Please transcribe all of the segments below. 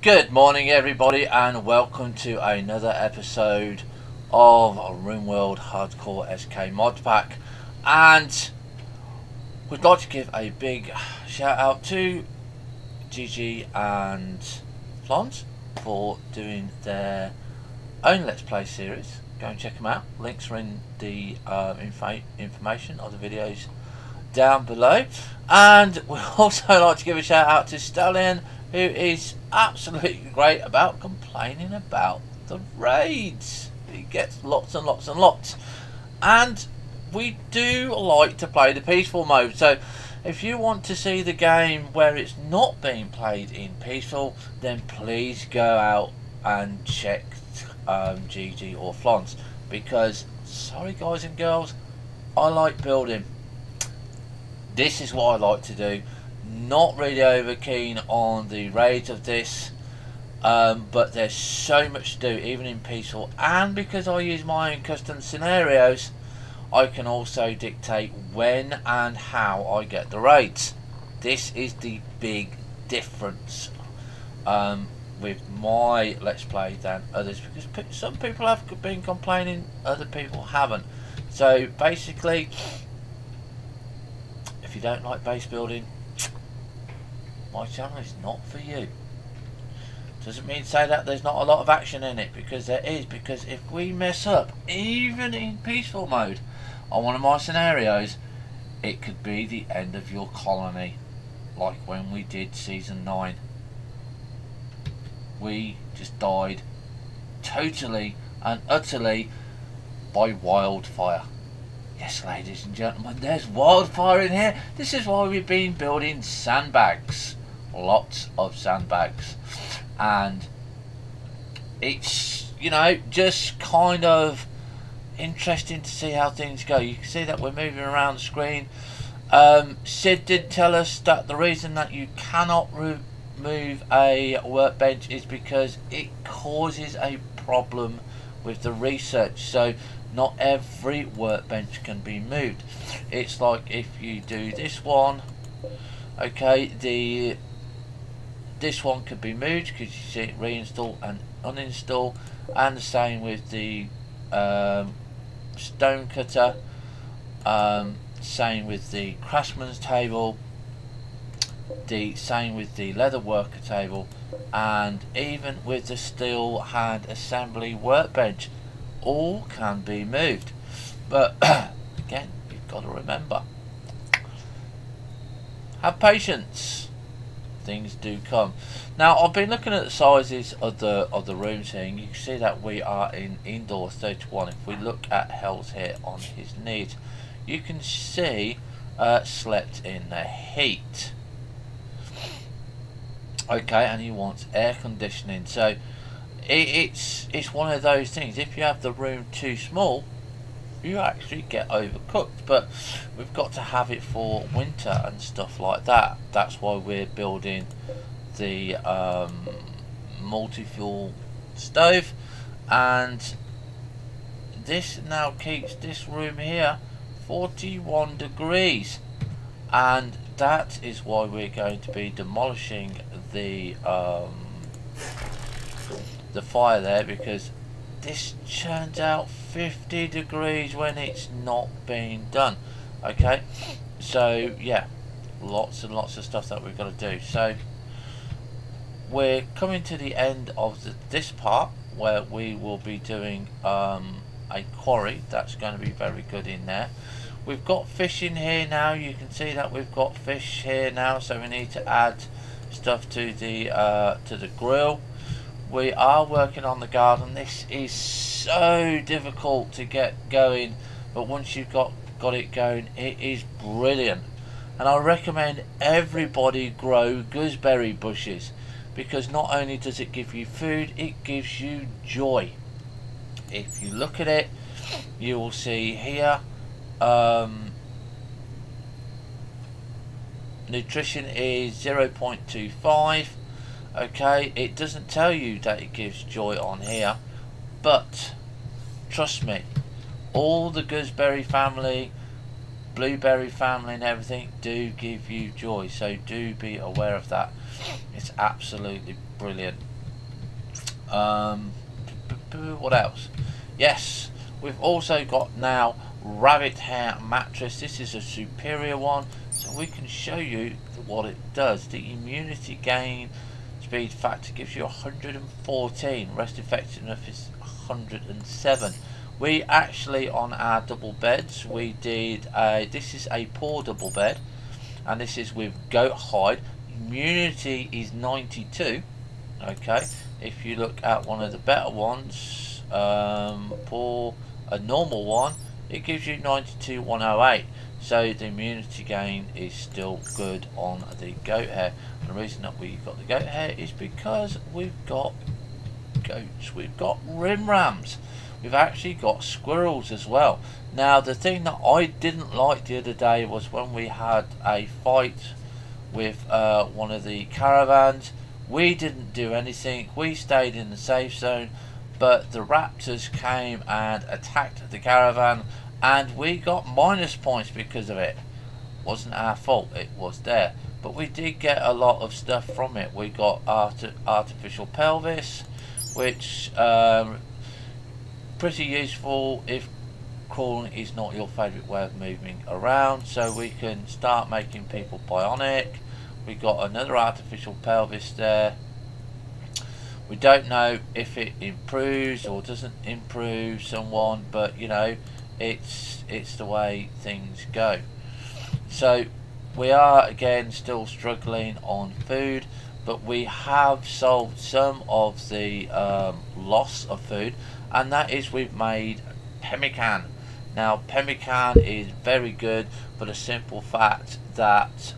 Good morning everybody and welcome to another episode of RimWorld Hardcore SK Mod Pack, and we'd like to give a big shout out to Gigi and Flons for doing their own Let's Play series. Go and check them out, links are in the information of the videos down below. And we'd also like to give a shout out to Stallion, who is absolutely great about complaining about the raids. He gets lots and lots and lots, and we do like to play the peaceful mode. So if you want to see the game where it's not being played in peaceful, then please go out and check GG or Flons, because sorry guys and girls, I like building. This is what I like to do. Not really over keen on the raids of this, but there's so much to do even in peaceful, and because I use my own custom scenarios, I can also dictate when and how I get the raids. This is the big difference with my Let's Play than others, because some people have been complaining, other people haven't. So basically, if you don't like base building, my channel is not for you. Doesn't mean to say that there's not a lot of action in it, because there is. Because if we mess up, even in peaceful mode, on one of my scenarios, it could be the end of your colony, like when we did season 9. We just died totally and utterly by wildfire. Yes, ladies and gentlemen, there's wildfire in here. This is why we've been building sandbags. Lots of sandbags. And it's, you know, just kind of interesting to see how things go. You can see that we're moving around the screen. Sid did tell us that the reason that you cannot remove a workbench is because it causes a problem with the research. So not every workbench can be moved. It's like if you do this one, okay, this one could be moved because you see it reinstall and uninstall, and the same with the stone cutter, same with the craftsman's table, the same with the leather worker table, and even with the steel hand assembly workbench. All can be moved, but again, you've got to remember, have patience, things do come. Now I've been looking at the sizes of the rooms here, and you can see that we are in indoor 31. If we look at Hell's here on his needs, you can see slept in the heat, okay, and he wants air conditioning. So it's one of those things. If you have the room too small, you actually get overcooked. But we've got to have it for winter and stuff like that. That's why we're building the multi-fuel stove, and this now keeps this room here 41 degrees, and that is why we're going to be demolishing the fire there, because this churns out 50 degrees when it's not being done. Okay, so yeah, lots and lots of stuff that we've got to do. So we're coming to the end of this part where we will be doing a quarry. That's going to be very good in there. We've got fish in here now. You can see that we've got fish here now, so we need to add stuff to the grill. We are working on the garden. This is so difficult to get going, but once you've got it going, it is brilliant. And I recommend everybody grow gooseberry bushes, because not only does it give you food, it gives you joy. If you look at it, you will see here nutrition is 0.25. okay, it doesn't tell you that it gives joy on here, but trust me, all the gooseberry family blueberry family and everything do give you joy, so do be aware of that. It's absolutely brilliant. What else? Yes, we've also got now rabbit hair mattress. This is a superior one, so we can show you what it does. The immunity gain speed factor gives you 114, rest effectiveness is 107. We actually, on our double beds, we did this is a poor double bed, and this is with goat hide. Immunity is 92. Okay, if you look at one of the better ones, for a normal one, it gives you 92 108. So the immunity gain is still good on the goat hair. And the reason that we got the goat hair is because we've got goats, we've got rimrams, we've actually got squirrels as well. Now the thing that I didn't like the other day was when we had a fight with one of the caravans. We didn't do anything, we stayed in the safe zone, but the raptors came and attacked the caravan, and we got minus points because of it. Wasn't our fault, it was there, but we did get a lot of stuff from it. We got artificial pelvis, which pretty useful if crawling is not your favourite way of moving around, so we can start making people bionic. We got another artificial pelvis there. We don't know if it improves or doesn't improve someone, but you know, it's the way things go. So we are again still struggling on food, but we have solved some of the loss of food, and that is we've made pemmican. Now pemmican is very good for the simple fact that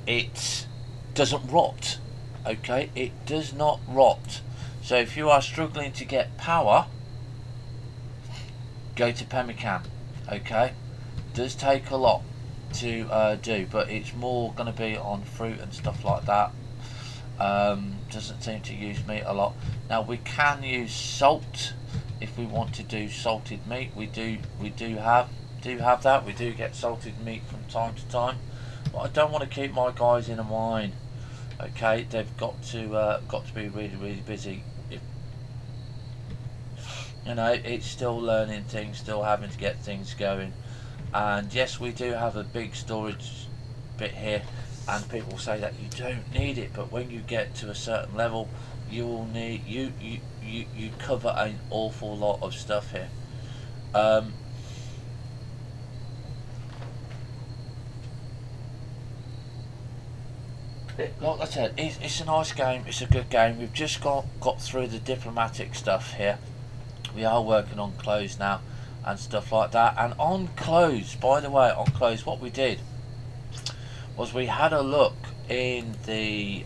it doesn't rot. Okay, it does not rot. So if you are struggling to get power, go to pemmican. Okay, it does take a lot to do, but it's more going to be on fruit and stuff like that. Doesn't seem to use meat a lot. Now we can use salt if we want to do salted meat. We do have that. We do get salted meat from time to time, but I don't want to keep my guys in a mine. Okay, they've got to be really busy. You know, it's still learning things, still having to get things going. And yes, we do have a big storage bit here, and people say that you don't need it, but when you get to a certain level, you will need you cover an awful lot of stuff here. Like I said, it's a nice game, it's a good game. We've just got through the diplomatic stuff here. We are working on clothes now and stuff like that. And on clothes, by the way, on clothes, what we did was we had a look in the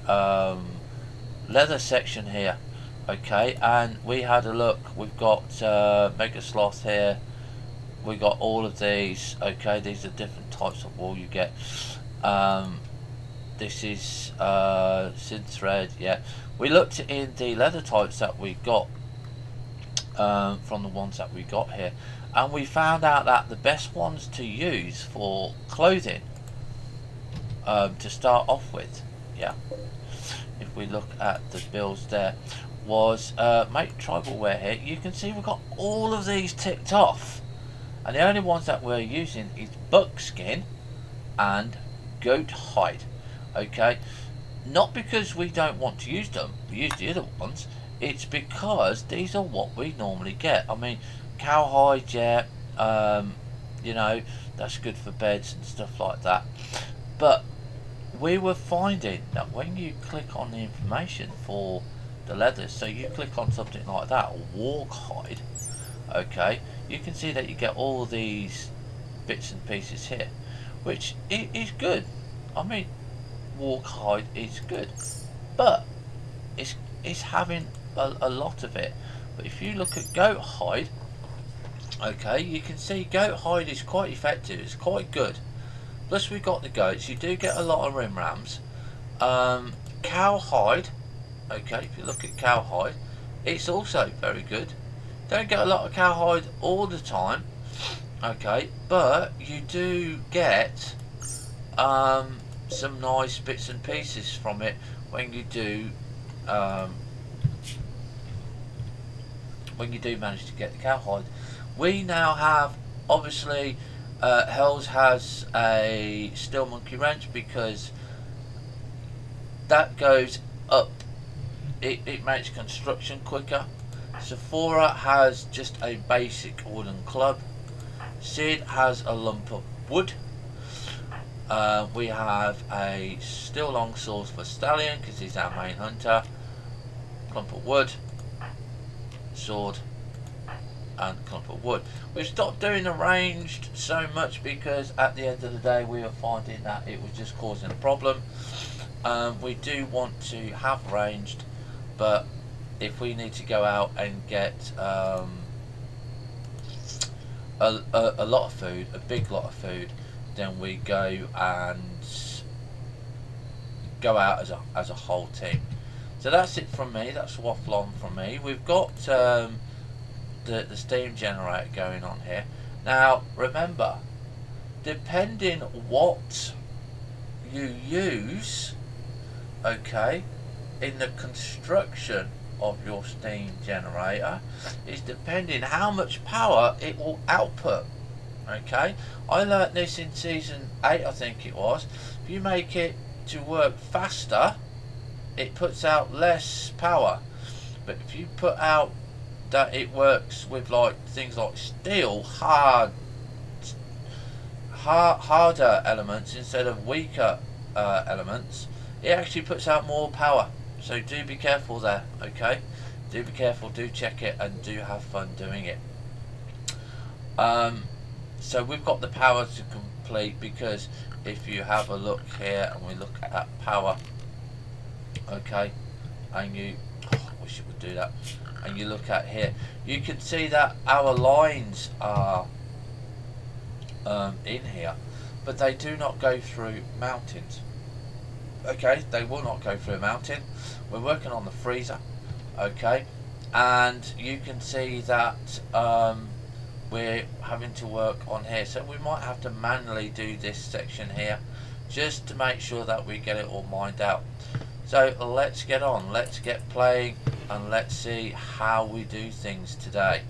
leather section here. Okay, and we had a look. We've got Mega Sloth here. We got all of these. Okay, these are different types of wool you get. This is Sid thread. Yeah, we looked in the leather types that we got from the ones that we got here, and we found out that the best ones to use for clothing to start off with, yeah, if we look at the bills there, was make tribal wear here. You can see we've got all of these ticked off, and the only ones that we're using is buckskin and goat hide. Okay, not because we don't want to use them, we use the other ones, it's because these are what we normally get. I mean, cowhide, yeah, you know, that's good for beds and stuff like that, but we were finding that when you click on the information for the leathers, so you click on something like that, or walk hide, okay, you can see that you get all these bits and pieces here, which is good. I mean, walk hide is good, but it's having a lot of it. But if you look at goat hide, okay, you can see goat hide is quite effective, it's quite good. Plus we got the goats, you do get a lot of rimrams. Cow hide, okay, if you look at cow hide, it's also very good. Don't get a lot of cow hide all the time, Okay, but you do get some nice bits and pieces from it when you do um, manage to get the cowhide. We now have, obviously, Hells has a steel monkey wrench because that goes up. It makes construction quicker. Sephora has just a basic wooden club. Sid has a lump of wood. We have a steel longsword for Stallion because he's our main hunter. Clump of wood, sword, and clump of wood. We've stopped doing the ranged so much because at the end of the day we were finding that it was just causing a problem. We do want to have ranged, but if we need to go out and get a lot of food, a big lot of food, then we go and go out as a whole team. So that's it from me. That's waffle on from me. We've got the steam generator going on here. Now remember, depending what you use, okay, in the construction of your steam generator is depending how much power it will output. Okay, I learnt this in season 8, I think it was. If you make it to work faster, it puts out less power. But if you put out that it works with like things like steel, harder elements instead of weaker elements, it actually puts out more power. So do be careful there, okay? Do be careful, do check it, and do have fun doing it. So we've got the power to complete, because if you have a look here and we look at power, okay, and you, I wish it would do that, and you look at here, you can see that our lines are in here, but they do not go through mountains. Okay, they will not go through a mountain. We're working on the freezer, okay, and you can see that we're having to work on here, so we might have to manually do this section here just to make sure that we get it all mined out. So let's get on, let's get playing, and let's see how we do things today.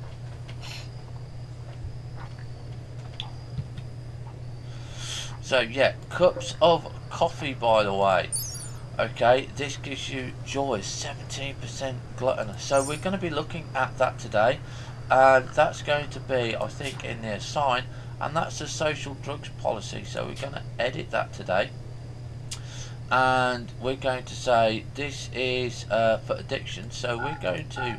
So yeah, cups of coffee, by the way. Okay, this gives you joy, 17% gluttonous. So we're going to be looking at that today. And that's going to be, I think, in the assign, and that's the social drugs policy. So we're going to edit that today. And we're going to say this is for addiction. So we're going to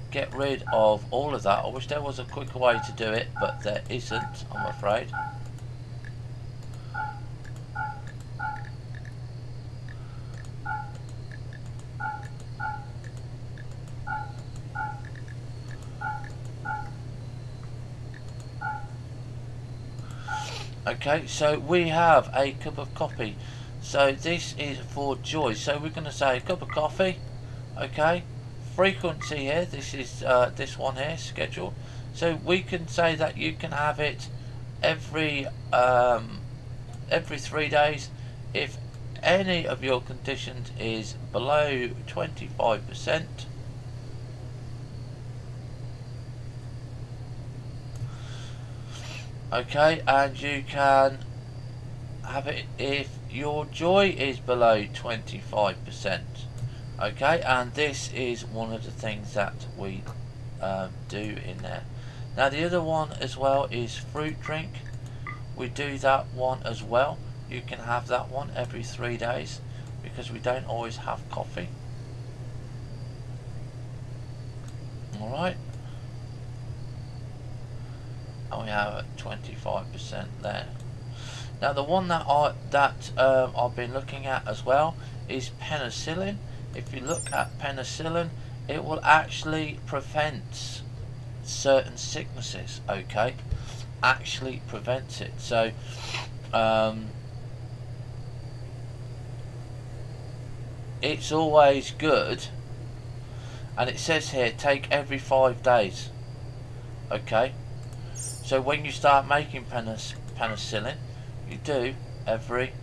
get rid of all of that. I wish there was a quicker way to do it, but there isn't, I'm afraid. Okay, so we have a cup of coffee. So this is for joy. So we're going to say a cup of coffee. Okay, frequency here. This is this one here, scheduled. So we can say that you can have it every 3 days if any of your conditions is below 25%. Okay, and you can have it if your joy is below 25%. Okay, and this is one of the things that we do in there. Now the other one as well is fruit drink. We do that one as well. You can have that one every 3 days because we don't always have coffee. Alright. And we have 25% there. Now the one that I've been looking at as well is penicillin. If you look at penicillin, it will actually prevent certain sicknesses. Okay, actually prevents it. So it's always good, and it says here take every 5 days. Okay, So when you start making penicillin, you do every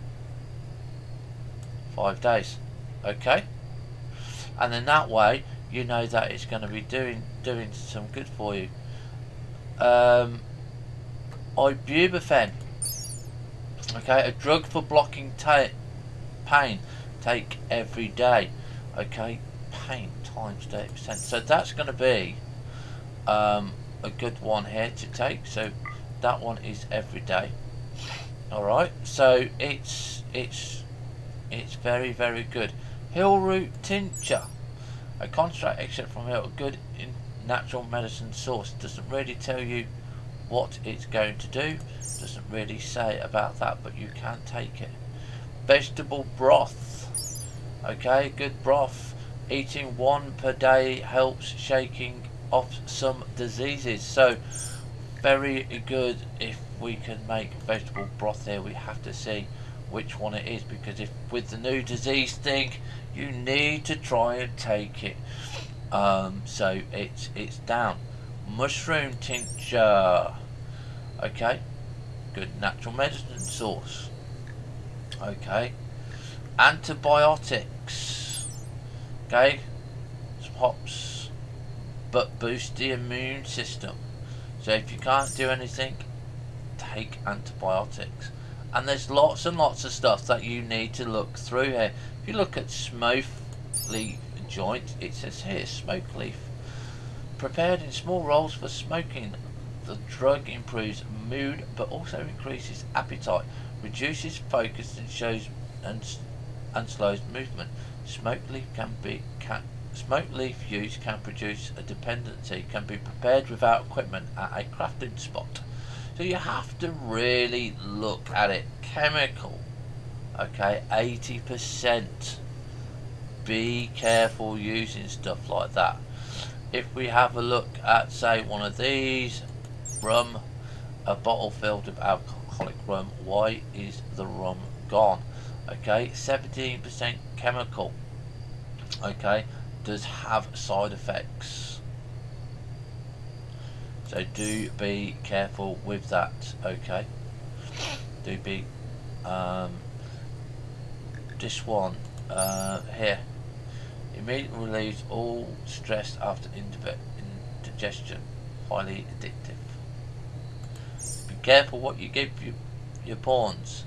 5 days. Okay, and then that way you know that it's going to be doing some good for you. Ibuprofen, okay, a drug for blocking pain, take every day. Okay, pain times 30%, so that's going to be a good one here to take. So that one is every day. Alright, so it's very, very good. Hill root tincture, a concentrate extract from hill, a good natural medicine source. Doesn't really tell you what it's going to do, doesn't really say about that, but you can take it. Vegetable broth, okay, good broth. Eating 1 per day helps shaking off some diseases. So very good. If we can make vegetable broth here, we have to see which one it is, because if with the new disease thing, you need to try and take it. So it's down. Mushroom tincture, okay, good natural medicine source. Okay, antibiotics, okay, some hops, but boost the immune system. So if you can't do anything, take antibiotics. And there's lots and lots of stuff that you need to look through here. If you look at smoke leaf joint, it says here smoke leaf, prepared in small rolls for smoking. The drug improves mood but also increases appetite, reduces focus and shows and slows movement. Smoke leaf use can produce a dependency, can be prepared without equipment at a crafting spot. So you have to really look at it. Chemical, okay, 80%. Be careful using stuff like that. If we have a look at, say, one of these, rum, a bottle filled with alcoholic rum, why is the rum gone? Okay, 17% chemical, okay, does have side effects. So do be careful with that, okay? Do be, this one here, immediately relieves all stress after indigestion, highly addictive. Be careful what you give your pawns,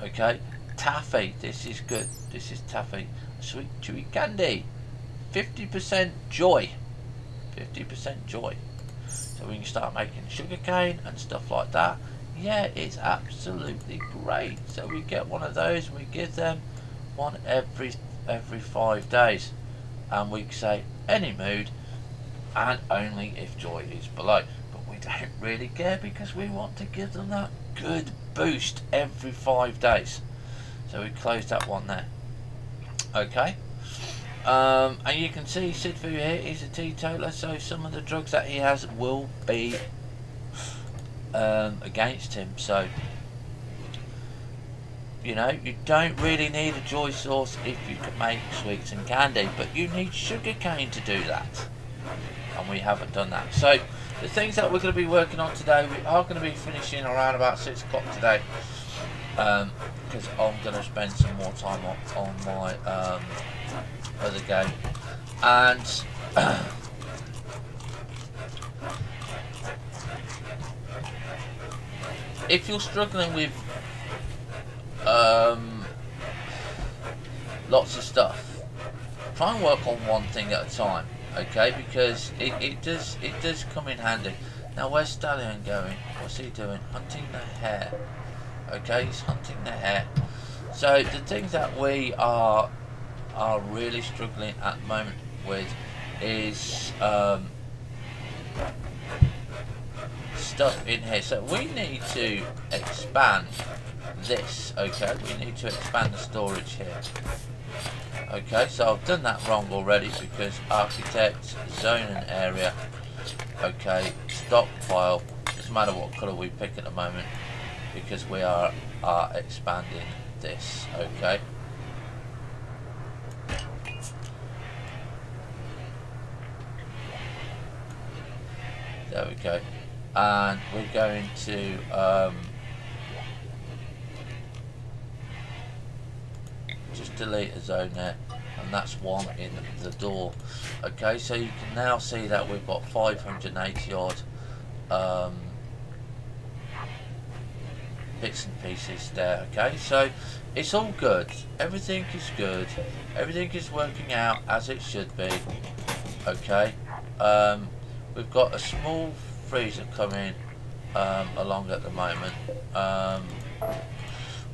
okay? Taffy, this is good, this is taffy, sweet chewy candy, 50% joy, 50% joy. So we can start making sugar cane and stuff like that. Yeah, it's absolutely great. So we get one of those, we give them one every 5 days, and we say any mood and only if joy is below. But we don't really care because we want to give them that good boost every 5 days. So we close that one there. Okay. And you can see Sidfu here is a teetotaler, so some of the drugs that he has will be against him. So, you know, you don't really need a joy source if you can make sweets and candy, but you need sugar cane to do that, and we haven't done that. So the things that we're going to be working on today, we are going to be finishing around about 6 o'clock today, because I'm going to spend some more time on my other game. And if you're struggling with lots of stuff, try and work on one thing at a time, okay? Because it does come in handy. Now where's Stallion going? What's he doing? Hunting the hare. Okay, he's hunting the hare. So the things that we are really struggling at the moment with is stuff in here. So we need to expand this, okay? We need to expand the storage here. Okay, so I've done that wrong already because architect, zone and area, okay, stockpile, doesn't matter what colour we pick at the moment because we are expanding this, okay? There we go. and we're going to just delete a zone there, and that's one in the door. Okay, so you can now see that we've got 580 odd bits and pieces there. Okay, so it's all good, everything is good, everything is working out as it should be. Okay, we've got a small freezer coming along at the moment.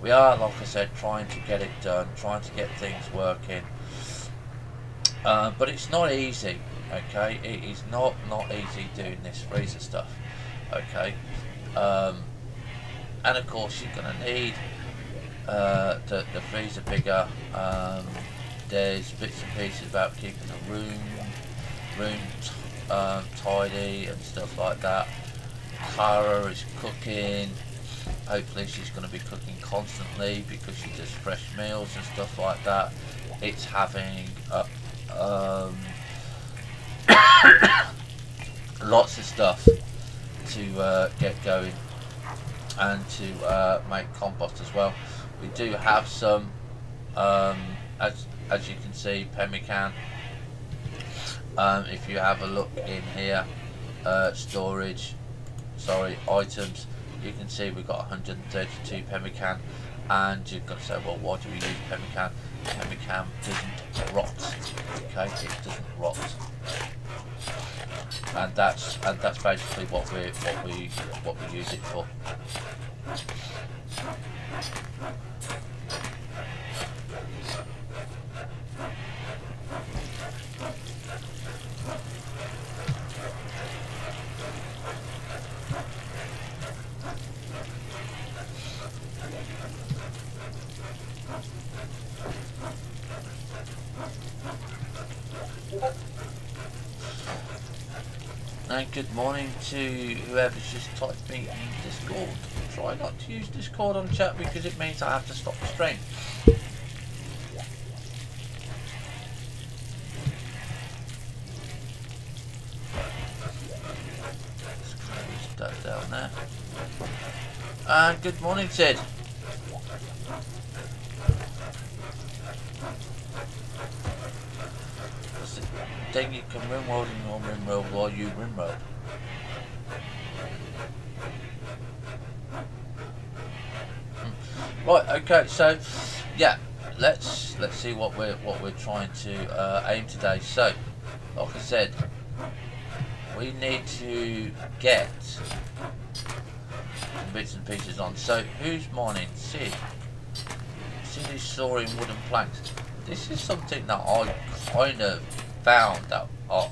We are, like I said, trying to get it done, trying to get things working, but it's not easy. Okay, it is not easy doing this freezer stuff. Okay, and of course you're going to need the freezer bigger. There's bits and pieces about keeping the room tidy and stuff like that. Clara is cooking. Hopefully she's going to be cooking constantly because she does fresh meals and stuff like that. It's having lots of stuff to get going and to make compost as well. We do have some, as you can see, pemmican. If you have a look in here, items, you can see we've got 132 pemmican, and you've got to say, well, why do we use pemmican? Pemmican doesn't rot. Okay, it doesn't rot, and that's basically what we use it for. And good morning to whoever's just typed me in Discord. Try not to use Discord on chat because it means I have to stop the stream. Let's close that down there. And good morning, Sid. Then you can RimWorld in your RimWorld while you RimWorld. Right, okay, so yeah, let's see what we're trying to aim today. So, like I said, we need to get some bits and pieces on. So who's mining? Sid. Sid is sawing wooden planks. This is something that I kind of found that I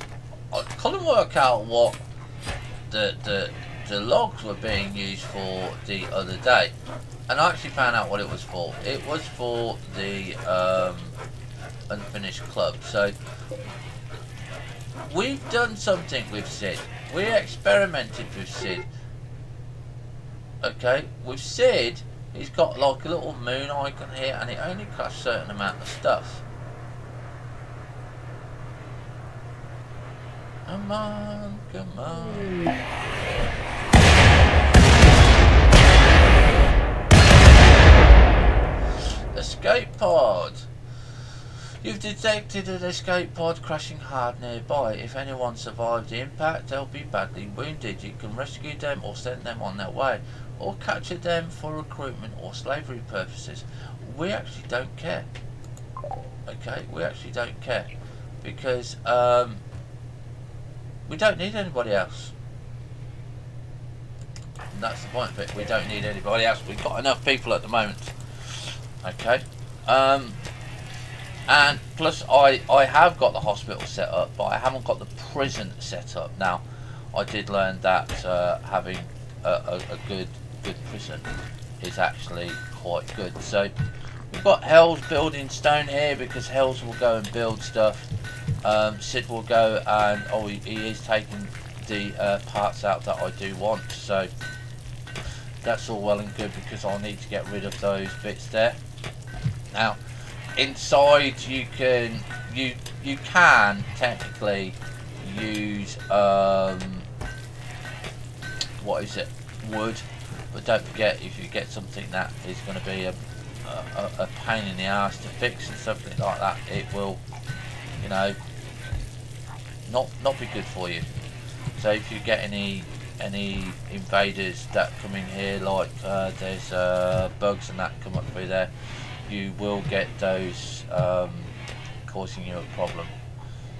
couldn't work out what the logs were being used for the other day, and I actually found out what it was for. It was for the unfinished club. So we've done something with Sid. We experimented with Sid. Okay, with Sid, he's got like a little moon icon here, and it only costs a certain amount of stuff. Come on, come on. Escape pod. You've detected an escape pod crashing hard nearby. If anyone survived the impact, they'll be badly wounded. You can rescue them or send them on their way, or capture them for recruitment or slavery purposes. We actually don't care. Okay, we actually don't care because we don't need anybody else. And that's the point of it. We don't need anybody else. We've got enough people at the moment. Okay. And plus I have got the hospital set up, but I haven't got the prison set up. Now, I did learn that having a good prison is actually quite good. So we've got Hells building stone here because Hells will go and build stuff. Sid will go and he is taking the parts out that I do want, so that's all well and good because I'll need to get rid of those bits there. Now inside you can technically use what what is it, wood. But don't forget, if you get something that is going to be a pain in the ass to fix and something like that, it will, you know, not be good for you. So if you get any invaders that come in here, like there's bugs and that come up through there, you will get those causing you a problem.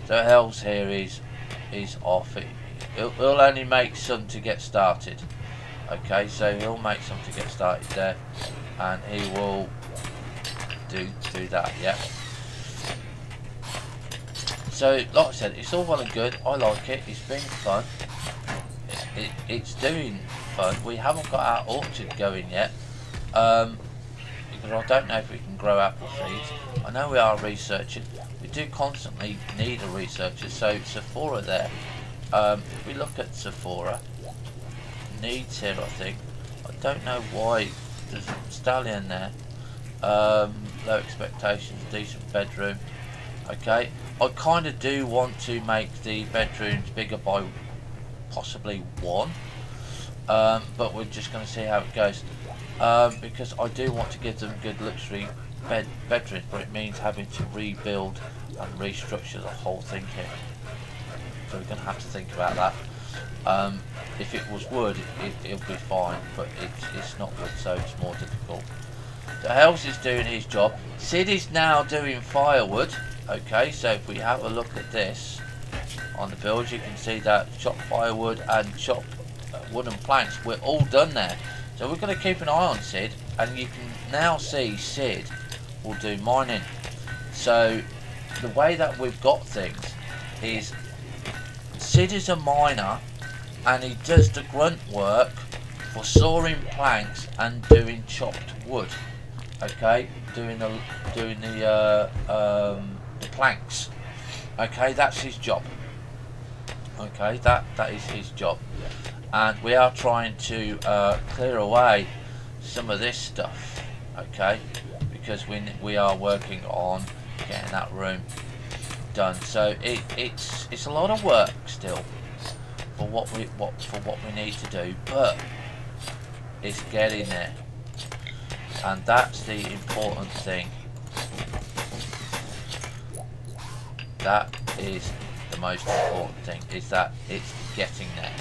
So health here is off. It'll only make some to get started. Okay, so he'll make some to get started there, and he will do that. Yeah. So like I said, it's all well and good. I like it. It's been fun. It's doing fun. We haven't got our orchard going yet, because I don't know if we can grow apple trees. I know we are researching. We do constantly need a researcher. So Sephora there. If we look at Sephora needs here, I think. I don't know why. There's a stallion there. Low expectations, decent bedroom. Okay, I kind of do want to make the bedrooms bigger by possibly one, but we're just going to see how it goes, because I do want to give them good luxury bedrooms, but it means having to rebuild and restructure the whole thing here. So we're going to have to think about that. If it was wood, it'll be fine, but it's not wood, so it's more difficult. So Hells is doing his job. Sid is now doing firewood. Okay, so if we have a look at this on the build, you can see that chop firewood and chop wooden planks, we're all done there. So we're going to keep an eye on Sid, and you can now see Sid will do mining. So the way that we've got things is Sid is a miner, and he does the grunt work for sawing planks and doing chopped wood. Okay, doing the planks. Okay, that's his job. Okay, that is his job, and we are trying to clear away some of this stuff. Okay, because we are working on getting that room done. So it's a lot of work still for what we need to do, but it's getting there, and that's the important thing. That is the most important thing, is that it's getting there.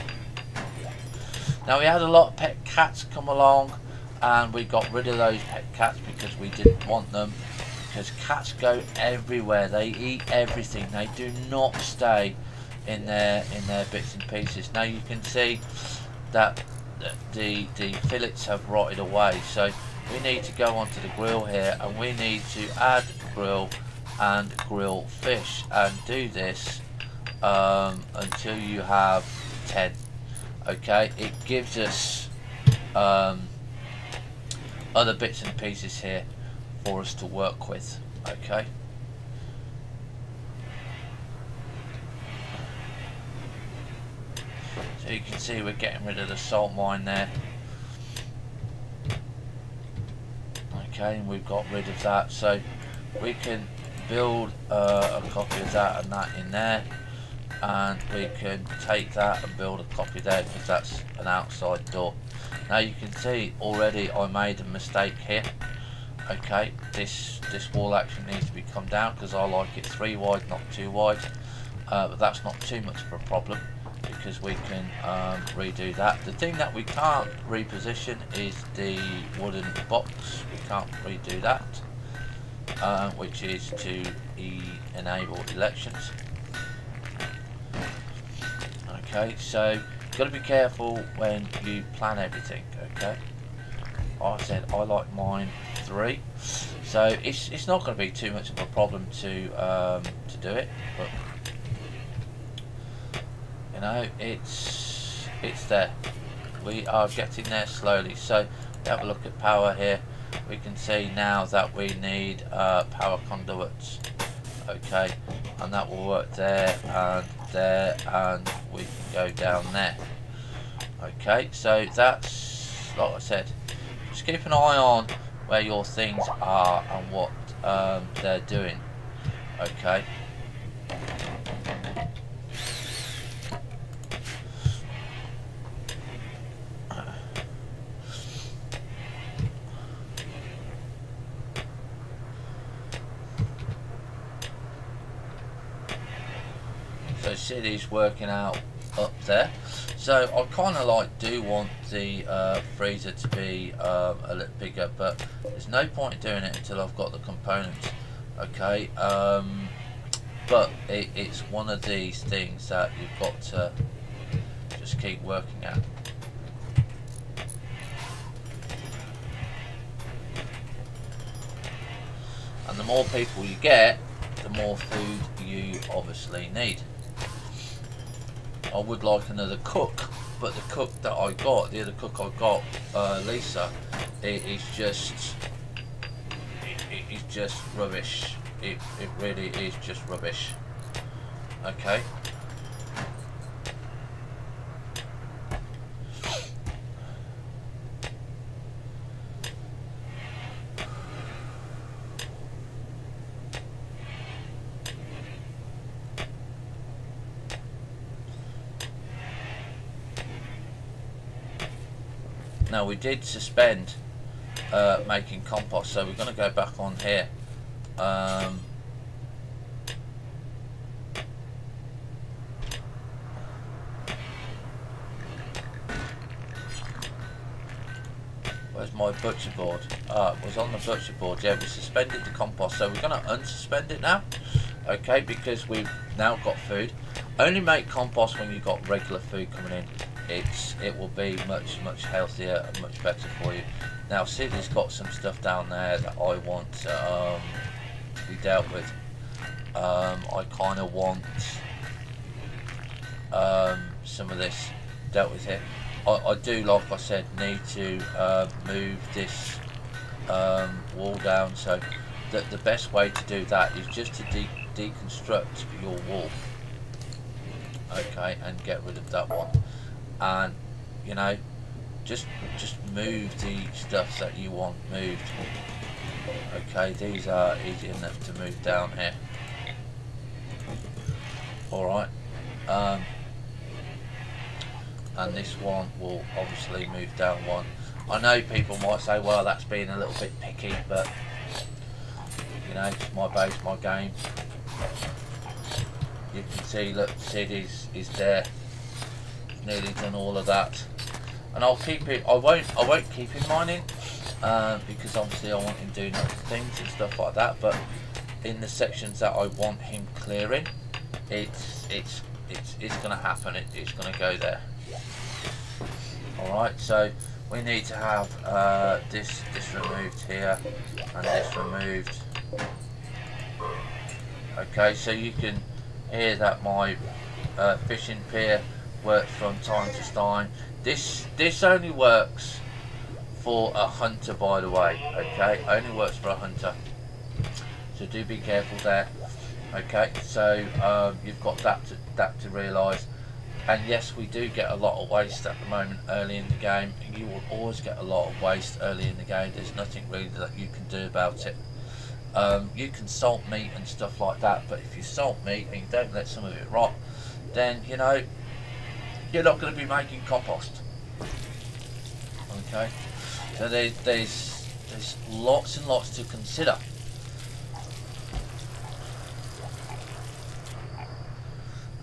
Now, we had a lot of pet cats come along, and we got rid of those pet cats because we didn't want them, because cats go everywhere. They eat everything. They do not stay in their bits and pieces. Now you can see that the fillets have rotted away, so we need to go onto the grill here, and we need to add grill and grill fish, and do this until you have 10. Okay, it gives us other bits and pieces here for us to work with. Okay, so you can see we're getting rid of the salt mine there. Okay, and we've got rid of that, so we can build a copy of that and that in there, and we can take that and build a copy there, because that's an outside door. Now you can see already I made a mistake here. Okay, this wall actually needs to be come down, because I like it 3 wide, not 2 wide, but that's not too much of a problem, because we can redo that. The thing that we can't reposition is the wooden box. We can't redo that, which is to enable elections. Okay, so got to be careful when you plan everything. Okay, like I said, I like mine 3, so it's not going to be too much of a problem to do it, but you know, it's there. We are getting there slowly. So we have a look at power here. We can see now that we need power conduits. Okay, and that will work there, and we can go down there. Okay, so that's, like I said, just keep an eye on where your things are and what they're doing. Okay. cities working out up there. So I kind of do want the freezer to be a little bigger, but there's no point doing it until I've got the components. Okay, but it's one of these things that you've got to just keep working at. And the more people you get, the more food you obviously need. I would like another cook, but the cook that I got, the other cook I got, Lisa, it's just rubbish. It really is just rubbish. Okay. Now we did suspend making compost, so we're going to go back on here. Where's my butcher board? It was on the butcher board. Yeah, we suspended the compost, so we're going to unsuspend it now. Okay, because we've now got food. Only make compost when you've got regular food coming in. It will be much healthier and much better for you. Now Sidney's got some stuff down there that I want to be dealt with. I kind of want some of this dealt with here. I do, like I said, need to move this wall down, so the best way to do that is just to deconstruct your wall. Okay, and get rid of that one. And you know, just move the stuff that you want moved. Okay, these are easy enough to move down here. Alright, and this one will obviously move down one. I know people might say, well, that's being a little bit picky, but you know, it's my base, my game. You can see, look, Sid is there. Nearly done all of that, and I'll keep it. I won't keep him mining because obviously I want him doing other things and stuff like that. But in the sections that I want him clearing, it's going to happen. It's going to go there. All right. So we need to have this removed here and this removed. Okay. So you can hear that my fishing pier works from time to time. This only works for a hunter, by the way. Okay, only works for a hunter, so do be careful there. Okay, so you've got that to realise. And yes, we do get a lot of waste at the moment early in the game. You will always get a lot of waste early in the game. There's nothing really that you can do about it. You can salt meat and stuff like that, but if you salt meat and you don't let some of it rot, then you know, you're not going to be making compost. Okay, so there's lots and lots to consider.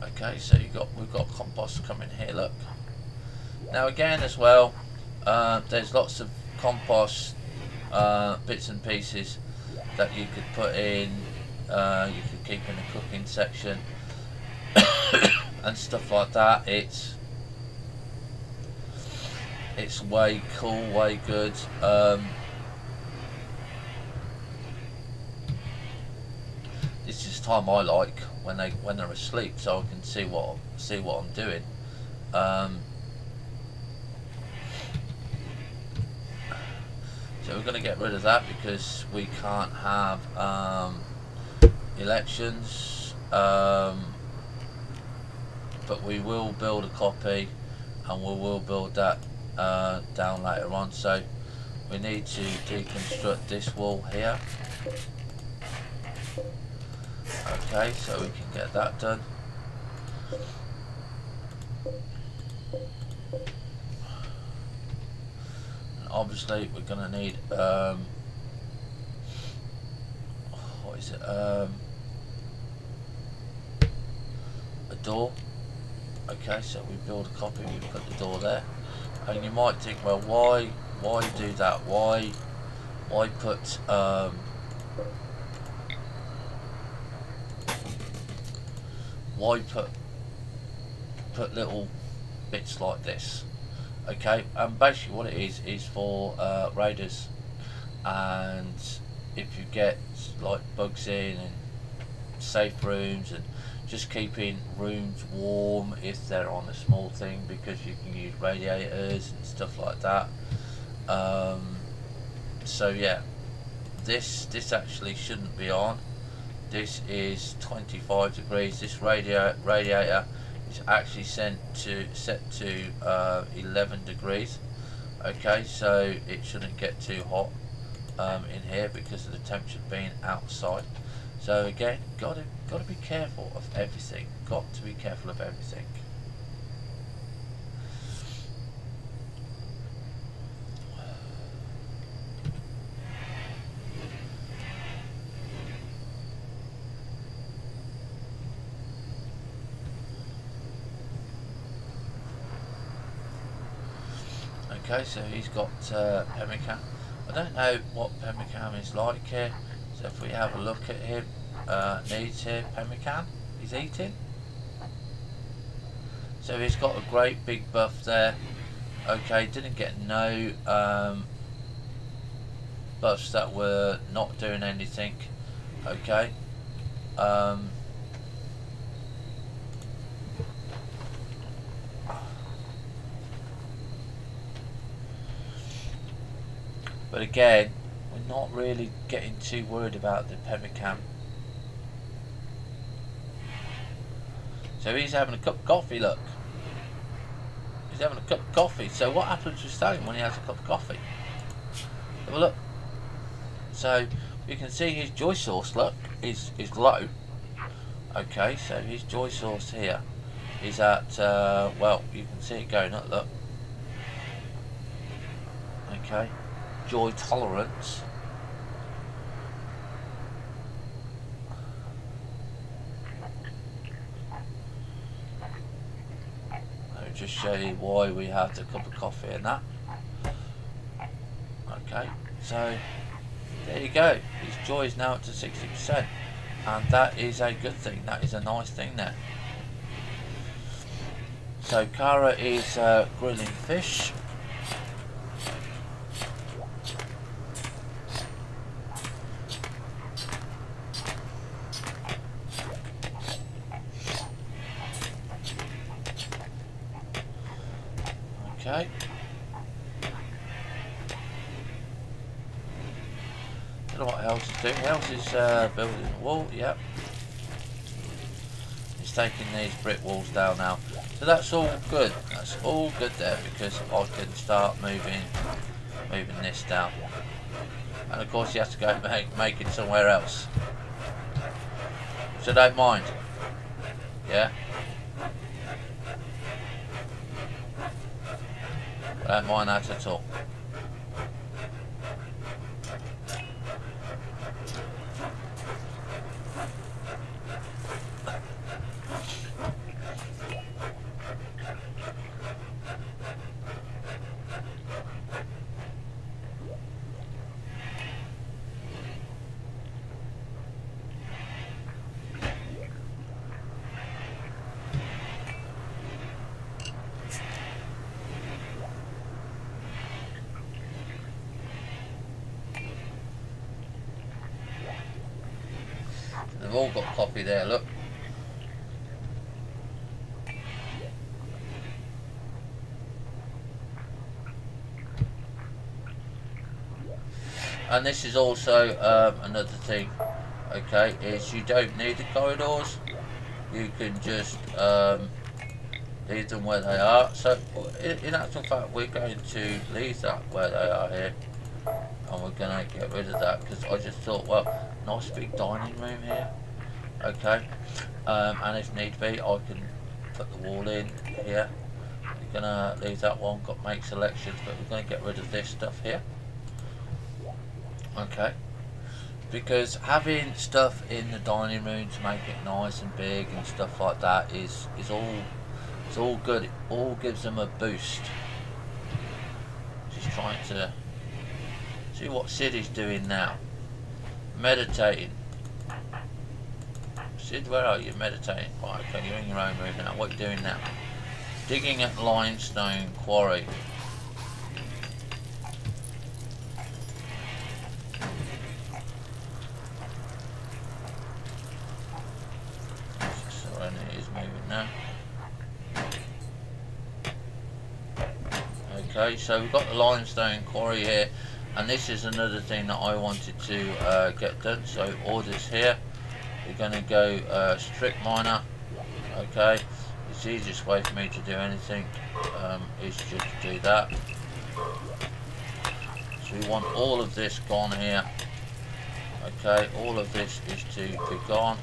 Okay, so we've got compost coming here. Look. Now again as well, there's lots of compost bits and pieces that you could put in. You could keep in the cooking section and stuff like that. It's way cool, way good. This is time I like when they're asleep, so I can see what I'm doing. So we're going to get rid of that because we can't have elections, but we will build a copy and we will build that down later on. So we need to deconstruct this wall here. Okay, so we can get that done. And obviously we're going to need what is it, a door. Okay, so we build a copy, we put the door there. And you might think, well, why do that? Why put put little bits like this? Okay, and basically what it is for raiders, and if you get like bugs in and safe rooms, and just keeping rooms warm if they're on a small thing, because you can use radiators and stuff like that. So yeah, this actually shouldn't be on. This is 25 degrees. This radiator is actually set to 11 degrees. Okay, so it shouldn't get too hot in here because of the temperature being outside. So again, gotta be careful of everything. Got to be careful of everything. Okay, so he's got pemmican. I don't know what pemmican is like here. So if we have a look at him, needs here, pemmican, he's eating. So he's got a great big buff there. Okay, didn't get no buffs that were not doing anything. Okay. But again, we're not really getting too worried about the pemmican. So he's having a cup of coffee, look. He's having a cup of coffee. So what happens with Stallion when he has a cup of coffee? Have a look. So you can see his joy source, look, is low. Okay, so his joy source here is at, well, you can see it going up, look. Okay. Joy tolerance. Let me just show you why we have the cup of coffee and that. Okay, so there you go. His joy is now up to 60%, and that is a good thing. That is a nice thing there. So Kara is grilling fish. Okay. Don't know what else is doing. Else is building a wall. Yep. He's taking these brick walls down now. So that's all good. That's all good there, because I can start moving this down. And of course he has to go make it somewhere else. So don't mind. Yeah. I don't mind that at all. They've all got coffee there, look. And this is also another thing, okay, is you don't need the corridors. You can just leave them where they are. So in actual fact, we're going to leave that where they are here, and we're going to get rid of that, because I just thought, well, nice big dining room here. Okay, and if need be, I can put the wall in here. We're gonna leave that one, got make selections, but we're gonna get rid of this stuff here. Okay, because having stuff in the dining room to make it nice and big and stuff like that is all good. It all gives them a boost. Just trying to see what Sid doing now. Meditating. Sid, where are you? Meditating. Right, okay, you're in your own room now. What are you doing now? Digging at limestone quarry. Serenity is moving now. Okay, so we've got the limestone quarry here, and this is another thing that I wanted to get done. So orders here. We're going to go strict miner. Okay, it's the easiest way for me to do anything is just to do that. So we want all of this gone here. Okay, all of this is to be gone.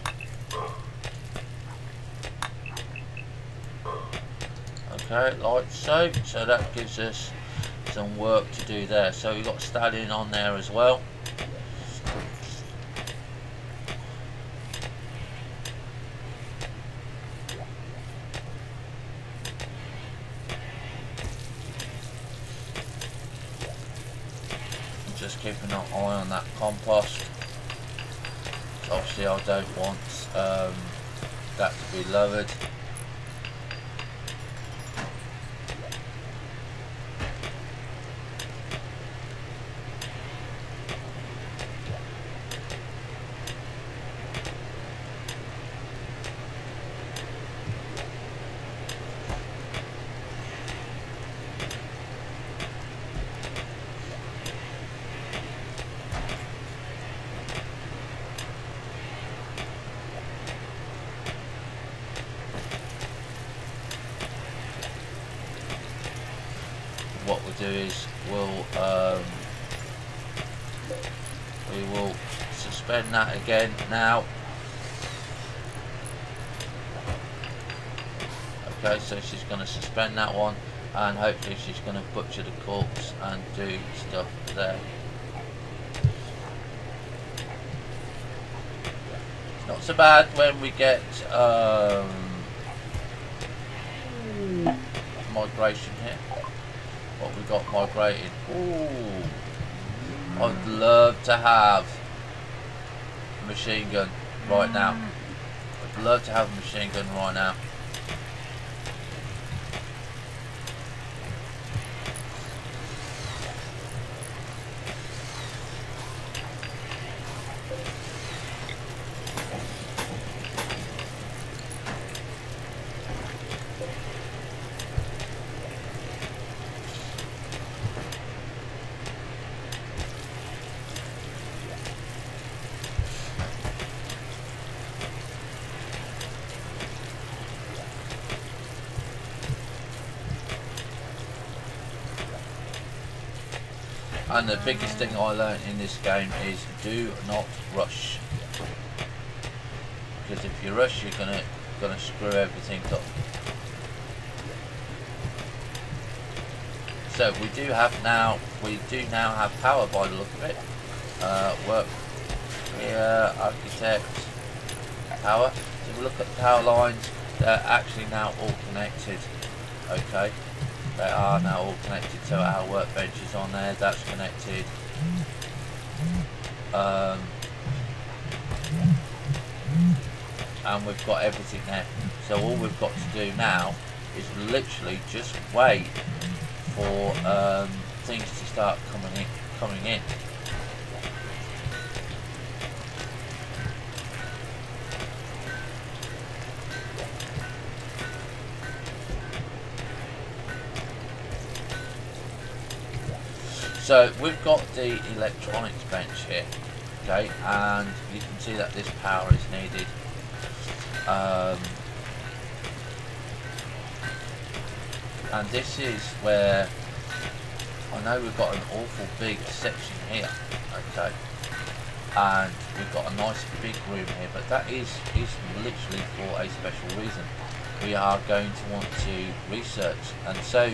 Okay, like so. So that gives us some work to do there. So we've got stallion on there as well. Just keeping an eye on that compost. Obviously I don't want that to be lowered. What we'll do is we will suspend that again now. Okay, so she's going to suspend that one, and hopefully she's going to butcher the corpse and do stuff there. It's not so bad when we get migration here. What we got migrated. Ooh, I'd love to have a machine gun right now. I'd love to have a machine gun right now. And the biggest thing I learned in this game is do not rush, because if you rush, you're gonna screw everything up. So we do now have power by the look of it. Work here, architect, power. So if we look at the power lines, they're actually now all connected. Okay. They are now all connected, so our workbench is on there, that's connected. And we've got everything there. So all we've got to do now is literally just wait for things to start coming in. So we've got the electronics bench here, okay, and you can see that this power is needed. And this is where I know we've got an awful big section here, okay, and we've got a nice big room here, but that is literally for a special reason. We are going to want to research, and so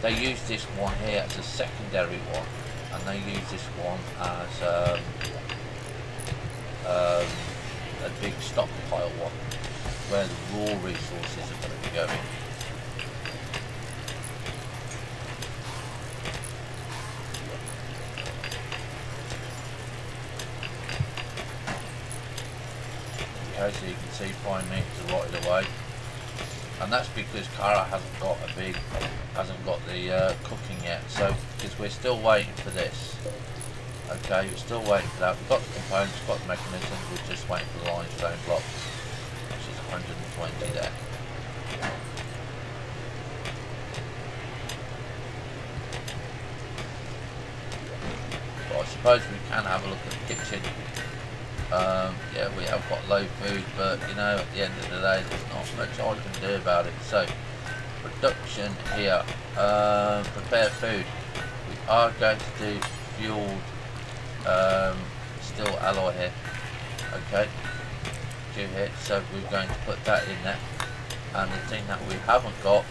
they use this one here as a secondary one, and they use this one as a big stockpile one, where the raw resources are going to be going. Okay, so you can see 5 meters right away, and that's because Kara hasn't got the cooking yet. So because we're still waiting for this. Okay, we're still waiting for that. We've got the components, we've got the mechanisms. We're just waiting for the limestone blocks, which is 120 there. But I suppose we can have a look at the kitchen. Yeah, we have got low food, but you know, at the end of the day, there's not much I can do about it. So, production here, prepare food. We are going to do fueled steel alloy here. Okay, here. So we're going to put that in there. And the thing that we haven't got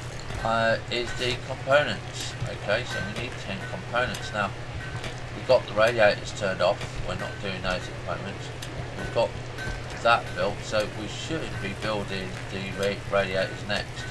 is the components. Okay, so we need 10 components now. We've got the radiators turned off. We're not doing those at the moment. We've got that built, so we should be building the radiators next.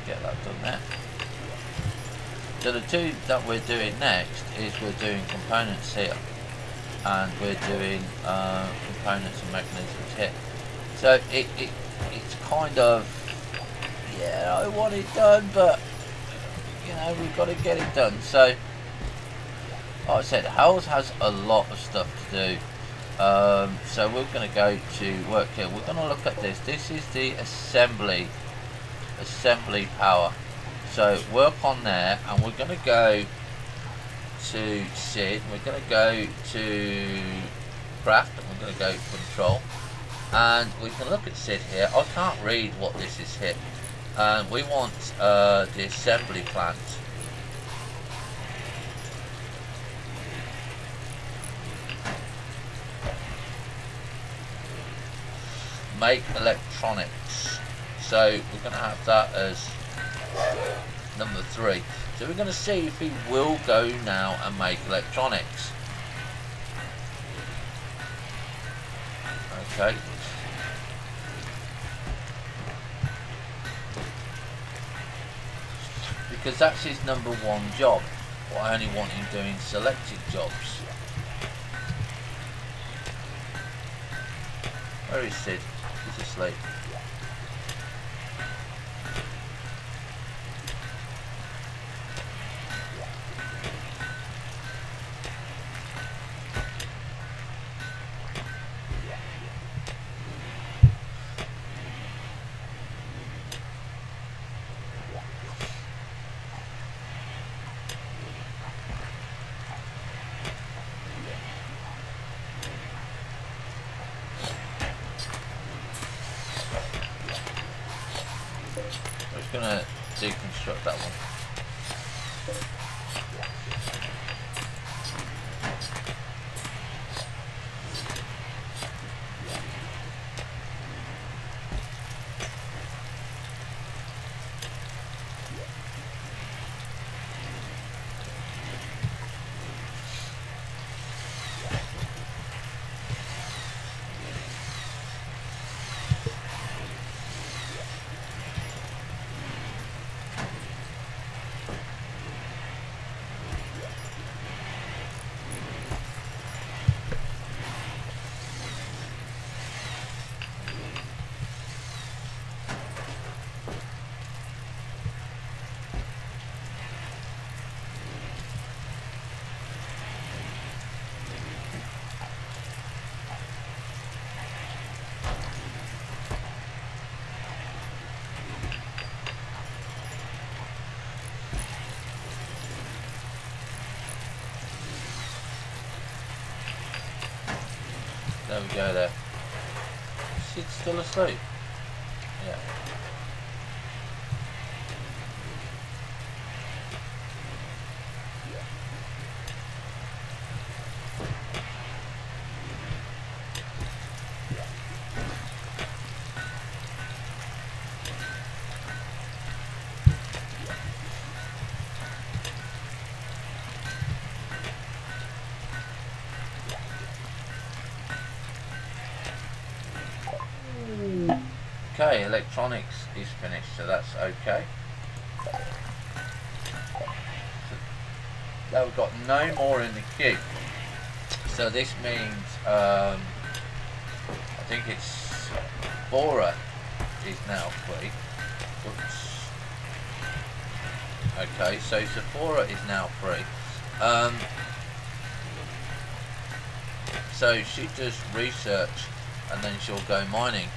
Get that done there. So the two that we're doing next is we're doing components here, and we're doing components and mechanisms here. So it's kind of, yeah, I want it done, but you know, we've got to get it done. So like I said, Hells has a lot of stuff to do. So we're going to go to work here. We're going to look at this. This is the assembly power. So work on there, and we're going to go to SID, we're going to go to craft, and we're going to go control, and we can look at SID here. I can't read what this is here, and we want the assembly plant. Make electronics. So we're going to have that as number 3. So we're going to see if he will go now and make electronics. Okay. Because that's his number 1 job. Well, I only want him doing selected jobs. Where is Sid? He's asleep. Going to deconstruct that one. There we go there. She's still asleep. Yeah. Okay, electronics is finished, so that's okay. So now we've got no more in the queue. So this means I think it's Bora is now free. Oops. Okay, so Sephora is now free. So she does research and then she'll go mining.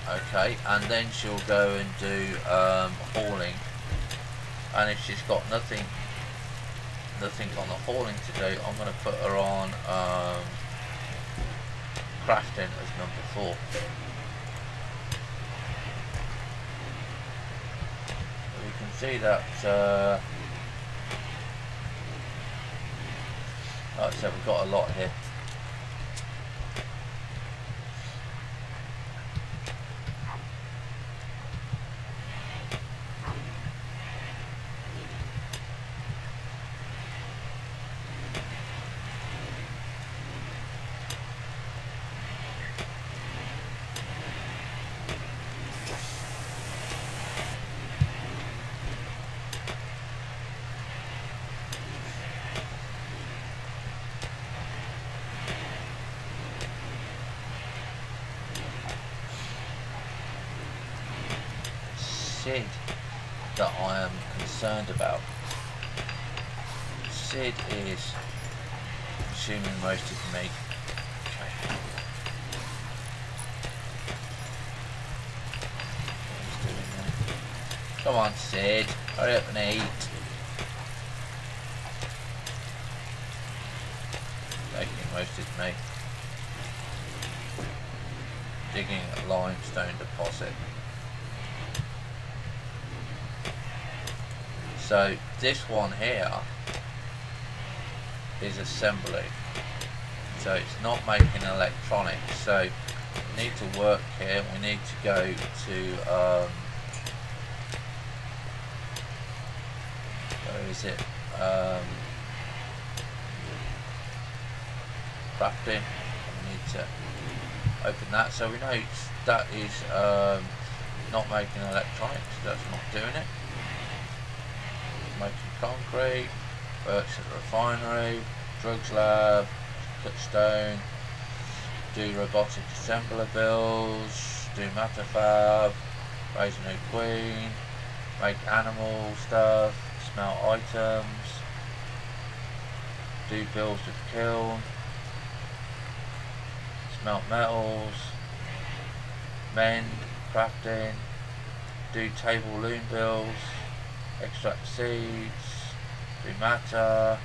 Okay, and then she'll go and do hauling, and if she's got nothing on the hauling to do, I'm going to put her on crafting as number 4. We can see that like I said, we've got a lot here. Sid that I am concerned about. Sid is consuming most of the meat. Okay. What he's doing there. Come on, Sid, hurry up and eat. Taking most of the meat. Digging a limestone deposit. So this one here is assembly, so it's not making electronics. So we need to work here. We need to go to where is it? Crafting. We need to open that, so we know that is not making electronics. That's not doing it. Making concrete, works at the refinery, drugs lab, cut stone, do robotic assembler builds, do matter fab, raise a new queen, make animal stuff, smelt items, do builds with kiln, smelt metals, mend, crafting, do table loom builds, extract seeds, do matter,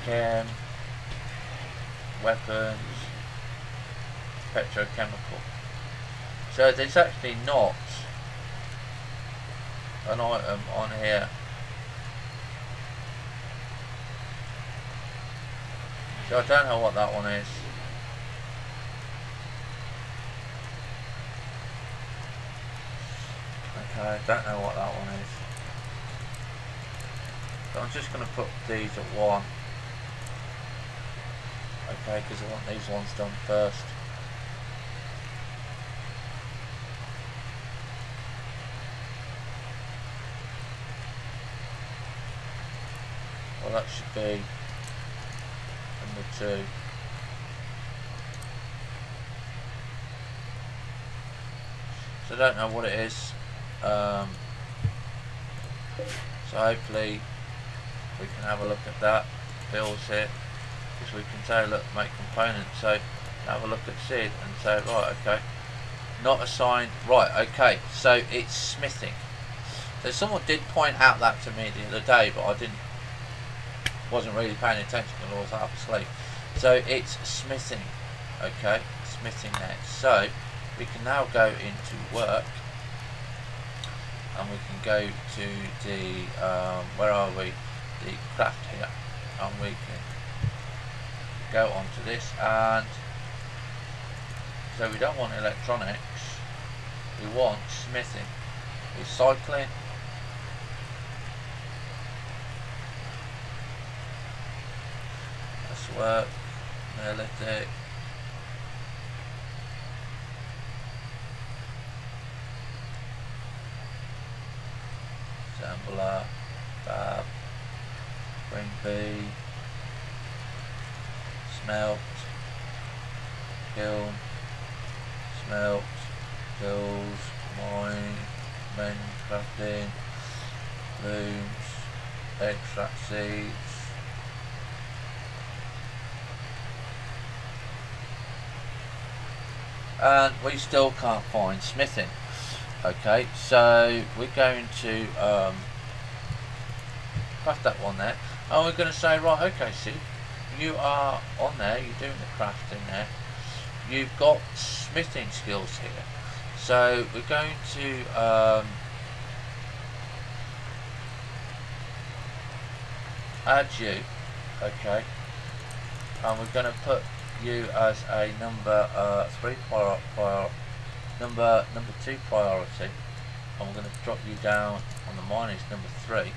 chem, weapons, petrochemical. So there's actually not an item on here. So I don't know what that one is. Okay, I don't know what that one is. So I'm just going to put these at 1. Okay, because I want these ones done first. Well, that should be number 2. So I don't know what it is. So hopefully we can have a look at that. Bills here, because we can say, look, make components. So have a look at Sid and say, right, okay, not assigned. Right, okay, so it's smithing. So someone did point out that to me the other day, but I wasn't really paying attention because I was half asleep. So it's smithing. Okay, smithing next. So we can now go into work, and we can go to the where are we? The craft here, and we can go onto this. And so we don't want electronics, we want smithing, recycling, that's work, Neolithic, assembler, fab, green bee, smelt, kiln, smelt, kills, mine, mend, crafting, looms, extract seeds, and we still can't find smithing. Okay, so we're going to craft that one there, and we're going to say, right, okay, see, you are on there, you're doing the crafting there, you've got smithing skills here, so we're going to add you, okay, and we're going to put you as a number 3 number 2 priority, and we're going to drop you down on the minus number 3,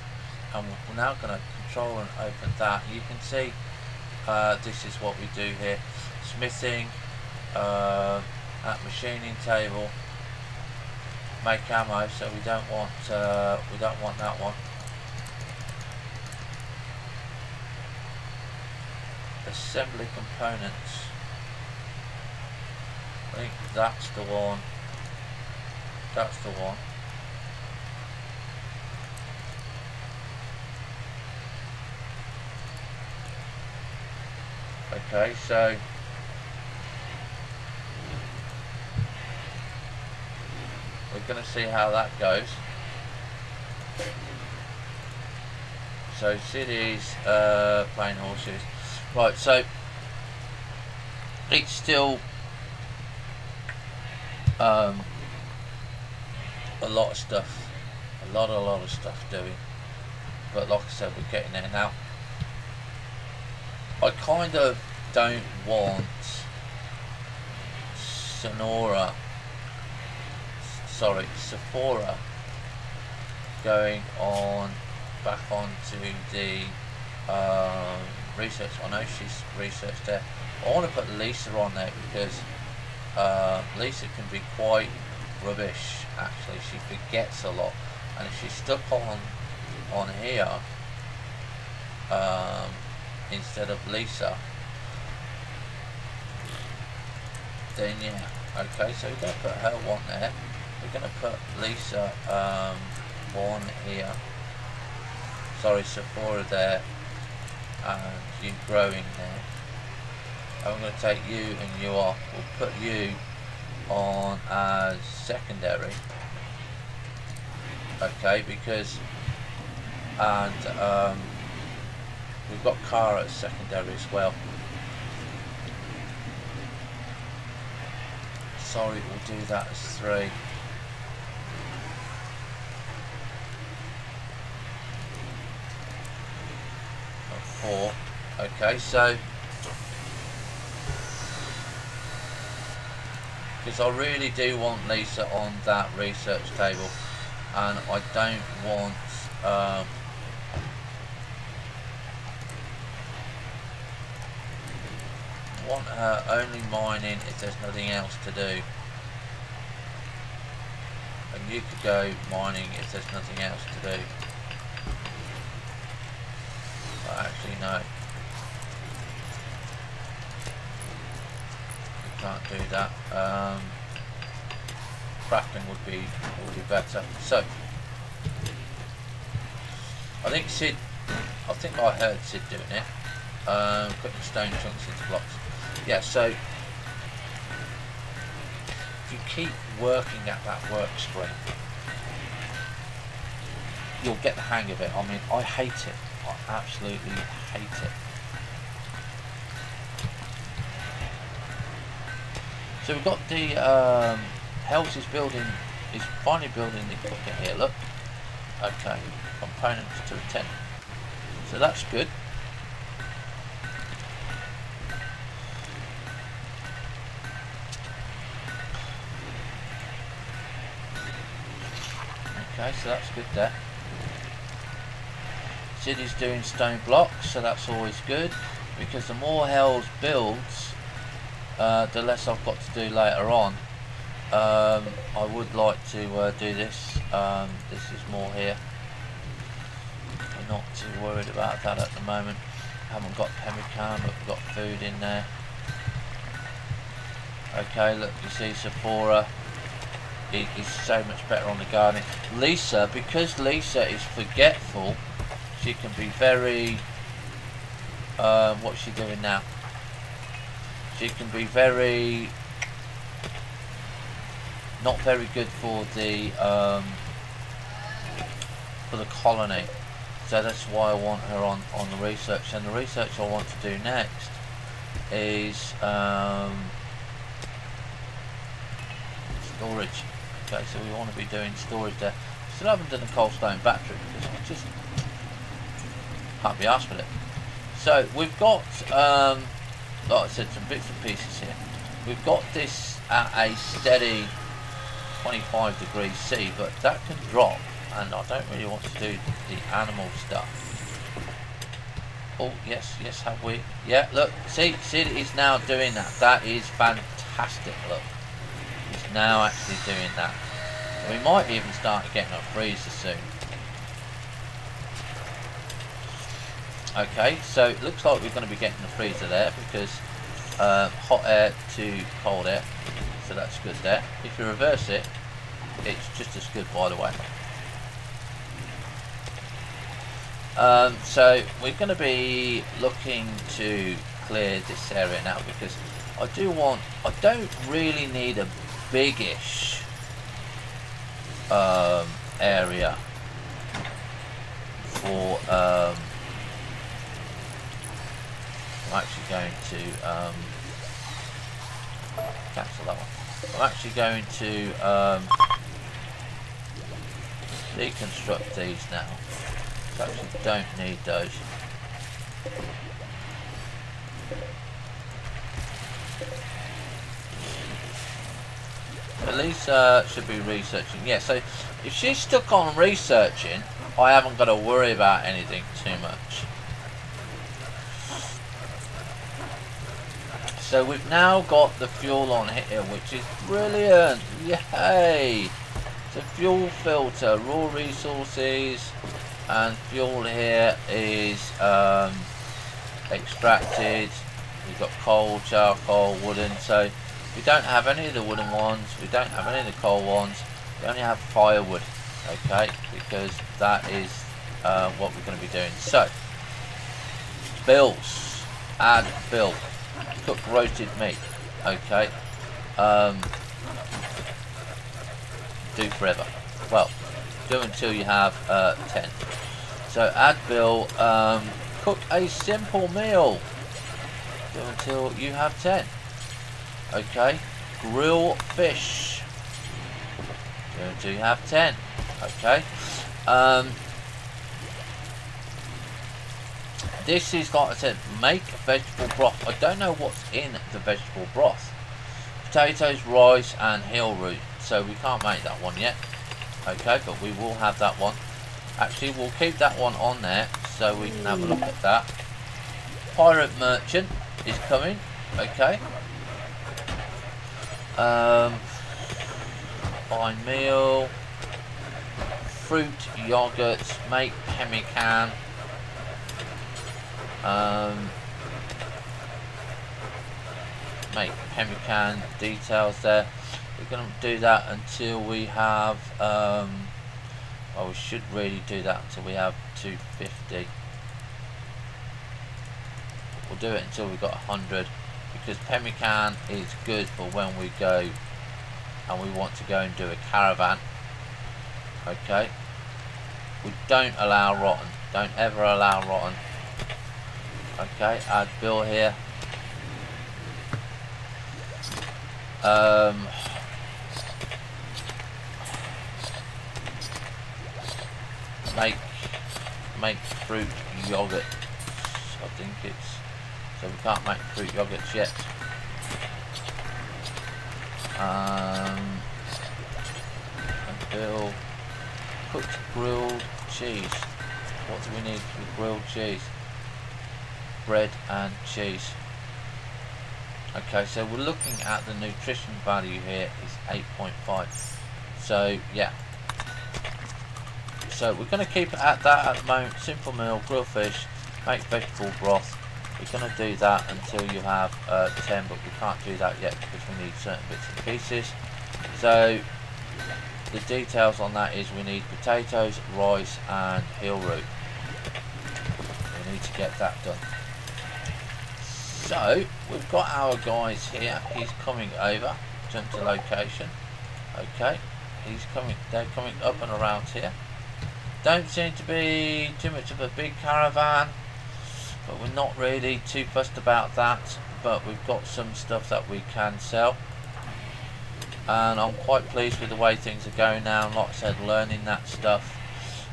and we're now going to control and open that. You can see this is what we do here: smithing, at machining table, make ammo. So we don't want that one. Assembly components. I think that's the one. That's the one. Okay, so we're going to see how that goes. So cities, plain horses. Right, so it's still a lot of stuff, a lot of stuff doing, but like I said, we're getting there now. I kind of don't want Sephora going on back onto the research. I know she's researched there. I want to put Lisa on there because Lisa can be quite rubbish actually. She forgets a lot, and if she's stuck on here instead of Lisa, then yeah, okay, so we're going to put her one there, we're going to put Lisa one here, sorry, Sephora there, and you growing there. I'm going to take you and you off. We'll put you on as secondary, okay, because, and we've got Cara as secondary as well. Sorry, we'll do that as 3. Or 4. Okay, so because I really do want Lisa on that research table, and I don't want her only mining if there's nothing else to do, and you could go mining if there's nothing else to do. But actually no, you can't do that. Crafting would be better. So I think I heard Sid doing it. Putting stone chunks into blocks. Yeah, so if you keep working at that work screen, you'll get the hang of it. I mean, I hate it. I absolutely hate it. So we've got the Hells is building, is finally building the equipment here, look. Okay, components to the tent. So that's good. Okay, so that's good there. City's doing stone blocks, so that's always good, because the more Hells builds, the less I've got to do later on. I would like to do this. This is more here. I'm not too worried about that at the moment. Haven't got pemmican, but we've got food in there. Okay, look, you see Sephora is so much better on the gardening. Lisa, because Lisa is forgetful, she can be very, what's she doing now? She can be very, not very good for the colony. So that's why I want her on the research. And the research I want to do next is storage. Okay, so we want to be doing storage there. Still haven't done a coal stone battery because I just can't be asked with it. So we've got, like I said, some bits and pieces here. We've got this at a steady 25 degrees C, but that can drop, and I don't really want to do the animal stuff. Oh yes, have we? Yeah, look, see it is now doing that. That is fantastic. Look, it's now actually doing that. We might even start getting a freezer soon. Okay, so it looks like we're going to be getting the freezer there, because hot air to cold air, so that's good there. If you reverse it, it's just as good, by the way. So we're going to be looking to clear this area now, because I don't really need a biggish area for I'm actually going to cancel that one. I'm actually going to deconstruct these now. So I actually don't need those. Elisa should be researching. Yeah, so if she's stuck on researching, I haven't got to worry about anything too much. So we've now got the fuel on here, which is brilliant. Yay! So fuel filter, raw resources, and fuel here is extracted. We've got coal, charcoal, wooden. So we don't have any of the wooden ones, we don't have any of the coal ones, we only have firewood, okay, because that is what we're going to be doing. So, bills, add bill, cook roasted meat, okay, do forever, well, do until you have 10. So add bill, cook a simple meal, do until you have 10. Okay, grill fish. Do you have 10? Okay. This is, like I said, make vegetable broth. I don't know what's in the vegetable broth. Potatoes, rice, and heel root. So we can't make that one yet. Okay, but we will have that one. Actually, we'll keep that one on there so we can have a look at that. Pirate merchant is coming. Okay. Fine meal, fruit, yogurt, make pemmican, make pemmican, details there. We're going to do that until we have, well, we should really do that until we have 250. We'll do it until we've got 100. Because pemmican is good for when we go and we want to go and do a caravan. Okay, we don't allow rotten, don't ever allow rotten. Okay, add bill here. Um, make fruit yogurt. I think it's so we can't make fruit yogurts yet. Until cooked grilled cheese. What do we need for grilled cheese? Bread and cheese. Okay, so we're looking at the nutrition value here is 8.5. So yeah. So we're going to keep it at that at the moment. Simple meal, grilled fish, make vegetable broth. We're going to do that until you have 10, but we can't do that yet because we need certain bits and pieces. So the details on that is we need potatoes, rice and heel root. We need to get that done. So we've got our guys here. He's coming over. Jump to location. Okay, they're coming up and around here. Don't seem to be too much of a big caravan, but we're not really too fussed about that. But we've got some stuff that we can sell, and I'm quite pleased with the way things are going now. And like I said, learning that stuff.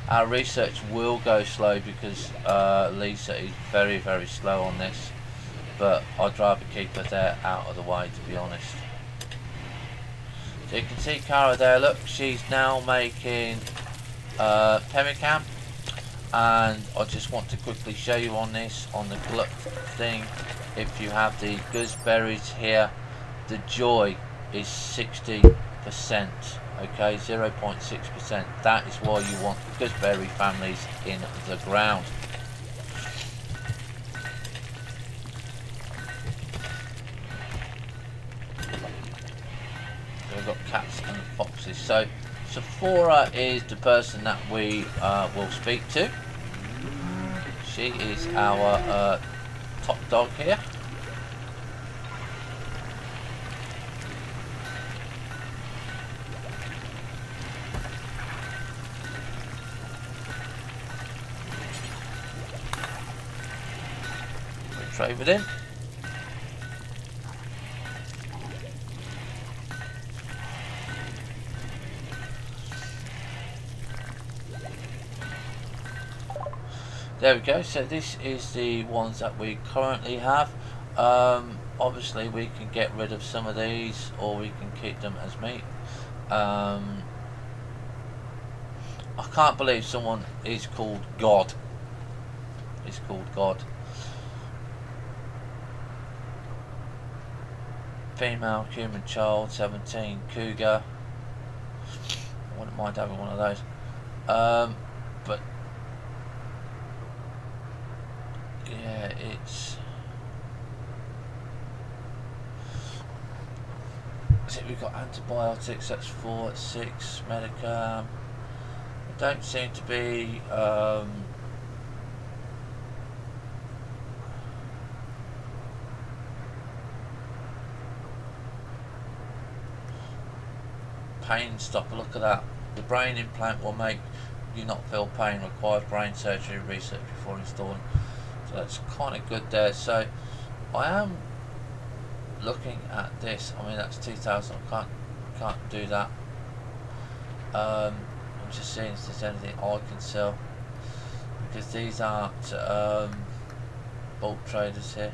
Our research will go slow because Lisa is very, very slow on this, but I'd rather keep her there out of the way, to be honest. So you can see Cara there, look, she's now making pemmican, and I just want to quickly show you on this, on the glut thing, if you have the gooseberries here, the joy is 60%, okay, 0.6%. That is why you want gooseberry families in the ground. So we've got cats and foxes. So Sephora is the person that we will speak to. She is our top dog here. We trade with him. There we go, so this is the ones that we currently have. Obviously we can get rid of some of these, or we can keep them as meat. I can't believe someone is called God. It's called God. Female human child, 17, cougar. I wouldn't mind having one of those. But yeah, it's. So we've got antibiotics. That's 4, 6. Medicam. Don't seem to be. Pain stopper. Look at that. The brain implant will make you not feel pain. Requires brain surgery research before installing. So that's kind of good there. So I am looking at this. I mean, that's 2,000. I can't do that. I'm just seeing if there's anything I can sell, because these aren't bulk traders here.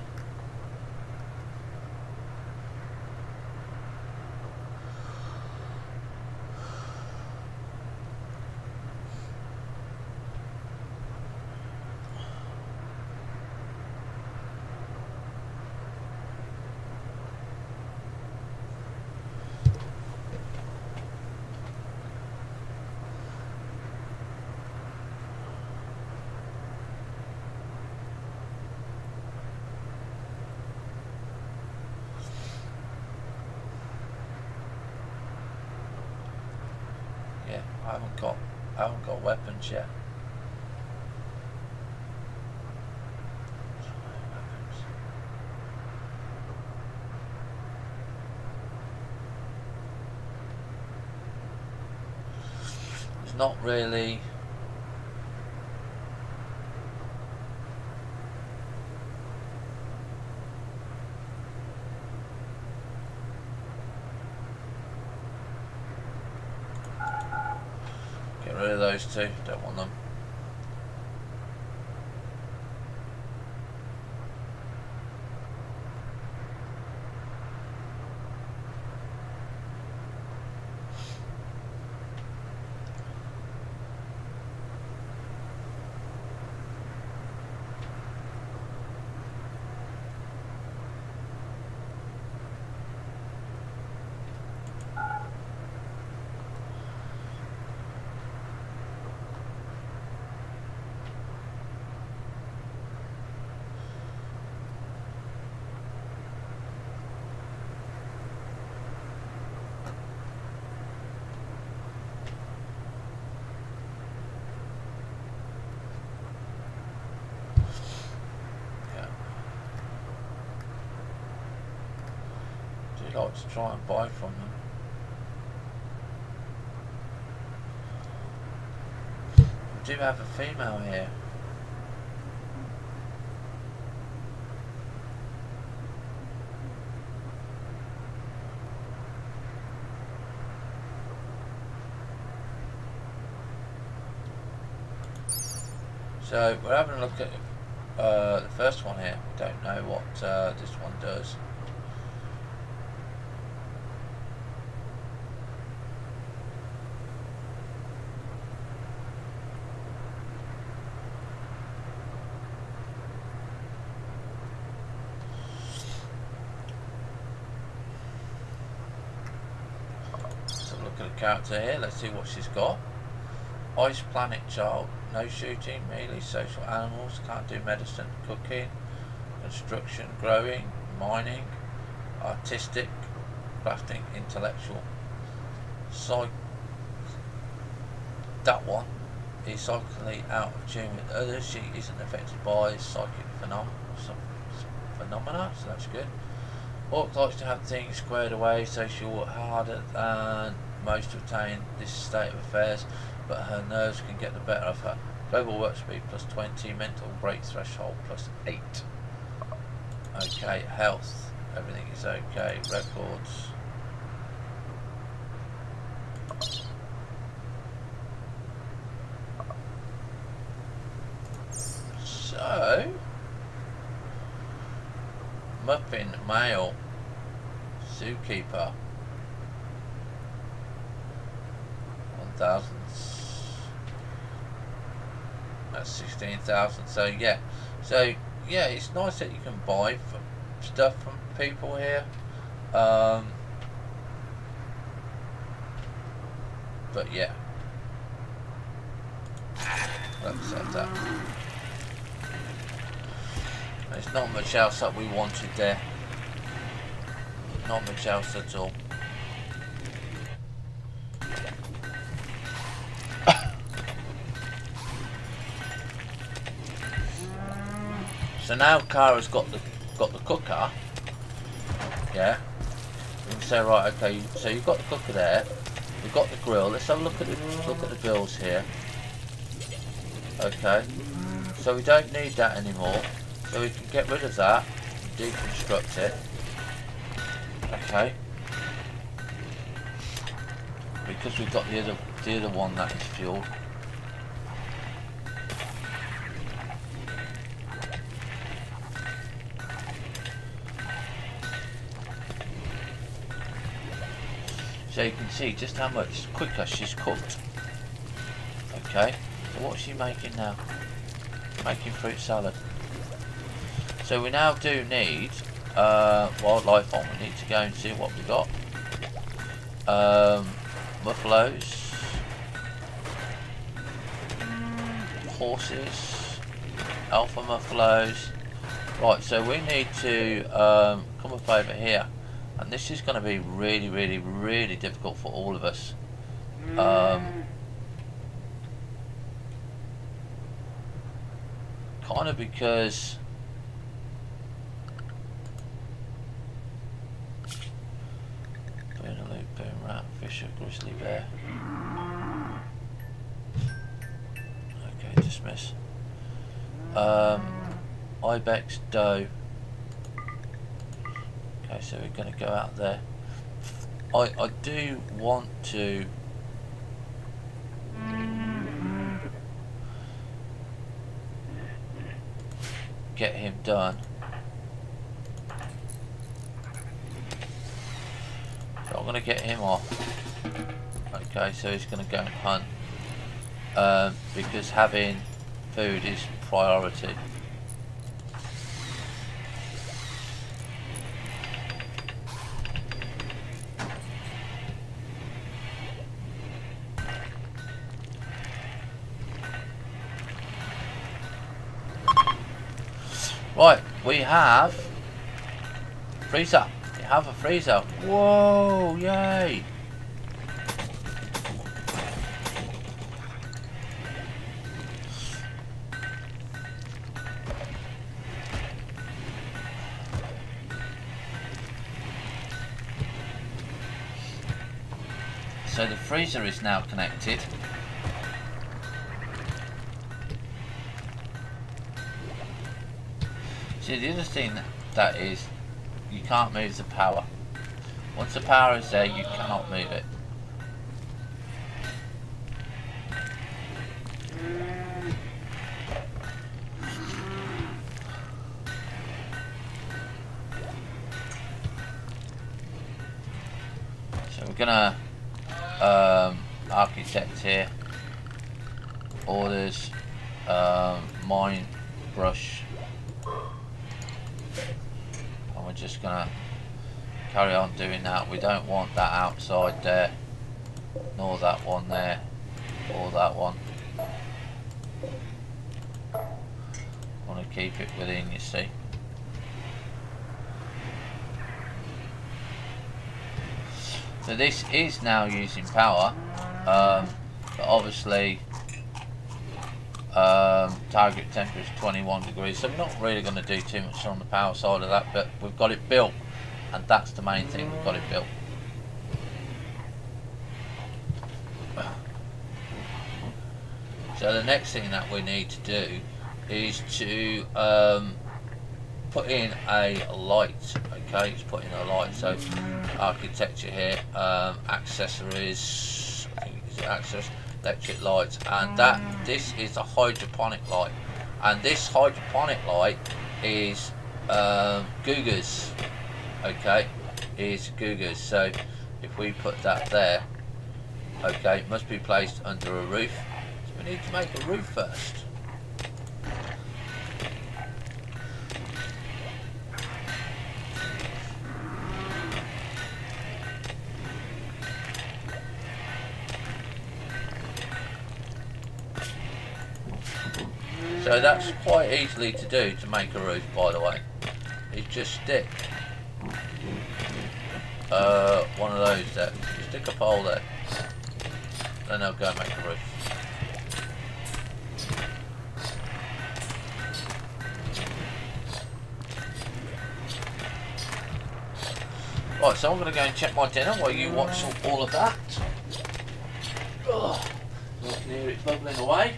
I haven't got weapons yet. It's not really. those two. Don't want them. Like to try and buy from them. We do have a female here. So we're having a look at the first one here. We don't know what this one does. Look at the character here. Let's see what she's got. Ice Planet Child. No shooting, melee, social animals. Can't do medicine, cooking, construction, growing, mining, artistic, crafting, intellectual. That one is psychically out of tune with others. She isn't affected by psychic phenomena, so that's good. Orc likes to have things squared away, so she'll work harder than most to attain this state of affairs, but her nerves can get the better of her. Global work speed +20, mental break threshold +8. Okay, health, everything is okay. Records. So, Muffin, male, zookeeper. 1,000. That's 16,000. So yeah, it's nice that you can buy stuff from people here. But yeah, let's set that. There's not much else that we wanted there. Not much else at all. So now Kara's got the cooker. Yeah. We can say, right, okay, so you've got the cooker there. We've got the grill. Let's have a look at the grills here. Okay. So we don't need that anymore. So we can get rid of that, deconstruct it. Okay. Because we've got the other one that is fuel. So you can see just how much quicker she's cooked. Okay. So what's she making now? Making fruit salad. So we now do need wildlife on. We need to go and see what we got. Buffaloes, horses, alpha buffaloes. Right, so we need to come up over here, and this is going to be really, really, really difficult for all of us. Kind of because boom rat, fisher, grizzly bear. Okay, dismiss. Ibex, doe. Okay, so we're going to go out there. I do want to get him done. So I'm going to get him off. Okay, so he's going to go and hunt. Because having food is priority. Right, we have freezer. We have a freezer. Whoa, yay! So the freezer is now connected. See, the other thing that is, you can't move the power. Once the power is there, you cannot move it. So we're gonna architect here. Orders, mine, brush. And we're just gonna carry on doing that. We don't want that outside there, nor that one there, or that one. Want to keep it within, you see. So this is now using power, but obviously target temperature is 21 degrees, so we're not really going to do too much on the power side of that, but we've got it built, and that's the main thing, we've got it built. So the next thing that we need to do is to put in a light. Okay, let's put in a light. So architecture here, accessories, I think it's access, electric lights, and this is a hydroponic light, and this hydroponic light is Gugas. Okay, is Gugas. So if we put that there, okay, it must be placed under a roof. So we need to make a roof first. So that's quite easily to do, to make a roof, by the way. It's just stick one of those there. You stick a pole there, then they'll go and make a roof. Right, so I'm going to go and check my dinner while you watch all of that. Oh, you can hear it bubbling away.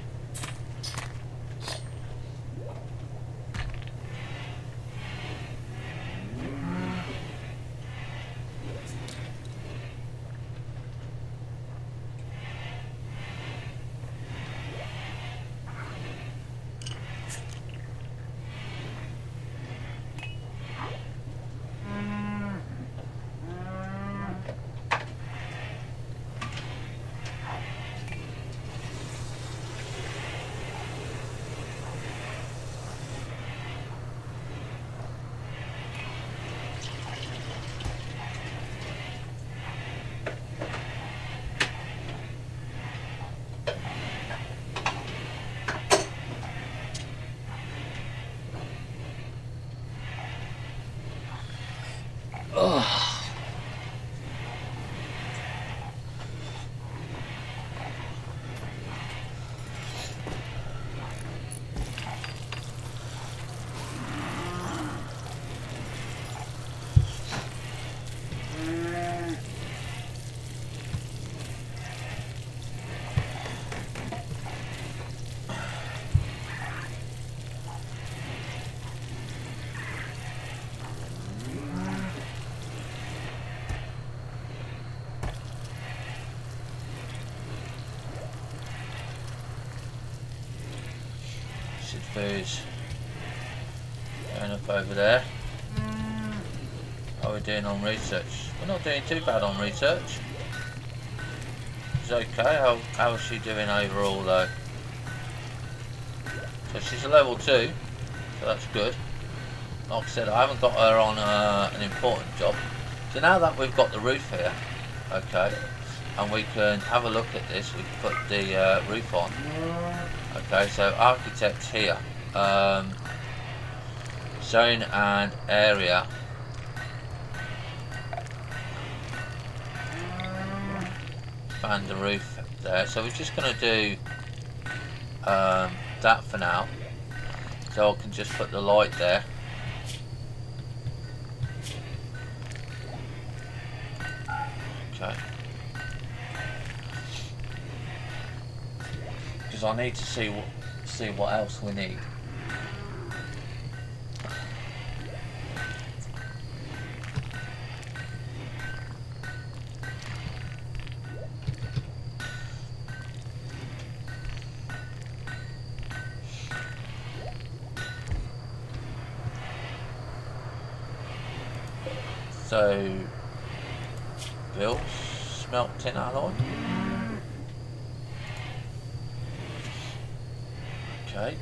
Foods. over there. How are we doing on research? We're not doing too bad on research. It's okay. How is she doing overall though? So she's a level 2, so that's good. Like I said, I haven't got her on an important job. So now that we've got the roof here, okay, and we can have a look at this, we can put the roof on. Okay, so architect here, zone and area. And the roof there, so we're just going to do that for now, so I can just put the light there. Okay, because I need to see what else we need. So, Bill, smelt tin alloy. Okay.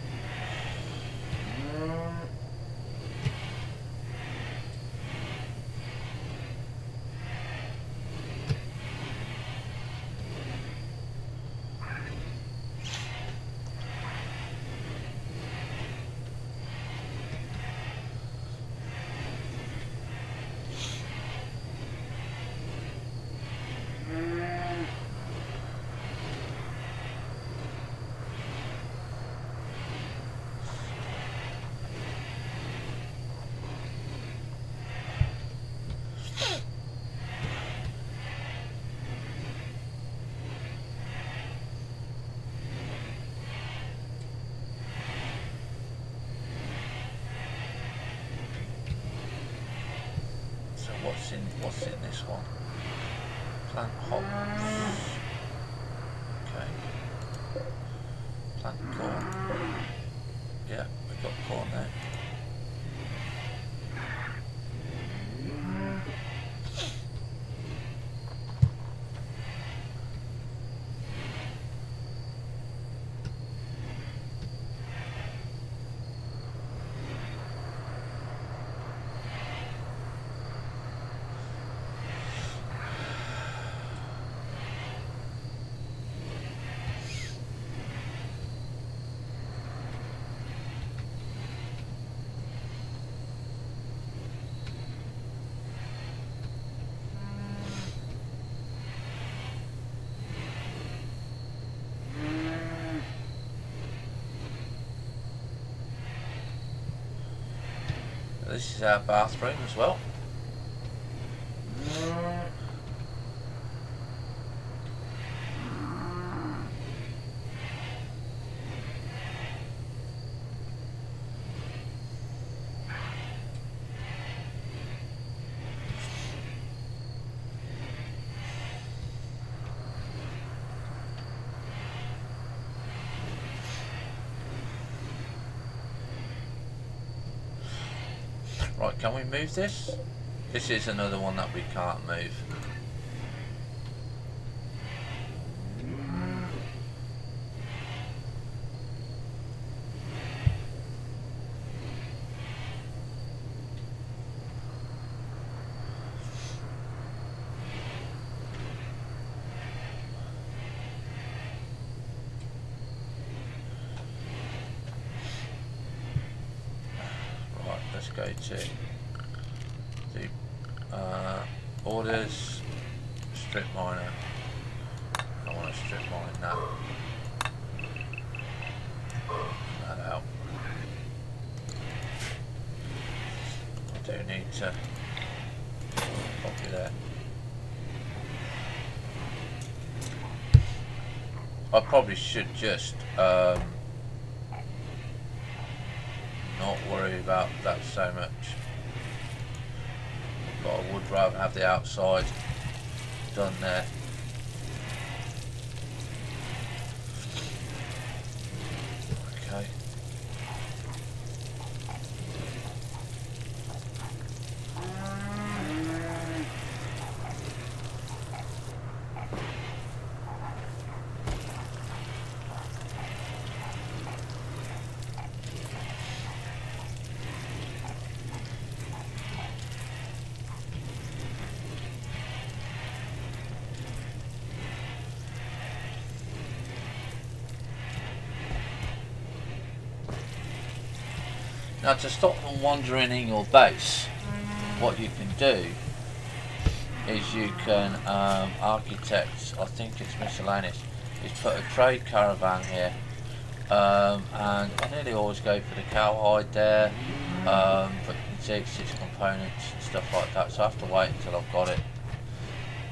What's in this one? Plant hops. Okay. Plant corn. Yeah, we've got corn there. This is our bathroom as well. Right, can we move this? This is another one that we can't move. Let's go to the orders, strip miner. I want to strip mine that. That out. I do need to copy there. I probably should just not worry about that so much, but I would rather have the outside done there. Okay. Now, to stop them wandering in your base, what you can do is you can architect, I think it's miscellaneous, is put a trade caravan here, and I nearly always go for the cowhide there, but you can see it's 6 components and stuff like that, so I have to wait until I've got it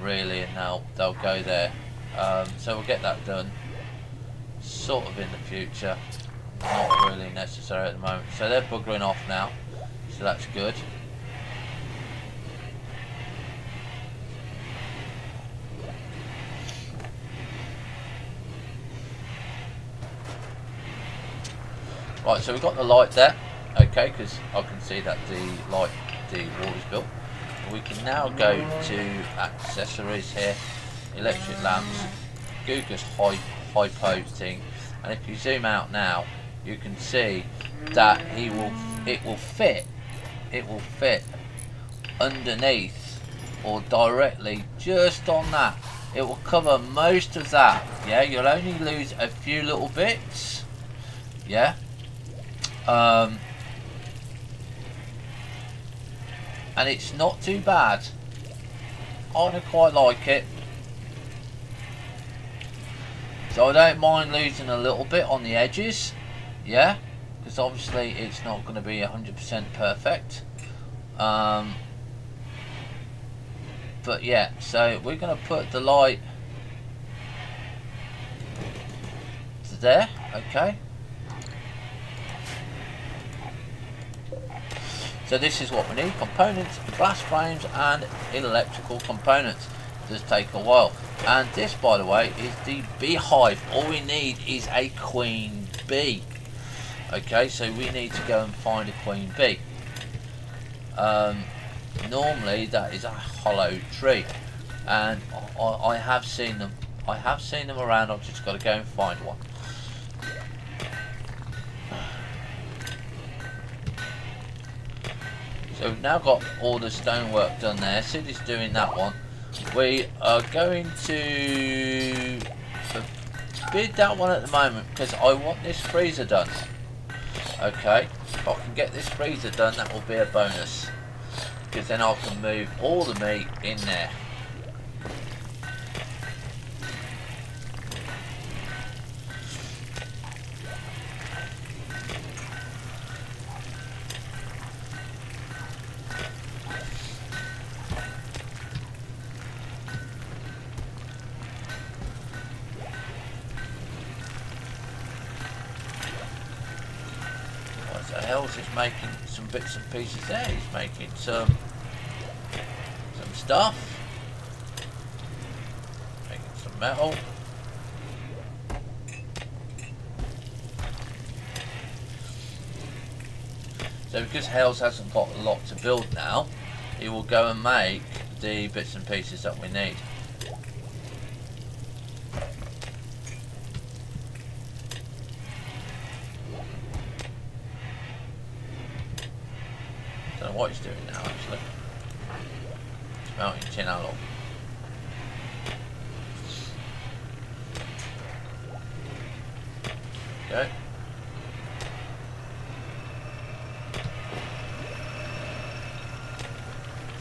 really, and they'll go there. So we'll get that done sort of in the future, not really necessary at the moment. So they're buggering off now, so that's good. Right, so we've got the light there, okay, because I can see that the wall is built. We can now go to accessories here, electric lamps, Guga's hypo thing, and if you zoom out now, you can see that it will fit underneath or directly just on that. It will cover most of that. Yeah, you'll only lose a few little bits. Yeah. And it's not too bad. I quite like it. So I don't mind losing a little bit on the edges. Yeah, because obviously it's not going to be 100% perfect. But yeah, so we're going to put the light to there. Okay. So this is what we need: components, glass frames and electrical components. It does take a while. And this, by the way, is the beehive. All we need is a queen bee. Okay, so we need to go and find a queen bee. Normally that is a hollow tree, and I have seen them. I have seen them around. I've just got to go and find one. So we've now got all the stonework done there. Sid's doing that one. We are going to bid that one at the moment because I want this freezer done. Okay, if I can get this freezer done, that will be a bonus, because then I can move all the meat in there. Hells is making some bits and pieces there. He's making some stuff, making some metal. So because Hells hasn't got a lot to build now, he will go and make the bits and pieces that we need. Don't know what he's doing now, actually. He's melting tin alloy. Okay.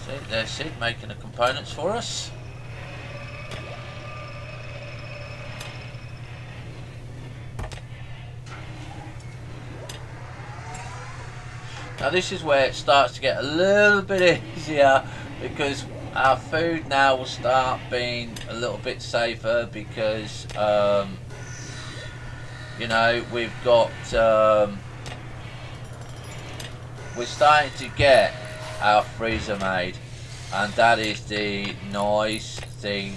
See, there's Sid making the components for us. Now this is where it starts to get a little bit easier, because our food now will start being a little bit safer, because you know, we've got we're starting to get our freezer made, and that is the nice thing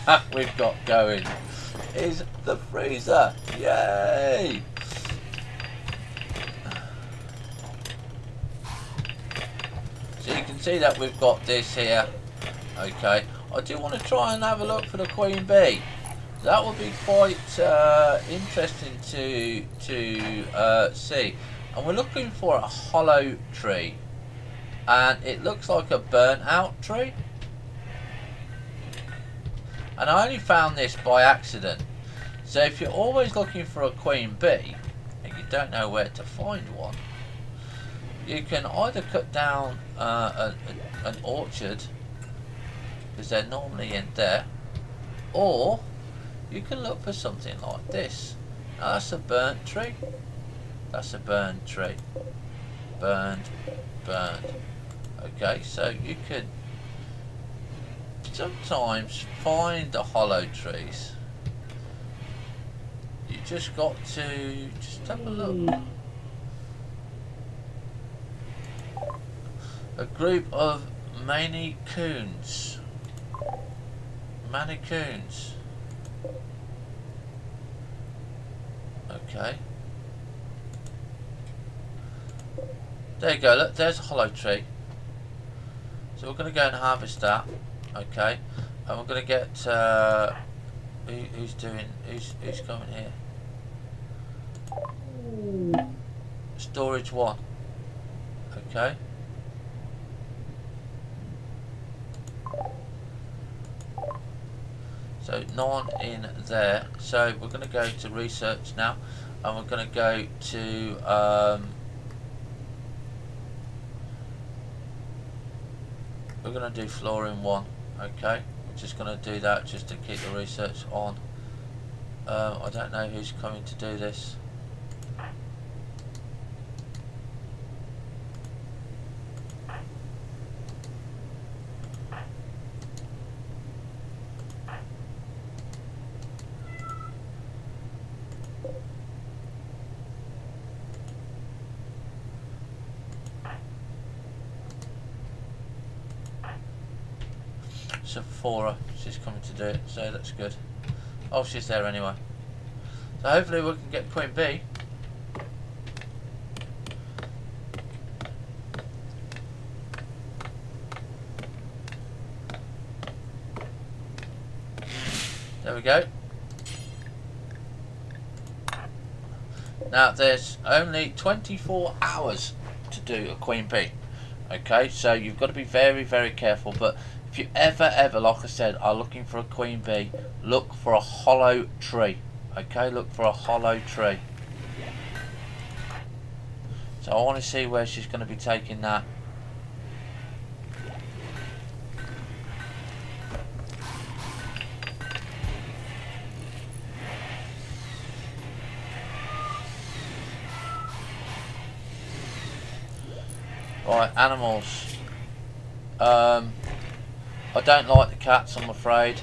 that we've got going, is the freezer. Yay! So you can see that we've got this here. Okay, I do want to try and have a look for the queen bee. That would be quite interesting to see. And we're looking for a hollow tree, and it looks like a burnt out tree. And I only found this by accident. So if you're always looking for a queen bee and you don't know where to find one, you can either cut down an orchard, because they're normally in there, or you can look for something like this. Now that's a burnt tree. That's a burned tree. Burned, burned. Okay, so you could sometimes find the hollow trees. You just got to just have a look. A group of mannequins. Mannequins. Okay. There you go, look, there's a hollow tree. So we're going to go and harvest that. Okay. And we're going to get, who's coming here? Storage 1. Okay. So 9 in there. So we're going to go to research now, and we're going to go to we're going to do flooring 1. Okay, we're just going to do that just to keep the research on. I don't know who's coming to do this. Sephora, she's coming to do it, so that's good. Oh, she's there anyway. So hopefully we can get Queen Bee. There we go. Now there's only 24 hours to do a Queen Bee. Okay, so you've got to be very, very careful, but if you ever, like I said, are looking for a Queen Bee, look for a hollow tree. Okay, look for a hollow tree. So I want to see where she's going to be taking that. Right, animals. I don't like the cats, I'm afraid.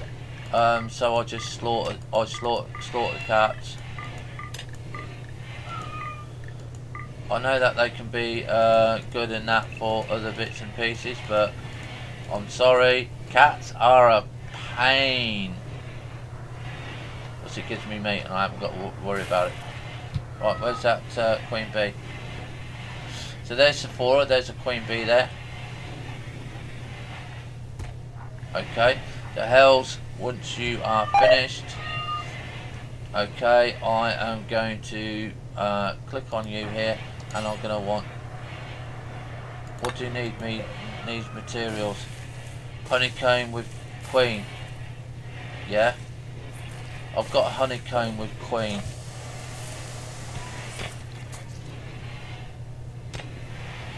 So I just slaughter the cats. I know that they can be good in that for other bits and pieces, but I'm sorry, cats are a pain. Plus it gives me meat and I haven't got to worry about it. Right, where's that Queen Bee? So there's Sephora, there's a Queen Bee there. Okay, the hells, once you are finished, okay, I am going to click on you here, and I'm going to want, what do you need? Needs materials. Honeycomb with queen. Yeah, I've got a honeycomb with queen.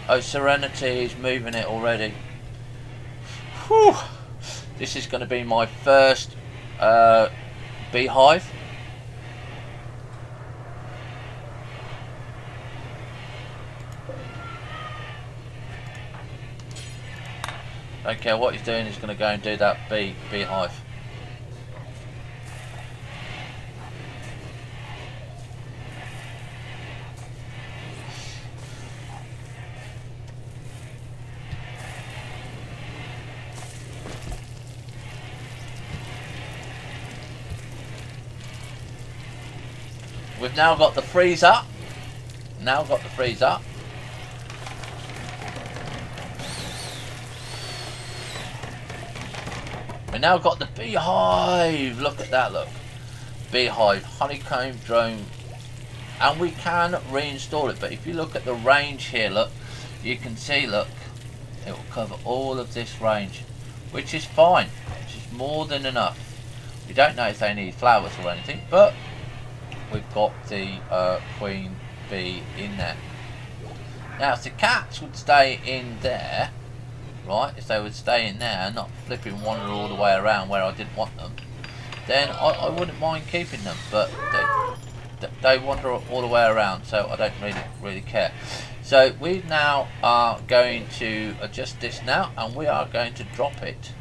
Oh, Serenity is moving it already. Whew. This is going to be my first beehive. Okay, what he's doing is going to go and do that beehive. We've now got the freezer. We now got the beehive. Look at that, look. Beehive, honeycomb drone. And we can reinstall it, but if you look at the range here, look, you can see, look, it will cover all of this range, which is fine, which is more than enough. We don't know if they need flowers or anything, but we've got the queen bee in there. Now if the cats would stay in there, right, if they would stay in there and not flipping wander all the way around where I didn't want them, then I wouldn't mind keeping them, but they wander all the way around, so I don't really care. So we now are going to adjust this now, and we are going to drop it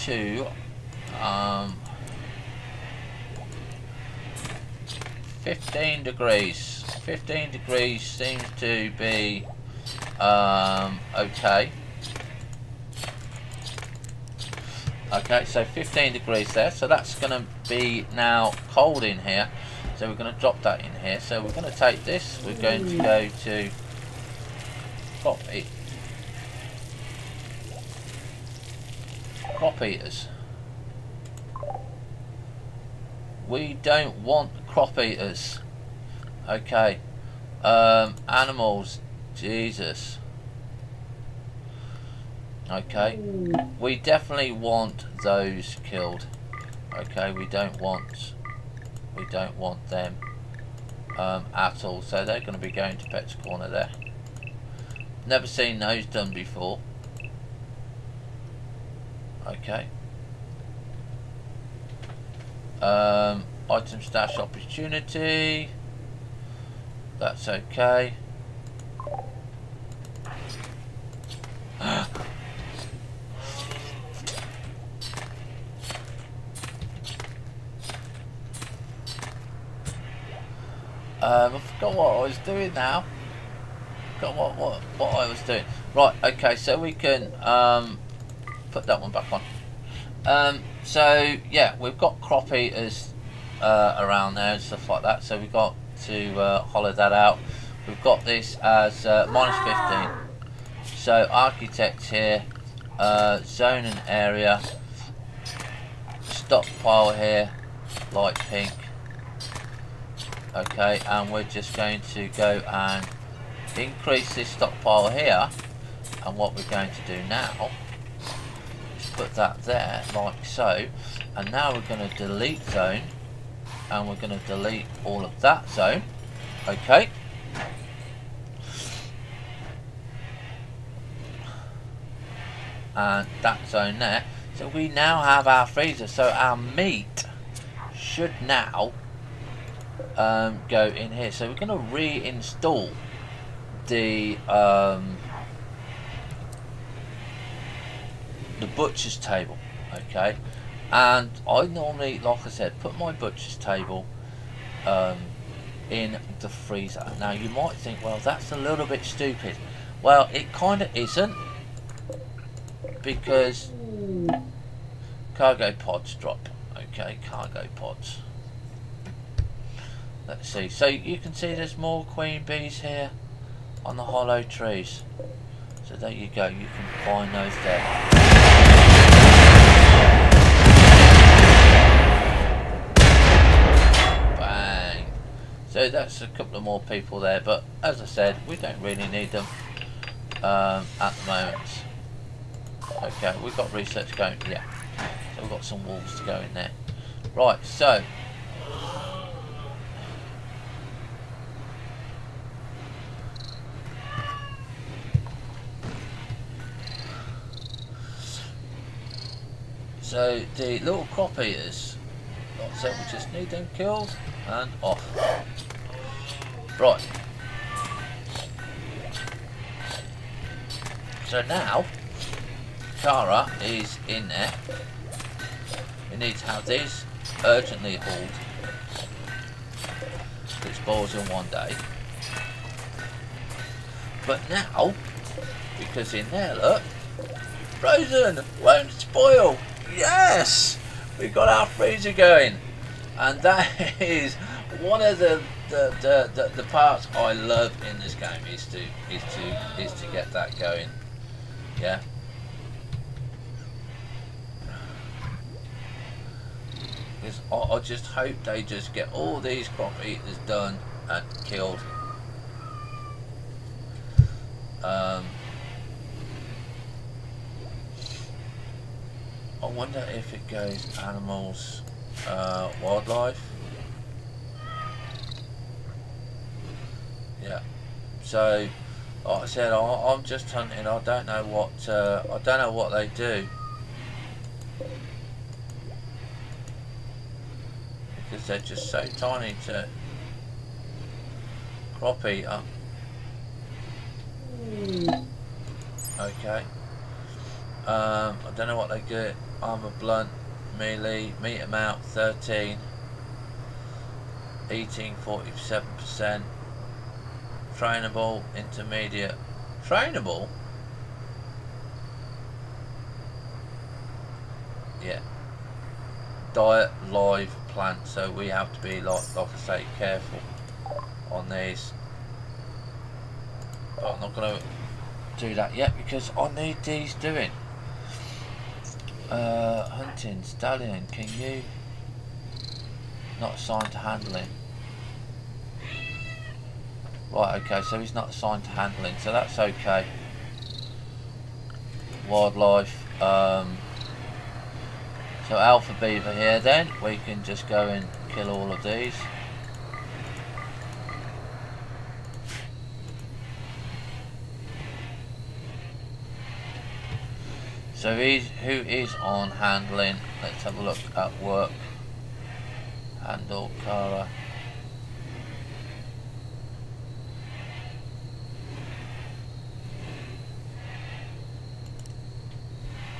to 15 degrees. 15 degrees seems to be okay. Okay, so 15 degrees there, so that's going to be now cold in here, so we're going to drop that in here. So we're going to take this, we're going to go to crop eaters. We don't want crop eaters. Okay, animals, Jesus. Okay, we definitely want those killed. Okay, we don't want them at all. So they're going to be going to Pet's Corner there. Never seen those done before. Okay. Item stash opportunity. That's okay. I forgot what I was doing now. Forgot what I was doing. Right, okay, so we can put that one back on. So yeah, we've got crop eaters around there and stuff like that, so we've got to hollow that out. We've got this as -15. So architect here, zone and area, stockpile here, light pink. Okay, and we're just going to go and increase this stockpile here, and what we're going to do now is put that there like so, and now we're going to delete zone, and we're going to delete all of that zone. Okay, and that zone there. So we now have our freezer, so our meat should now go in here. So we're going to reinstall the butcher's table. Okay, and I normally, like I said, put my butcher's table in the freezer. Now you might think, well, that's a little bit stupid. Well, it kind of isn't, because cargo pods drop. Okay, cargo pods. Let's see. So you can see there's more queen bees here on the hollow trees. So there you go. You can find those there. Bang. So that's a couple of more people there. But as I said, we don't really need them at the moment. Okay, we've got research going. Yeah. So we've got some wolves to go in there. Right. So. So the little crop eaters, like I said, we just need them killed and off. Right. So now, Cara is in there. We need to have these urgently hauled. It spoils in one day. But now, because in there, look, frozen, won't spoil. Yes, we've got our freezer going, and that is one of the parts I love in this game is to get that going. Yeah. Because I just hope they just get all these crop eaters done and killed. I wonder if it goes animals, wildlife. Yeah. So Like I said, I'm just hunting. I don't know what they do, because they're just so tiny to crop eater. Okay. I don't know what they get. Armor blunt, melee, meat amount 13, eating 47%, trainable, intermediate. Trainable? Yeah. Diet, live, plant. So we have to be like I say, careful on these. But I'm not going to do that yet because I need these doing. Hunting, stallion, can you? Not assigned to handling. Right, okay, so he's not assigned to handling, so that's okay. Wildlife. So alpha beaver here then, we can just go and kill all of these. So who is on handling? Let's have a look at work. Handle, Kara.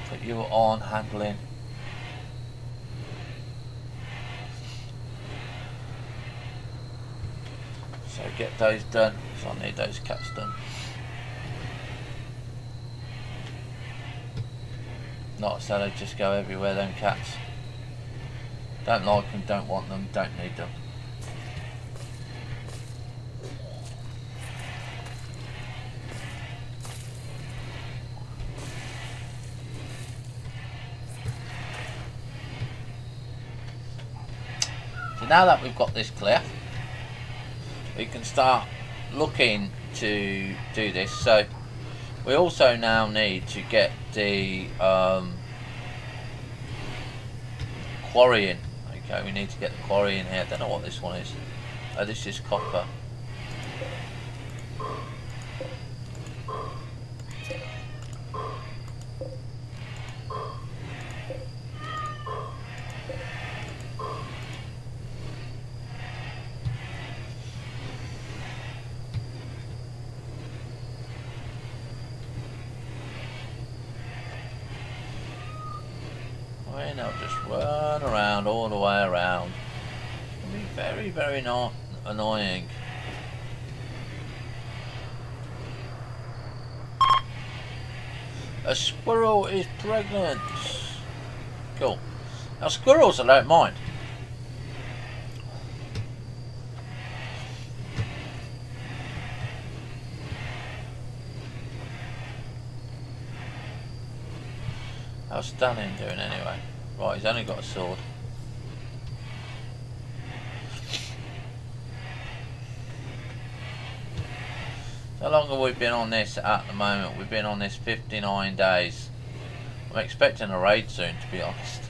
Put you on handling. So get those done, because I need those cats done. Not so they just go everywhere, them cats. Don't like them, don't want them, don't need them. So now that we've got this clear, we can start looking to do this. So we also now need to get the quarry in. Okay, we need to get the quarry in here. I don't know what this one is. Oh, this is copper. And I'll just run around all the way around. It'll be very, very not annoying. A squirrel is pregnant. Cool. Now squirrels I don't mind. How's Stallion doing anyway? Right, he's only got a sword. How long have we been on this at the moment? We've been on this 59 days. I'm expecting a raid soon, to be honest.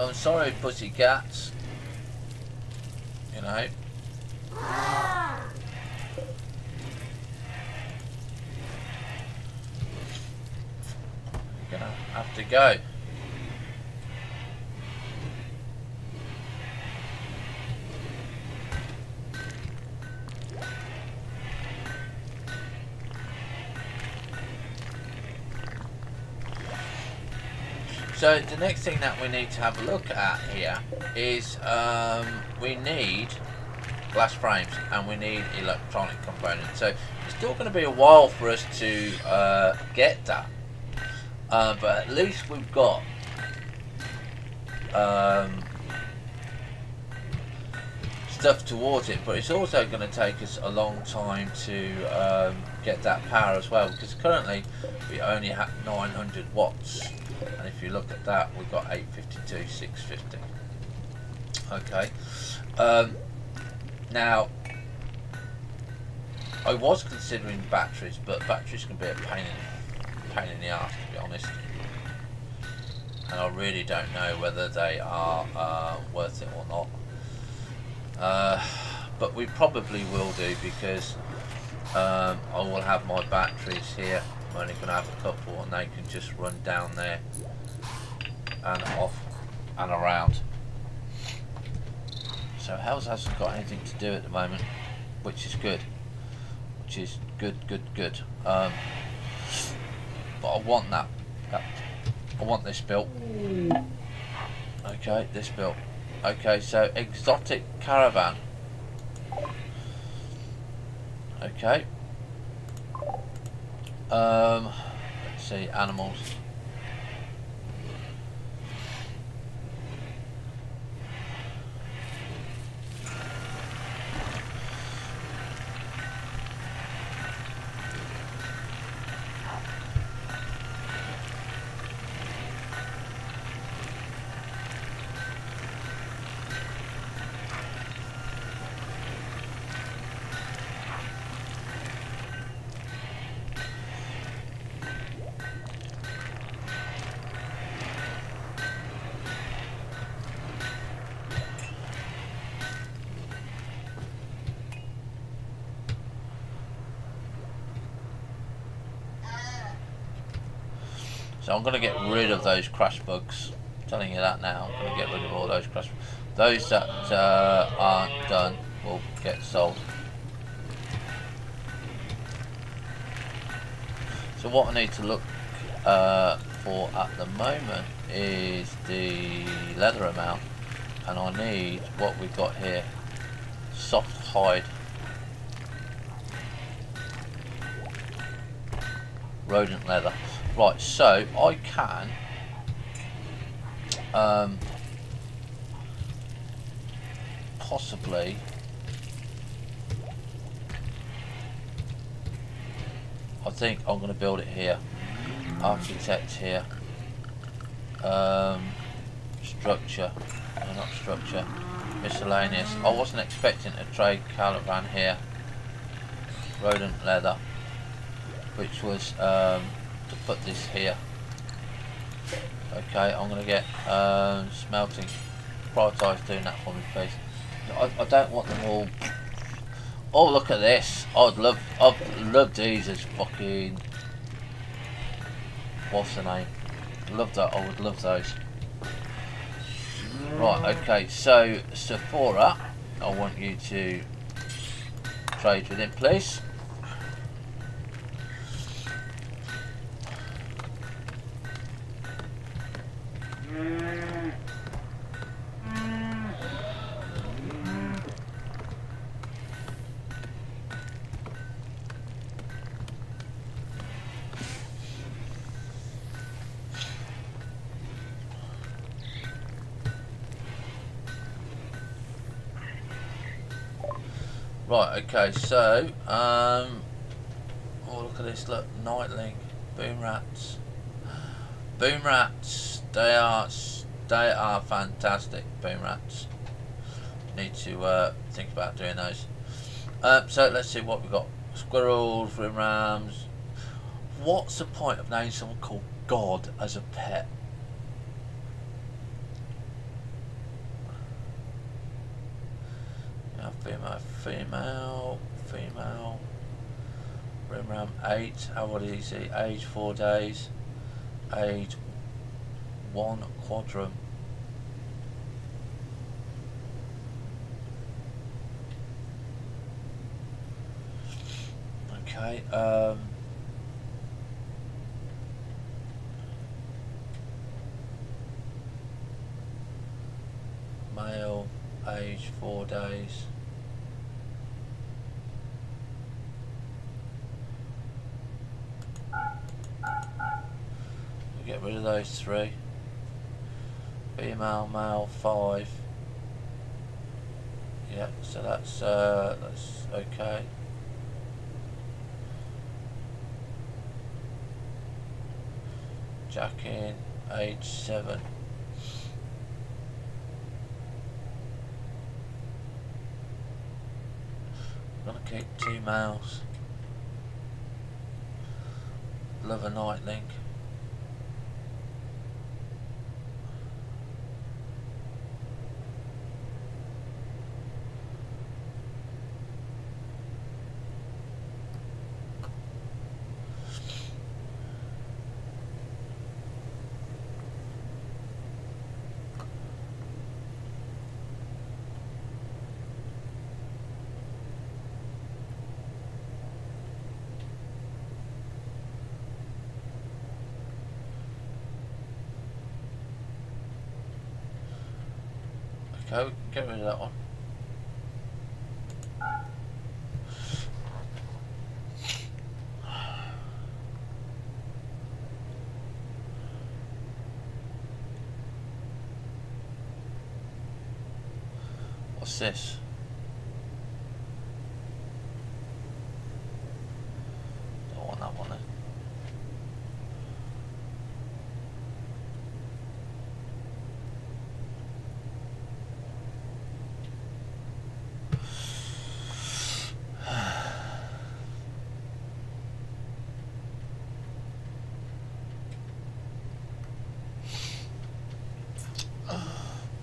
I'm sorry, pussycats. You know. You're gonna have to go. So the next thing that we need to have a look at here is we need glass frames and we need electronic components. So it's still going to be a while for us to get that, but at least we've got stuff towards it. But it's also going to take us a long time to get that power as well, because currently we only have 900 watts, and if you look at that, we've got 852, 650. Okay. Now, I was considering batteries, but batteries can be a pain in the arse, to be honest. And I really don't know whether they are worth it or not. But we probably will do, because I will have my batteries here. I'm only going to have a couple, and they can just run down there and off and around. So Hells hasn't got anything to do at the moment, which is good. Which is good. But I want that. I want this built. Okay, this built. Okay, so exotic caravan. Okay. Let's see, animals. So I'm going to get rid of those crash bugs. I'm telling you that now. I'm going to get rid of all those crash bugs. Those that aren't done will get sold. So what I need to look for at the moment is the leather amount. And I need what we've got here. Soft hide. Rodent leather. Right, so I can possibly I think I'm going to build it here. Architect here. Structure. No, not structure. Miscellaneous. I wasn't expecting a trade caravan here. Rodent leather. Which was to put this here. Okay, I'm going to get smelting. Prioritise doing that for me, please. I don't want them all. Oh, look at this! I'd love these as fucking. What's the name? Love that. I would love those. Right. Okay. So Sephora, I want you to trade with him, please. Right, okay, so, oh, look at this, look, Nightling, Boom Rats. Boom Rats, they are fantastic, Boom Rats. Need to think about doing those. So, let's see what we've got. Squirrels, Rim Rams. What's the point of naming someone called God as a pet? Female, Rimram 8, how old is he? Age 4 days, age 1 quadrum. Okay, age 4 days. We'll get rid of those 3. Female, male 5. Yeah, so that's okay. Jack in, age 7. I'm gonna keep 2 males. Love a nightling. Okay, we can get rid of that one. What's this? Don't want that one then.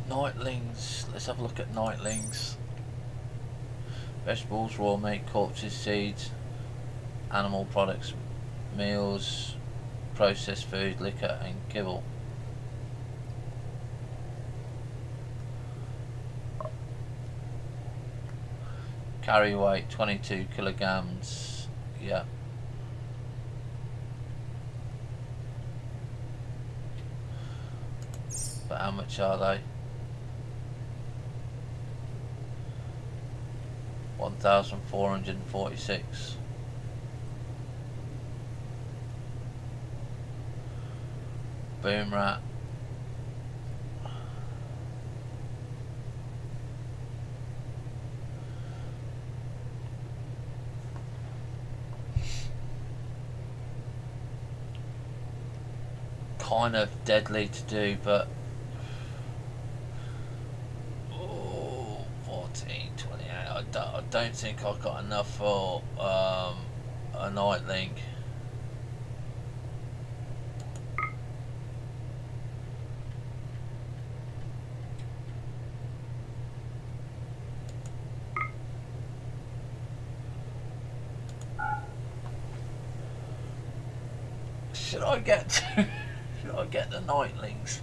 Nightlings, let's have a look at nightlings. Vegetables, raw meat, corpses, seeds, animal products, meals, processed food, liquor and kibble. Carry weight 22 kilograms. Yeah. But how much are they? 1,446. Boom rat. Kind of deadly to do, but 14, 28. I don't think I've got enough for a nightling. Should I get the nightlings?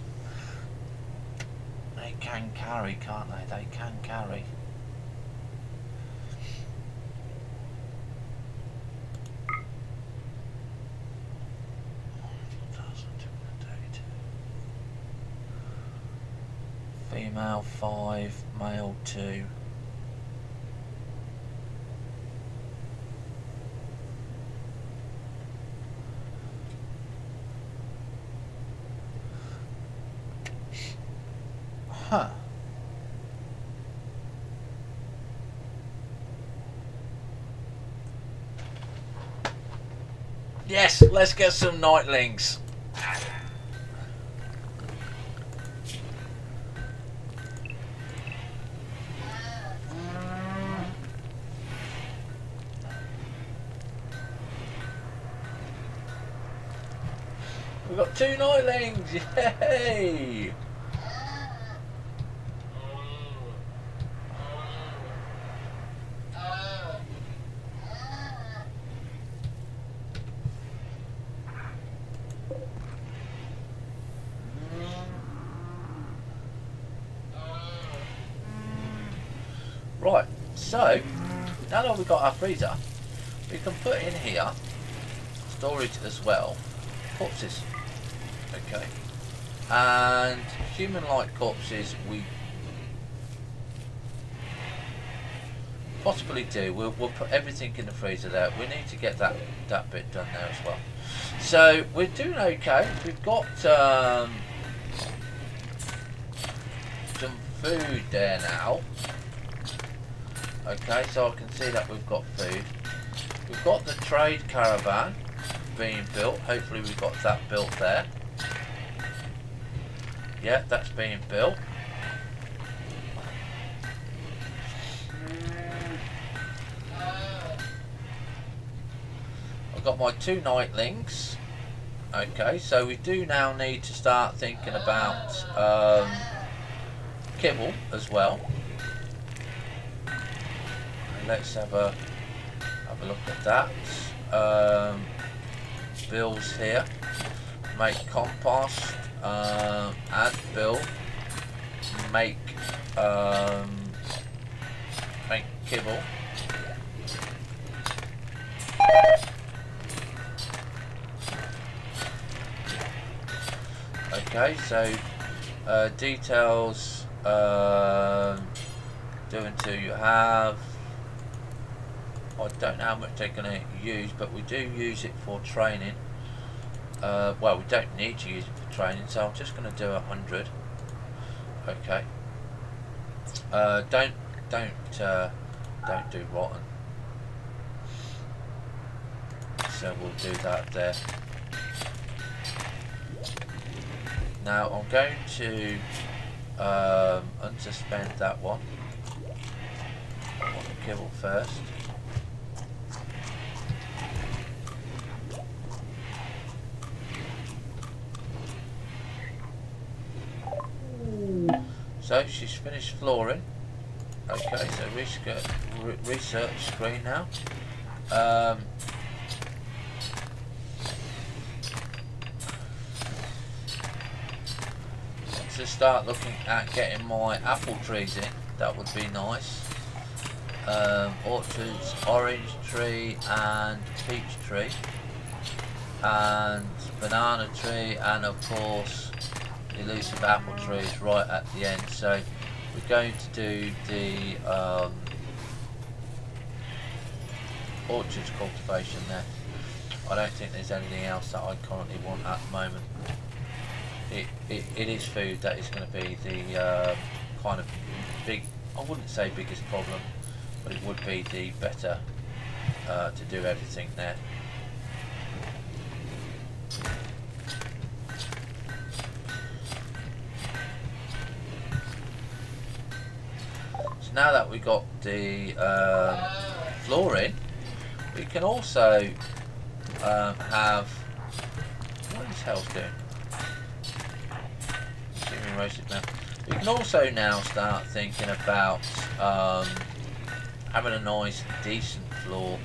They can carry, can't they? They can carry. Female 5, male 2. Huh. Yes, let's get some nightlings. We've got 2 nightlings, yay! Right, so now that we've got our freezer, we can put in here storage as well, corpses. Okay, and human-like corpses, we possibly do. We'll put everything in the freezer there. We need to get that bit done there as well. So we're doing okay. We've got some food there now. Okay, so I can see that we've got food. We've got the trade caravan being built. Hopefully we've got that built there. Yeah, that's being built. I've got my 2 nightlings. Okay, so we do now need to start thinking about kibble as well. And let's have a look at that. Bills here. Make compost. Add bill. Make kibble. Okay, so details, doing to you have. I don't know how much they're going to use, but we do use it for training. Well, we don't need to use it for training, so I'm just going to do 100. Okay. Don't do rotten. So we'll do that there. Now I'm going to unsuspend that one. I want the kibble first. So she's finished flooring. Okay, so research screen now. To start looking at getting my apple trees in, that would be nice. Orchards, orange tree and peach tree and banana tree, and of course elusive apple trees right at the end. So we're going to do the orchards cultivation there. I don't think there's anything else that I currently want at the moment. It is food that is going to be the kind of big, I wouldn't say biggest problem, but it would be the better to do everything there. So now that we got the flooring, we can also have, what is hell's doing? Roasted now. We can also now start thinking about having a nice decent floor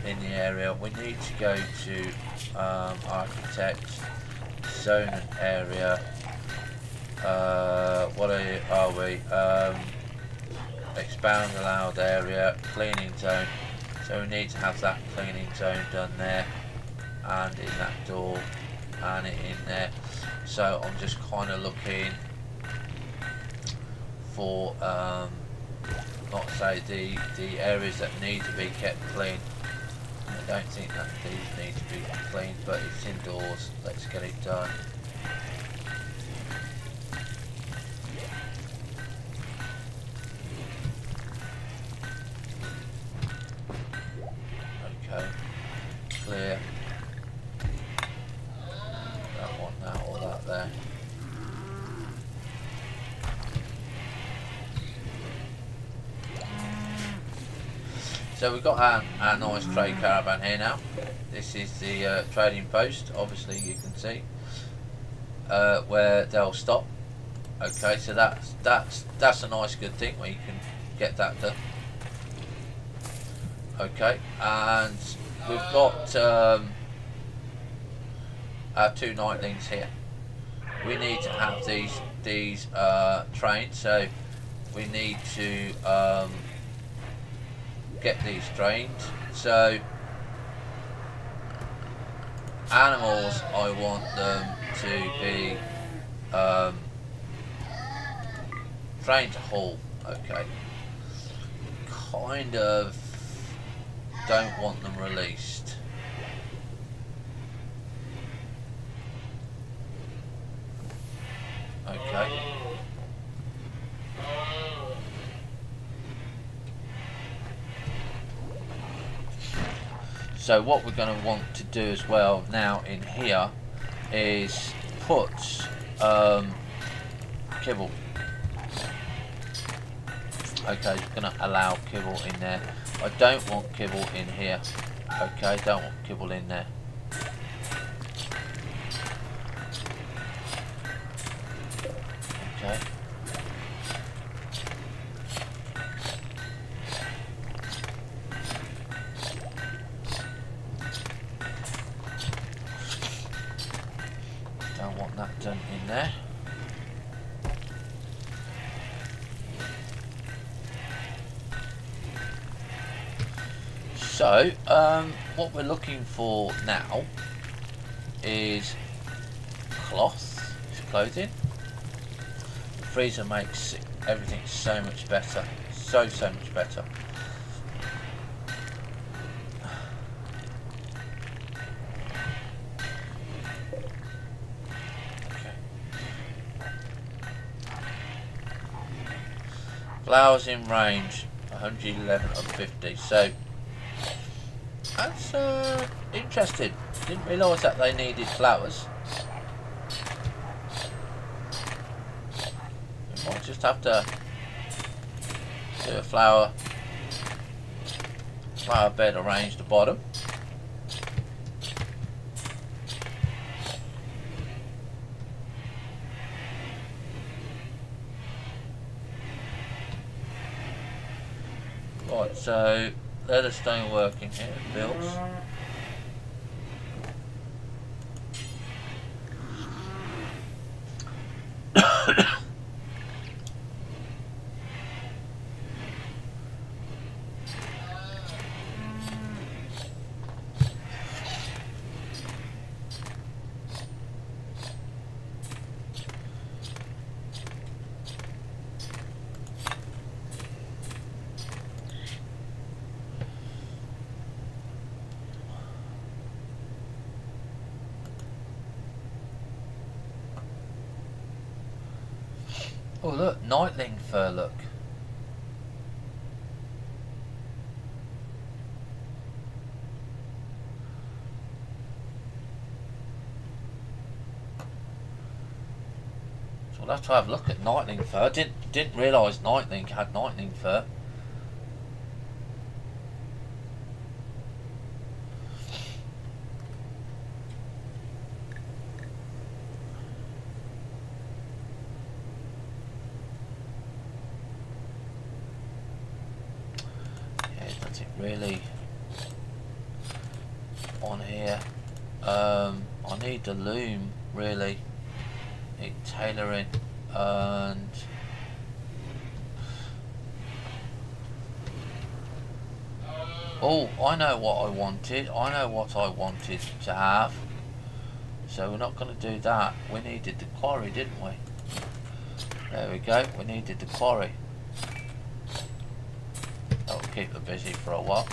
in the area. We need to go to architect, zone and area. What are we? Expand allowed area, cleaning zone. So we need to have that cleaning zone done there, and in that door, and it in there. So I'm just kind of looking for not say the areas that need to be kept clean. I don't think that these need to be clean, but it's indoors. Let's get it done. Okay, clear. There. So we've got our nice trade caravan here now. This is the trading post. Obviously you can see where they'll stop. Okay, so that's a nice good thing where you can get that done. Okay, and we've got our 2 nightlings here. We need to have these trained, so we need to get these trained. So animals, I want them to be trained to haul. Okay. Kind of don't want them released. Okay. So what we're going to want to do as well now in here is put kibble. Okay, going to allow kibble in there. I don't want kibble in here. Okay, don't want kibble in there. Okay. Don't want that done in there. So, what we're looking for now is cloth, clothing. The freezer makes everything so much better, so much better. Okay. Flowers in range, 111 of 50. So that's interesting. Didn't realise that they needed flowers. We might just have to do a flower bed arrange the bottom. Right, so leather stone working here, builds. Oh look, nightling fur, look. So I'll have to have a look at nightling fur. Didn't realise nightling had nightling fur. Really on here. I need the loom, really need tailoring, and oh, I know what I wanted. To have, so we're not going to do that. We needed the quarry, didn't we? There we go, we needed the quarry. That'll keep her busy for a while.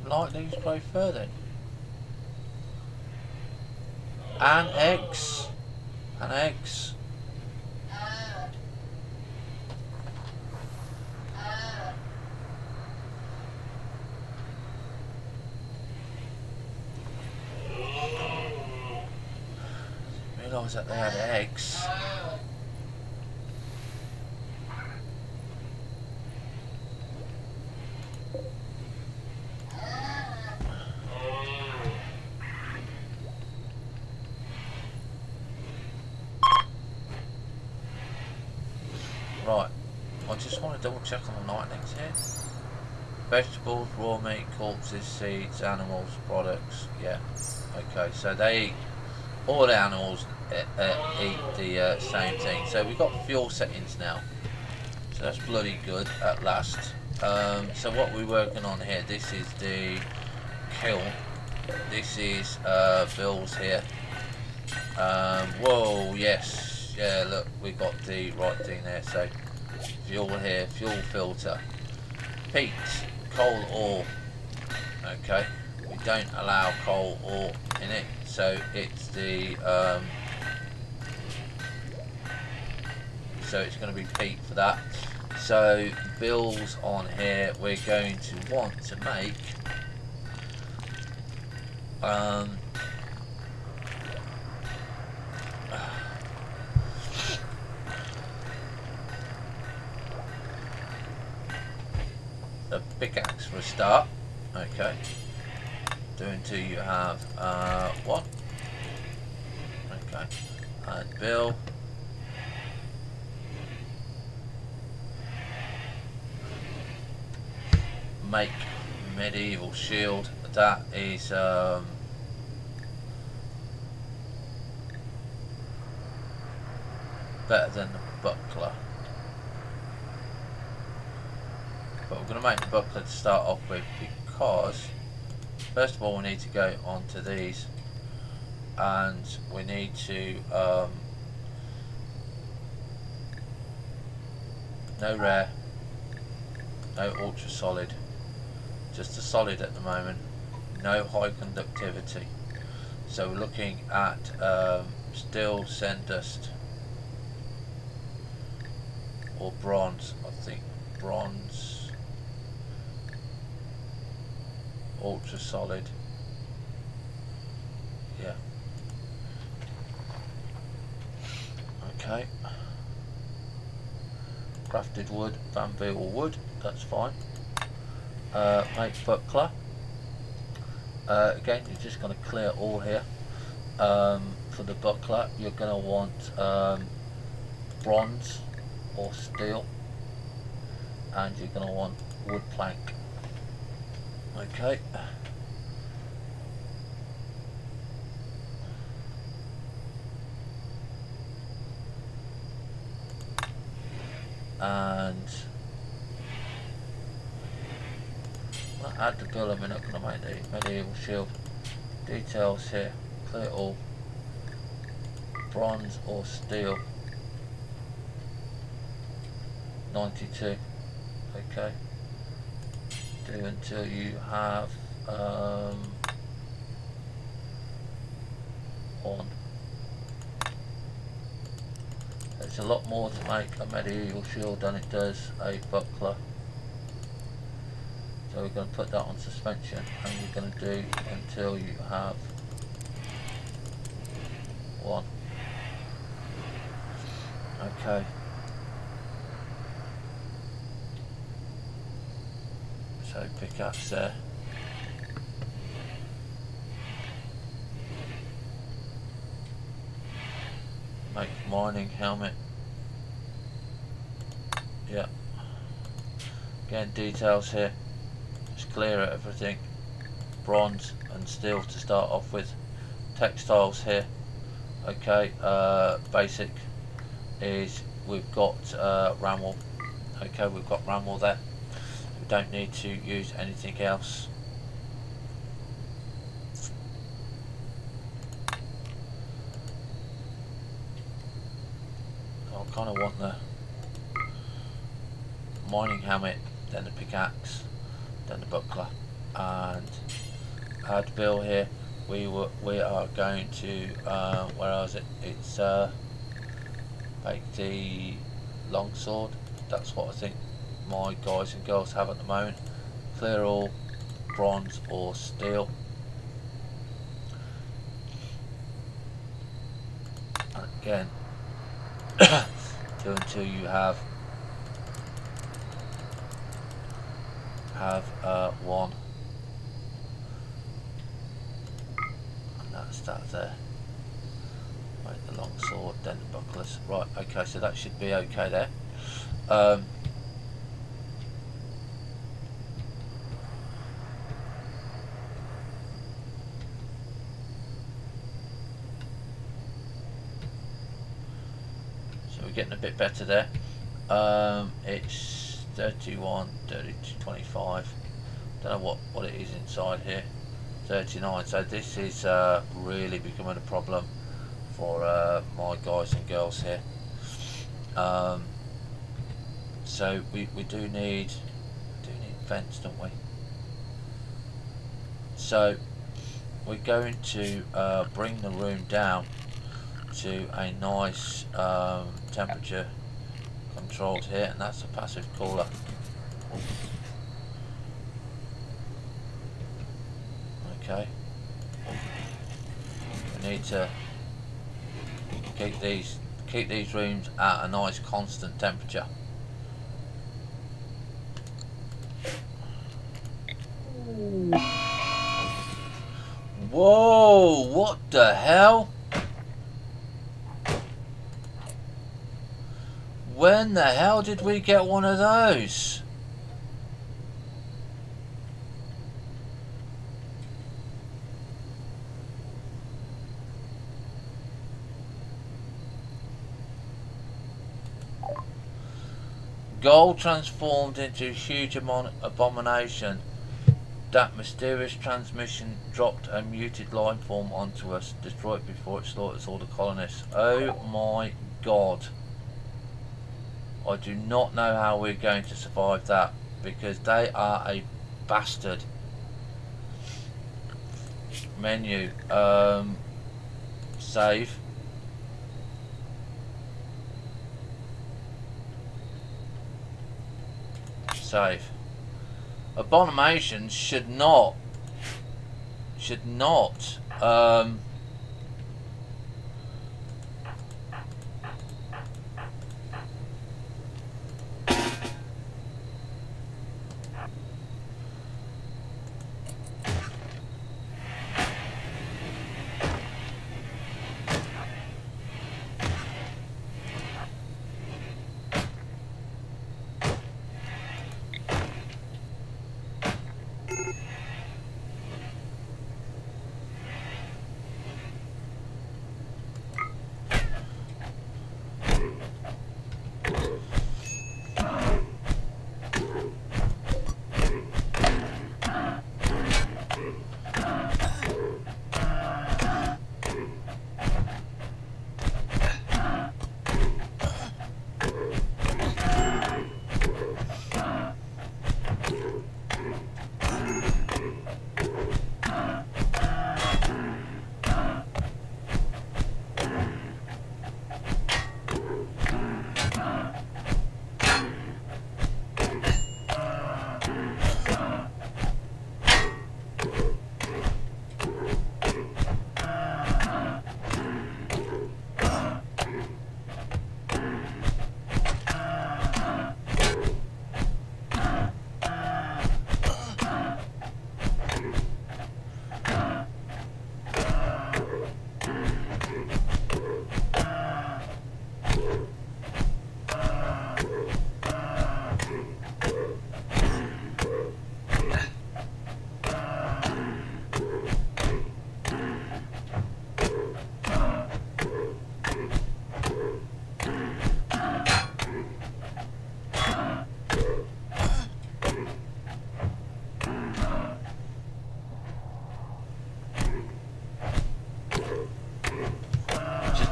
Lightnings grow further. And eggs. And eggs. was that they had eggs. Right, I just want to double check on the lightnings here. Vegetables, raw meat, corpses, seeds, animals, products. Yeah, okay, so they eat, all the animals eat the same thing. So we've got fuel settings now, so that's bloody good at last. So what we're working on here, this is the kiln, this is Bill's here. Whoa, yes, yeah, look, we got the right thing there. So fuel here, fuel filter, peat, coal ore. Okay, we don't allow coal ore in it, so it's the so it's going to be peat for that. So Bill's on here, we're going to want to make a pickaxe for a start. Okay, do until you have one. Okay, and Bill, make medieval shield. That is better than the buckler, but we're going to make the buckler to start off with, because first of all we need to go onto these, and we need to no rare, no ultra solid, just a solid at the moment, no high conductivity. So we're looking at steel, sandust, or bronze. I think bronze, ultra solid. Yeah. Okay. Crafted wood, Van Beetle wood. That's fine. Make buckler. Again, you're just going to clear all here. For the buckler, you're going to want bronze or steel, and you're going to want wood plank. Okay. And I'll add the bill, I'm not going to make the medieval shield. Details here, clear all, bronze or steel, 92. Okay, do until you have one. It's a lot more to make a medieval shield than it does a buckler. So we're going to put that on suspension, and we're going to do until you have one. Okay. So pickaxe there. Make mining helmet. Yeah. Again, details here. Just clear everything. Bronze and steel to start off with. Textiles here. Okay. Basic is we've got RimWorld. Okay, we've got RimWorld there. We don't need to use anything else. I kind of want the mining helmet, then the pickaxe, then the buckler, and add bill here. We are going to where is it? It's make the longsword. That's what I think my guys and girls have at the moment. Clear all, bronze or steel. And again until you have one, and that's that there. Make the long sword, then the bucklers. Right, okay, so that should be okay there. Getting a bit better there. It's 31, 32, 25. Don't know what it is inside here. 39. So this is really becoming a problem for my guys and girls here. So we do need vents, don't we? So we're going to bring the room down to a nice temperature controlled here, and that's a passive cooler. Okay, we need to keep these rooms at a nice constant temperature. Whoa, what the hell? When the hell did we get one of those? Gold transformed into a huge abomination. That mysterious transmission dropped a muted life form onto us. Destroy it before it slaughters all the colonists. Oh my god. I do not know how we're going to survive that, because they are a bastard. Menu. Save. Save. Abominations should not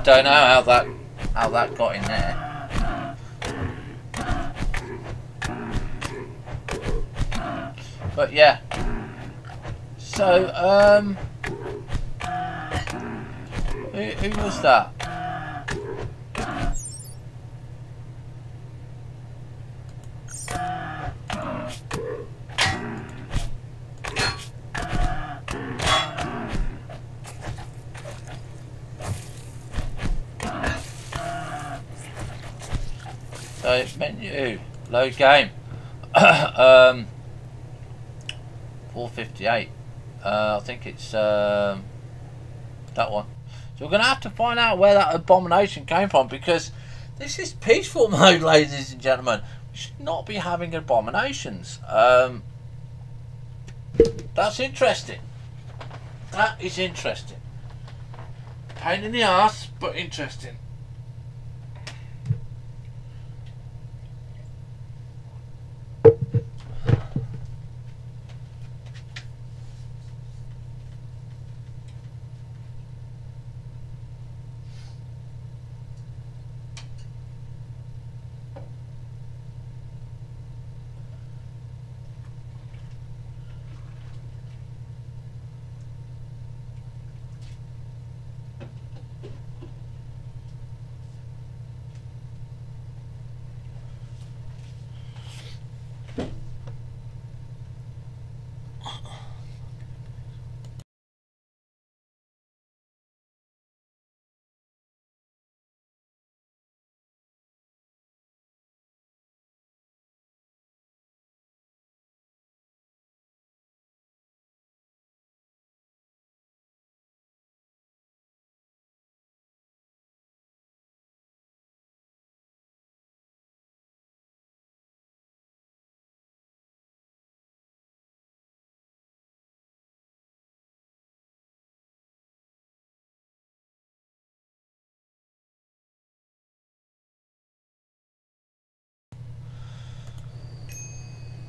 don't know how that got in there. But yeah. So who was that? So menu, load game. 458. I think it's that one. So we're going to have to find out where that abomination came from, because this is peaceful mode, ladies and gentlemen. We should not be having abominations. That's interesting. That is interesting. Pain in the ass, but interesting.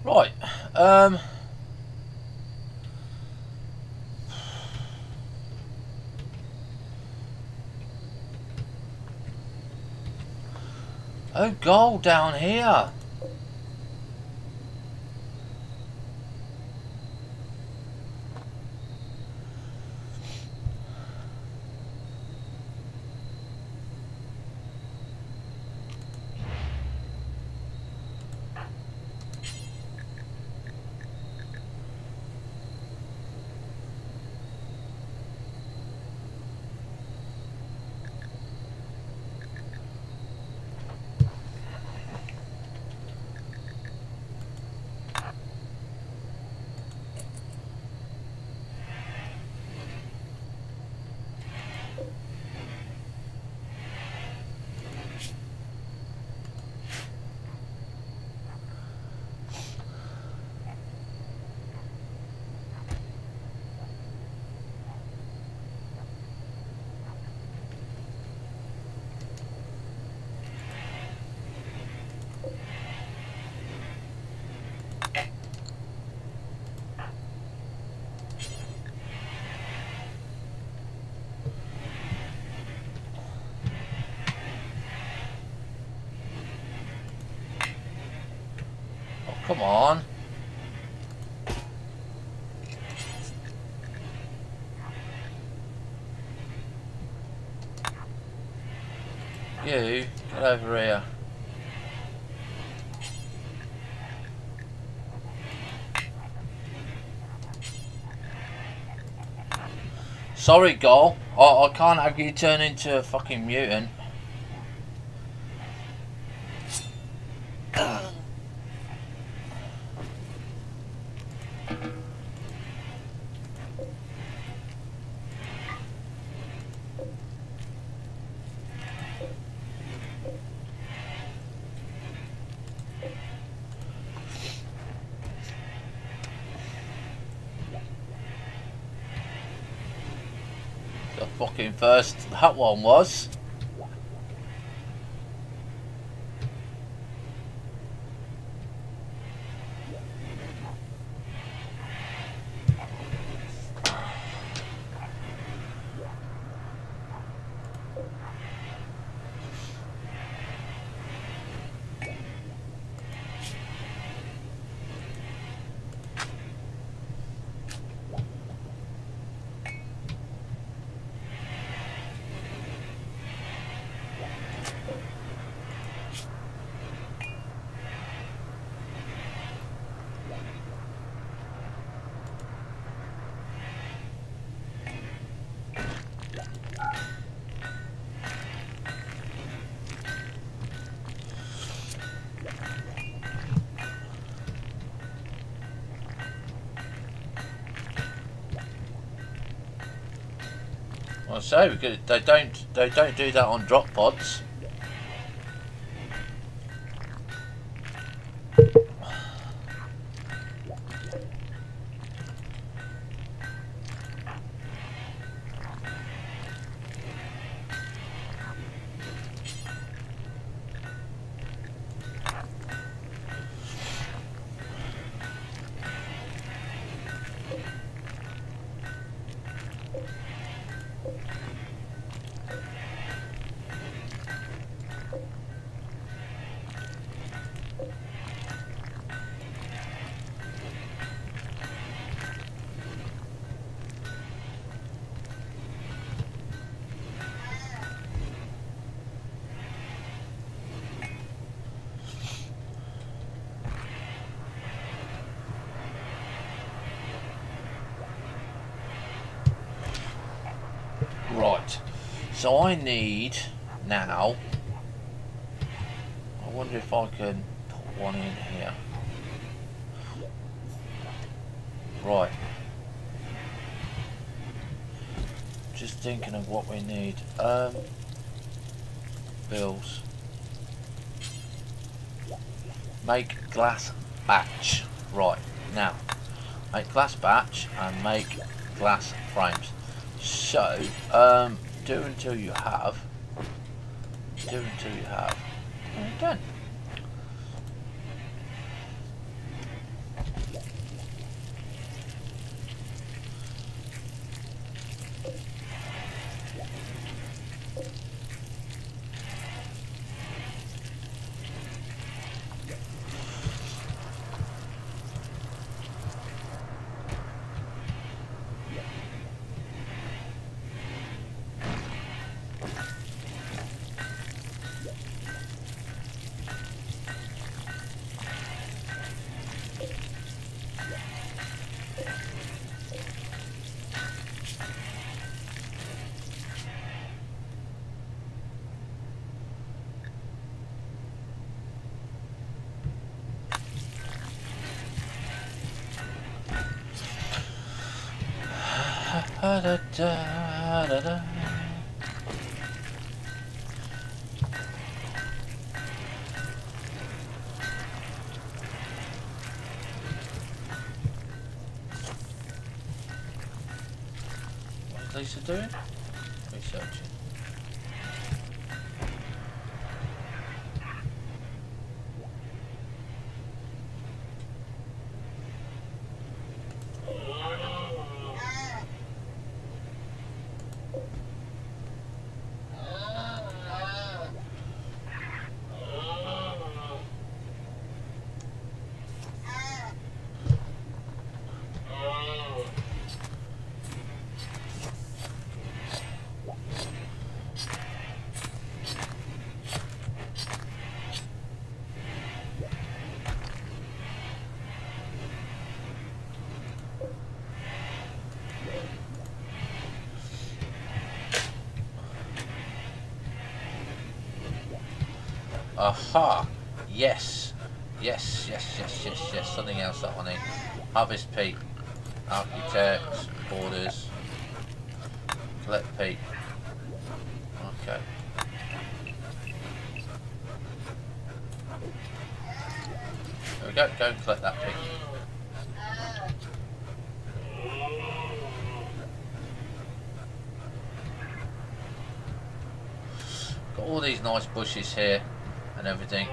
Right. Oh, gold down here. Come on. You, get over here. Sorry, Goal. I can't have you turn into a fucking mutant. The fucking first that one was. I say because they don't do that on drop pods. Right, so I need now, I wonder if I can put one in here. Right, just thinking of what we need. Bills. Make glass batch. Right, now, make glass batch and make glass frames. So, do until you have. Do until you have. And done. Da, da, da, da. What is Lisa doing? Researching. Aha! Yes! Yes, yes, yes, yes, yes. Something else that I need. Harvest peat. Architects. Borders. Collect peat. Okay. There we go. Go and collect that peat. Got all these nice bushes here and everything.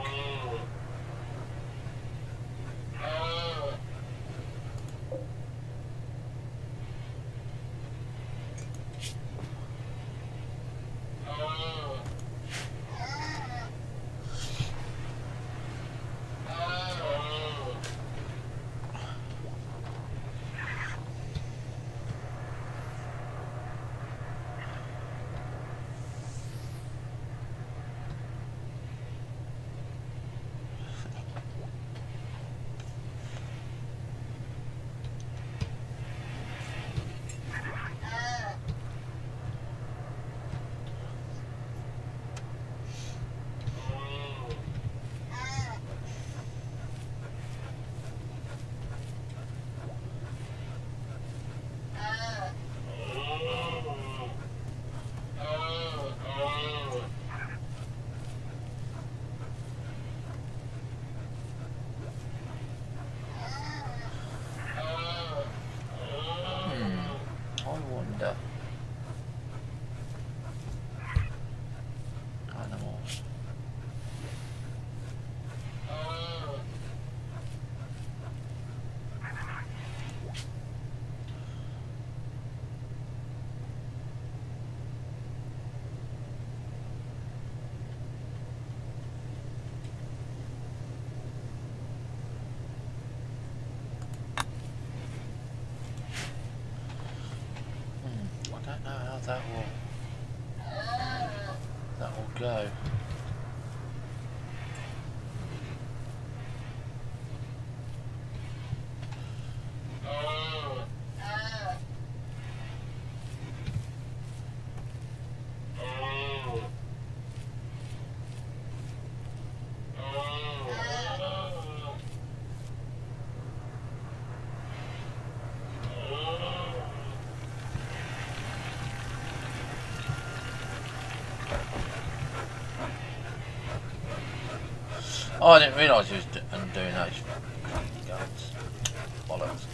wonder. Animals. I don't know how that will go. Oh, I didn't realise he was doing those guns. Bollocks.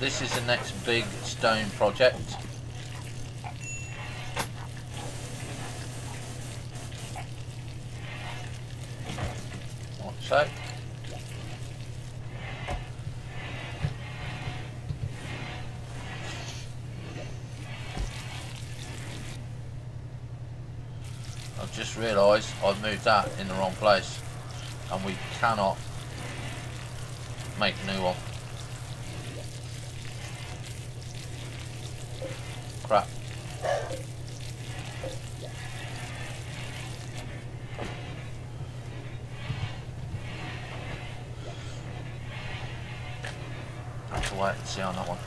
This is the next big stone project. Like so. I've just realised I've moved that in the wrong place and we cannot make a new one. Crap. I have to wait and see on that one.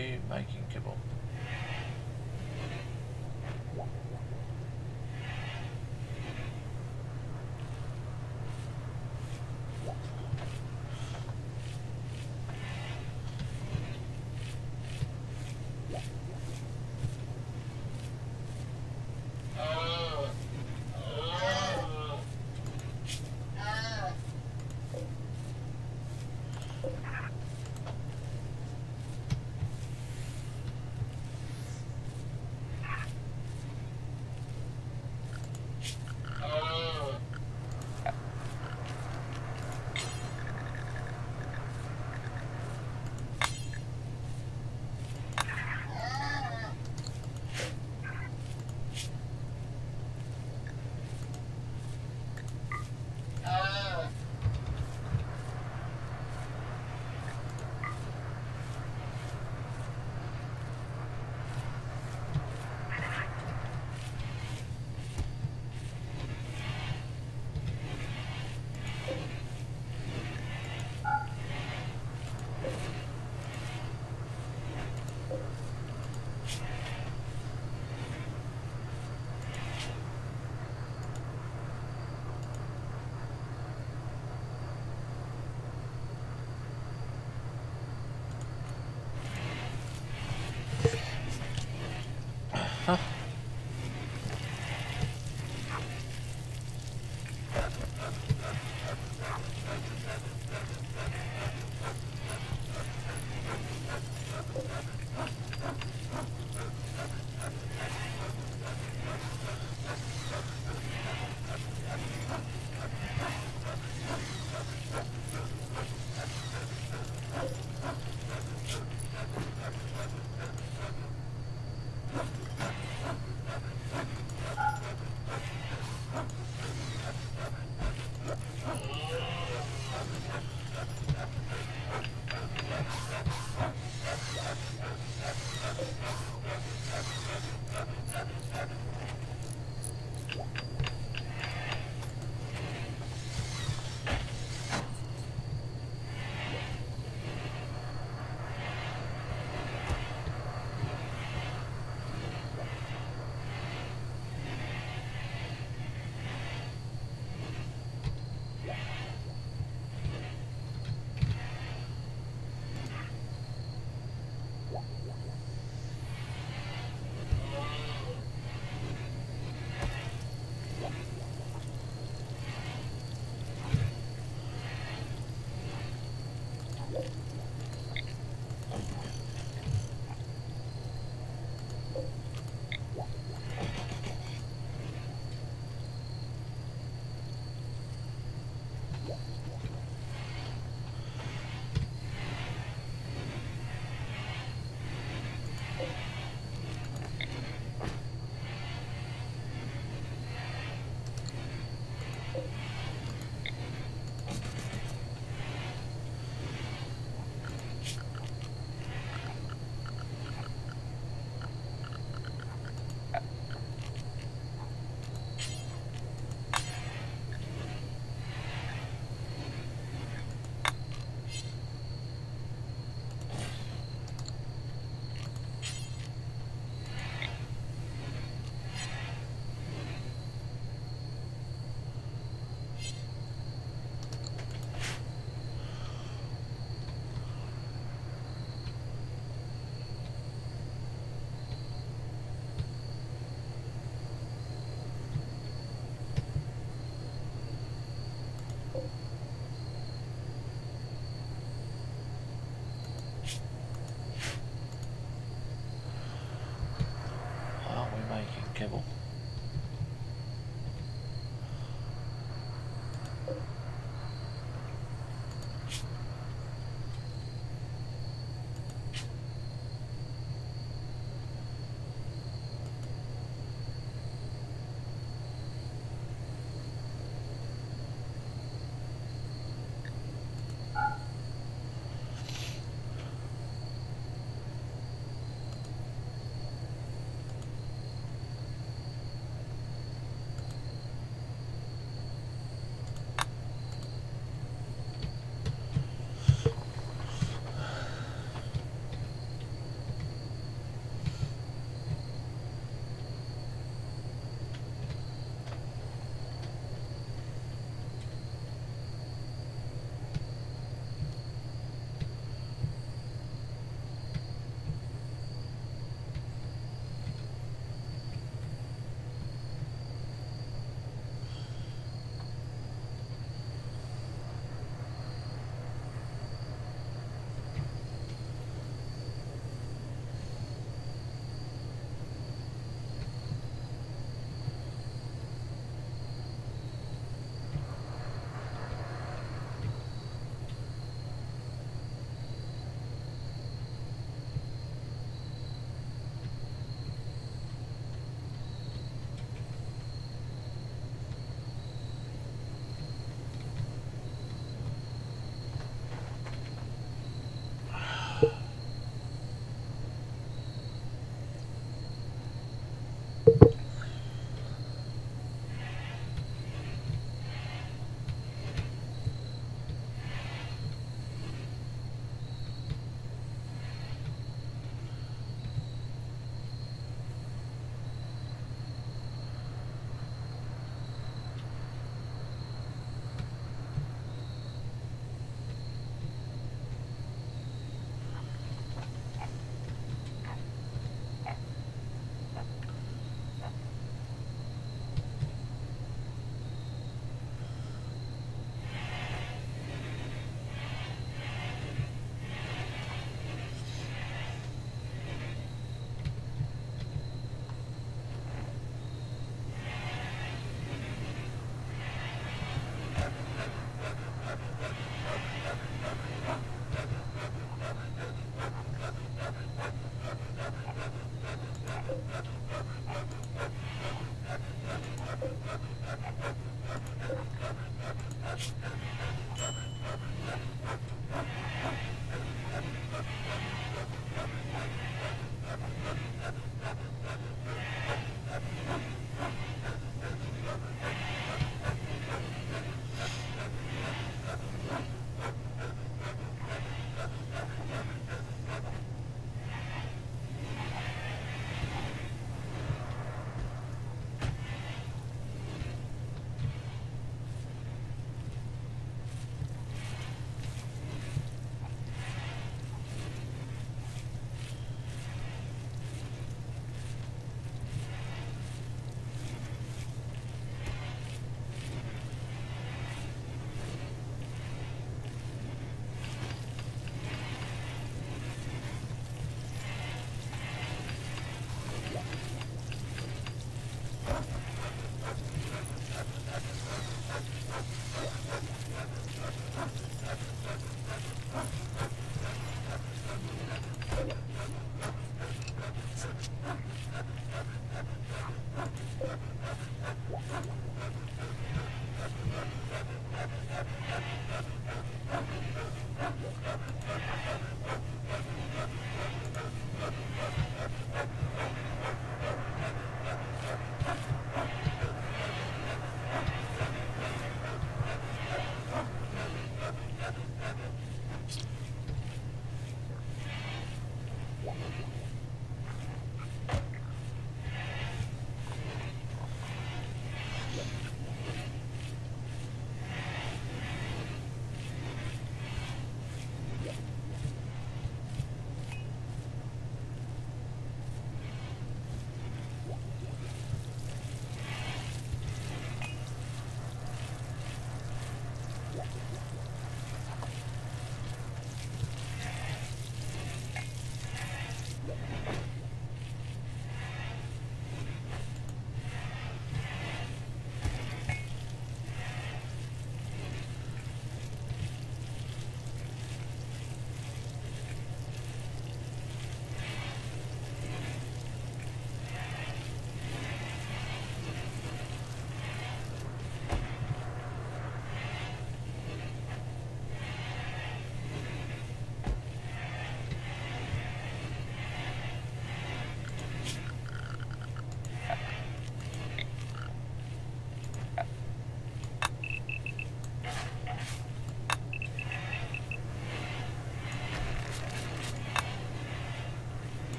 you making kibble?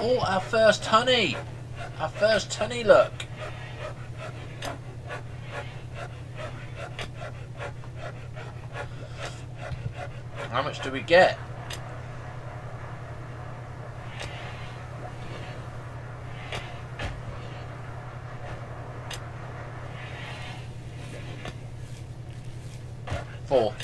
Oh, our first honey. Our first honey, look. How much do we get? Four.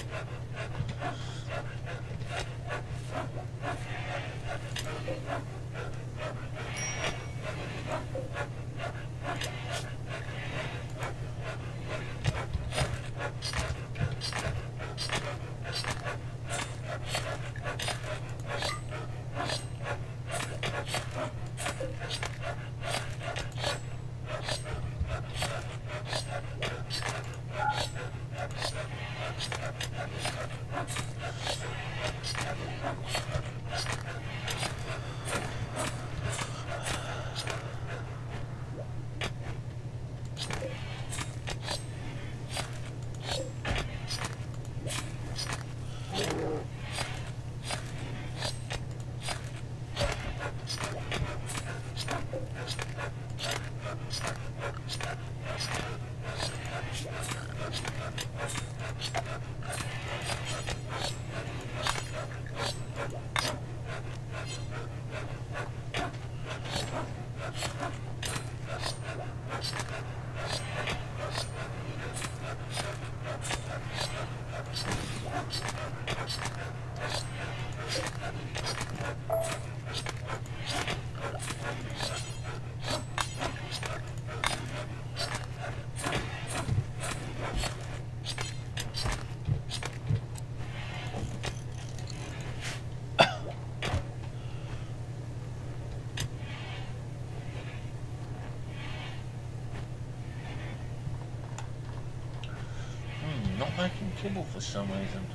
Not making kibble for some reason.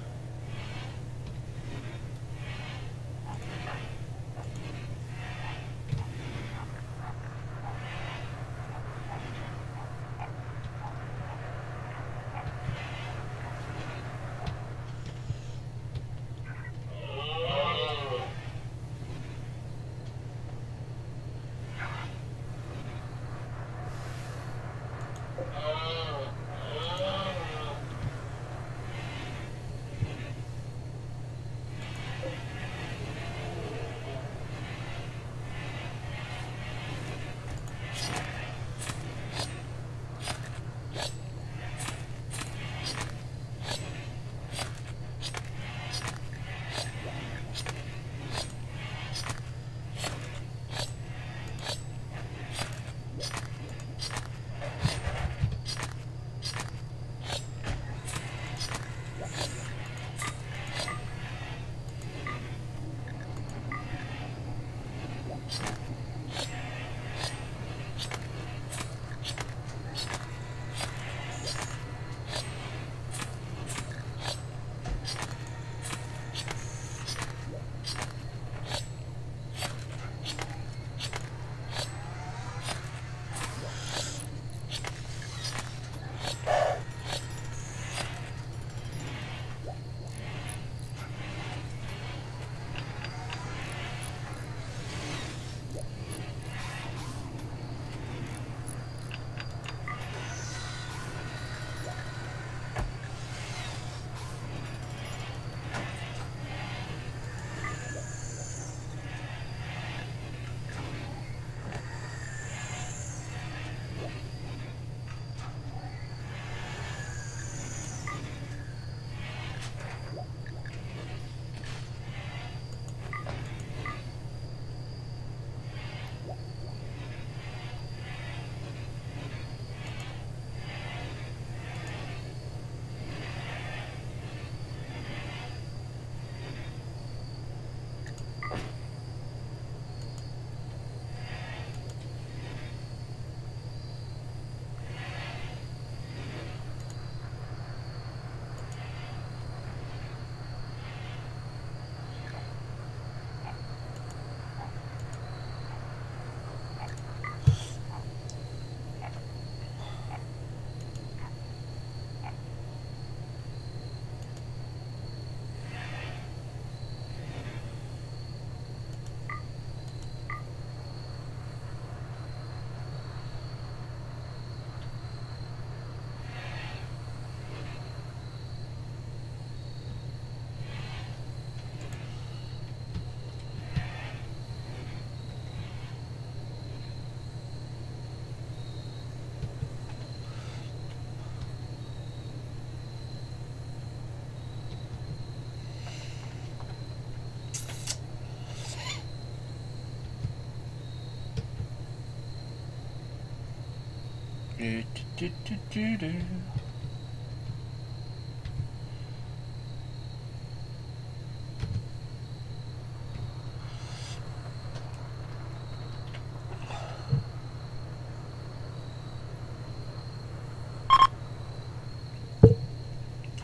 do, do, do, do, do.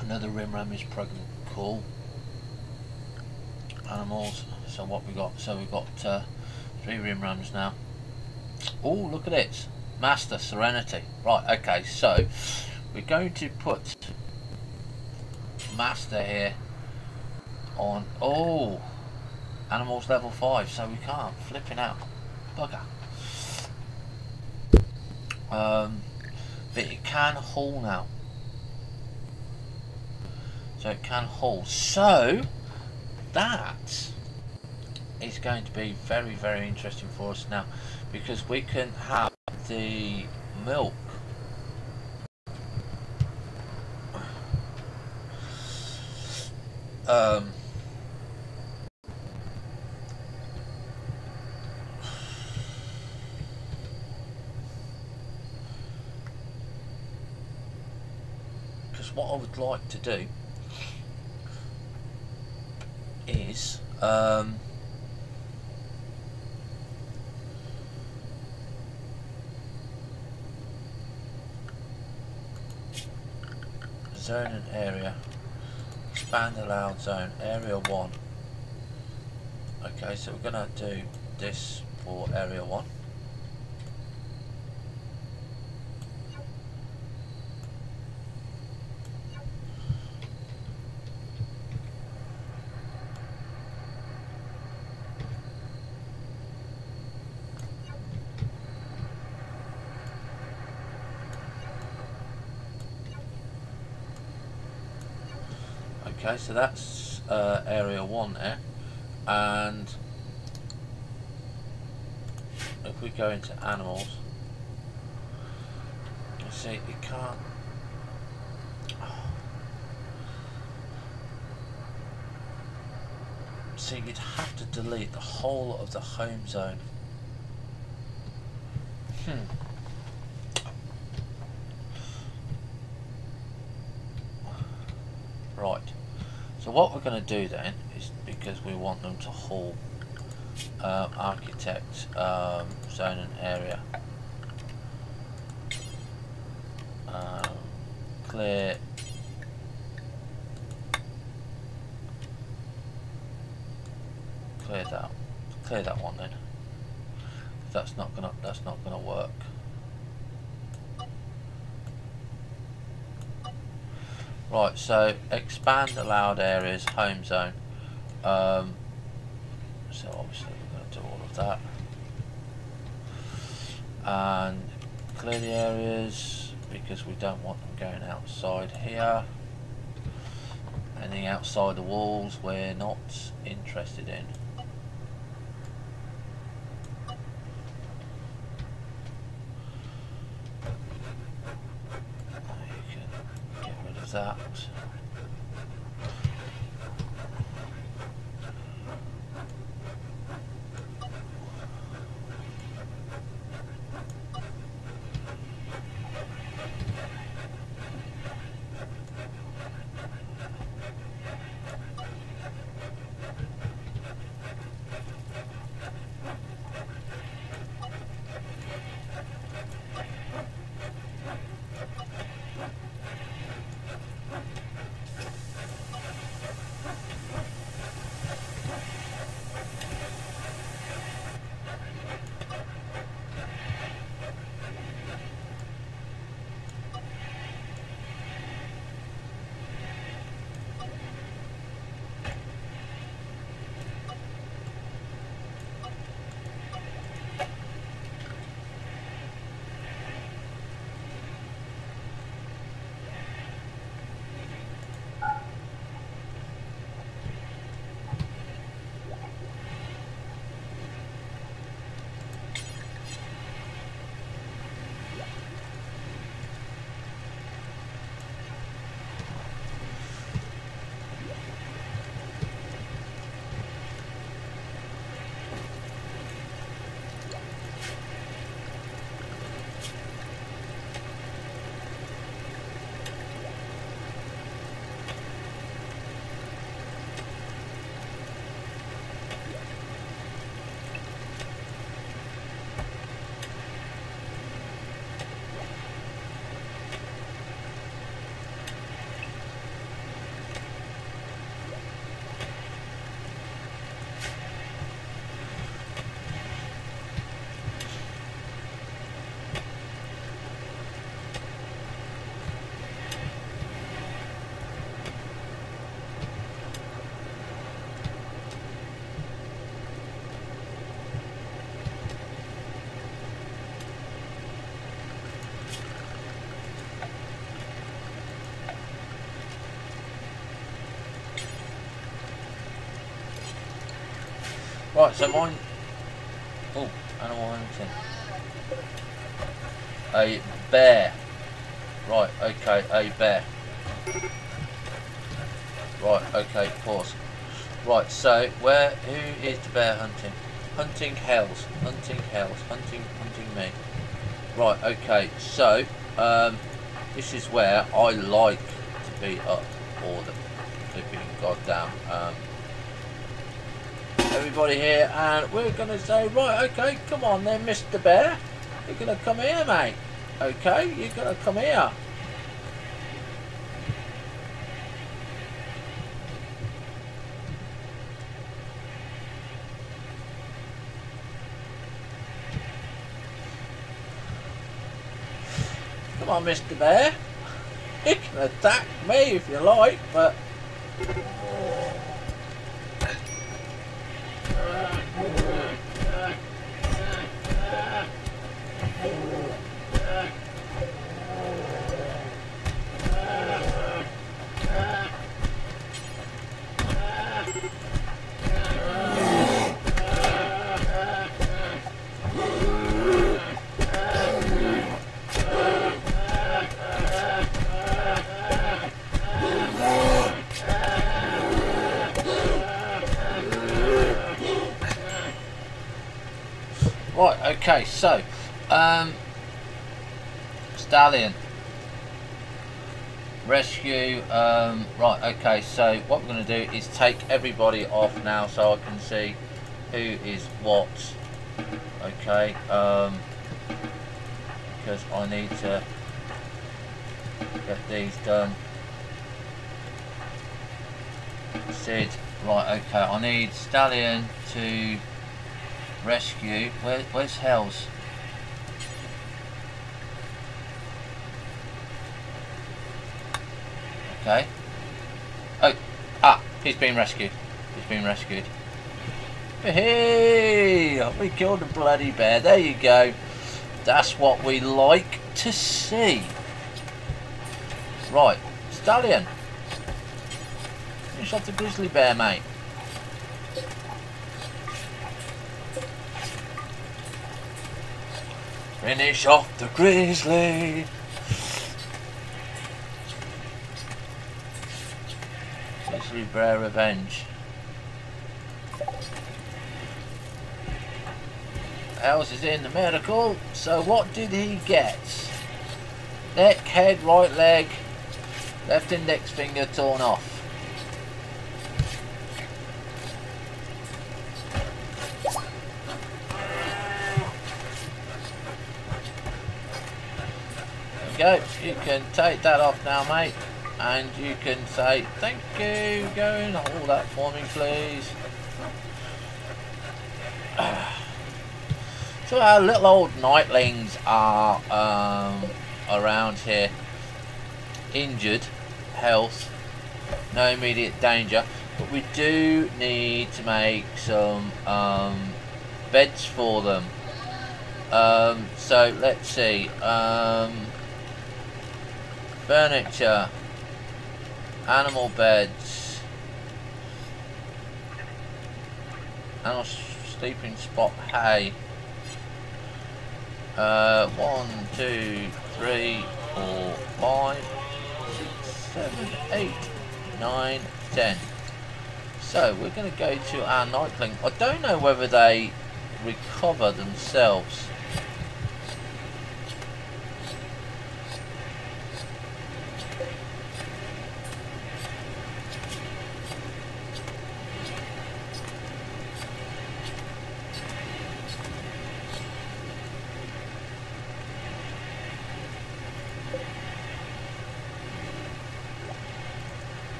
Another rim is pregnant. Cool. Animals. So what we got? So we got 3 rim now. Oh, look at it. Master Serenity. Right, okay, so we're going to put Master here on, oh, animals level 5, so we can't. Flipping out. Bugger. But it can haul now. So it can haul. So that is going to be very, very interesting for us now, because we can have the milk because what I would like to do is zone and area, expand allowed zone, area 1. Okay, so we're gonna do this for area 1. Okay, so that's area 1 there, and if we go into animals, you see it can't. See, you'd have to delete the whole of the home zone. Right. So what we're going to do then is, because we want them to haul architect zone and area, clear that one then. That's not gonna work. Right, so expand allowed areas, home zone. So obviously we're going to do all of that. And clear the areas, because we don't want them going outside here. Anything outside the walls we're not interested in. You can get rid of that. Right, so mine... Oh, animal hunting. A bear. Right, okay, a bear. Right, okay, pause. Right, so who is the bear hunting? Hunting hells, hunting me. Right, okay, so this is where I like to beat up all the flipping goddamn everybody here, and we're gonna say, right, okay, come on then, Mr. Bear, you're gonna come here, mate. Okay, you're gonna come here. Come on, Mr. Bear. You can attack me if you like, but... Right, okay, so, stallion, rescue, right, okay, so what we're going to do is take everybody off now so I can see who is what, okay, because I need to get these done. Sid, right, okay, I need stallion to rescue. Where's Hells? Okay. Oh, he's been rescued. He's been rescued. Hey, we killed a bloody bear. There you go. That's what we like to see. Right, stallion. Finish off the grizzly bear, mate. Finish off the grizzly. Grizzly bear revenge. Hells is in the medical. So what did he get? Neck, head, right leg, left index finger torn off. Go, you can take that off now, mate, and you can say thank you. Go and hold that for me, please. So our little old nightlings are around here, injured, health, no immediate danger, but we do need to make some beds for them. So let's see. Furniture, animal beds, animal sleeping spot, hay. 1, 2, 3, 4, 5, 6, 7, 8, 9, 10. So we're going to go to our nightling. I don't know whether they recover themselves.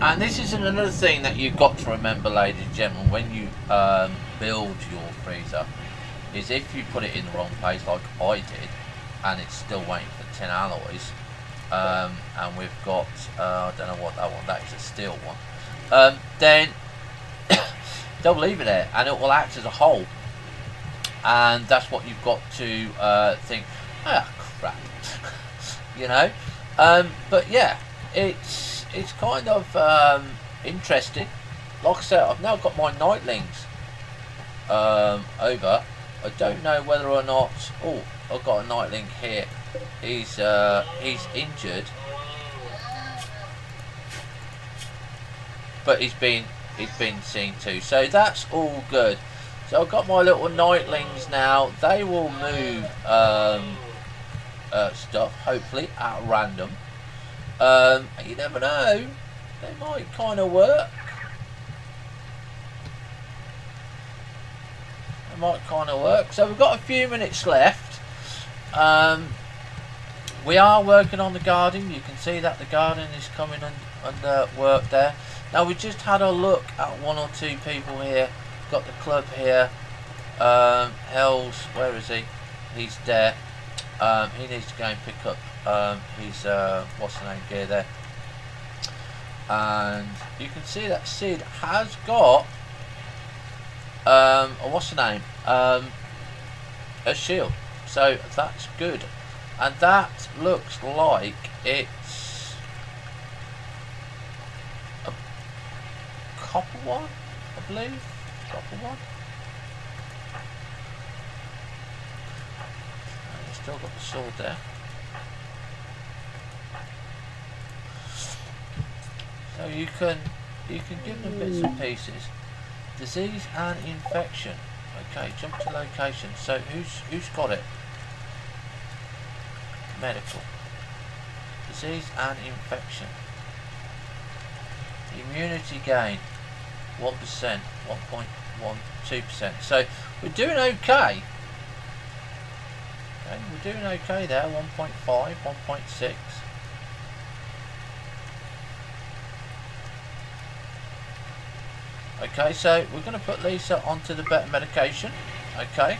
And this is another thing that you've got to remember, ladies and gentlemen, when you build your freezer, is if you put it in the wrong place like I did, and it's still waiting for 10 alloys, and we've got, I don't know what that one, that is a steel one, then they'll leave it there and it will act as a hole, and that's what you've got to think, ah, crap, you know. But yeah, it's kind of interesting. Like I said, I've now got my nightlings over. I don't know whether or not, oh, I've got a nightling here. He's injured, but he's been seen to, so that's all good. So I've got my little nightlings now. They will move stuff, hopefully at random. You never know, they might kind of work. They might kind of work. So we've got a few minutes left. We are working on the garden. You can see that the garden is coming under work there. Now we just had a look at one or two people here. Got the club here. Hells, where is he? He's there. He needs to go and pick up his what's the name gear there. And you can see that Sid has got what's the name? A shield. So that's good. And that looks like it's a copper one, I believe. Copper one. And still got the sword there. So you can give them bits and pieces. Disease and infection. Okay, jump to location. So who's got it? Medical. Disease and infection. Immunity gain 1%, 1.12%. So we're doing okay. Okay, we're doing okay there. 1.5, 1.6. Okay, so we're going to put Lisa onto the better medication. Okay,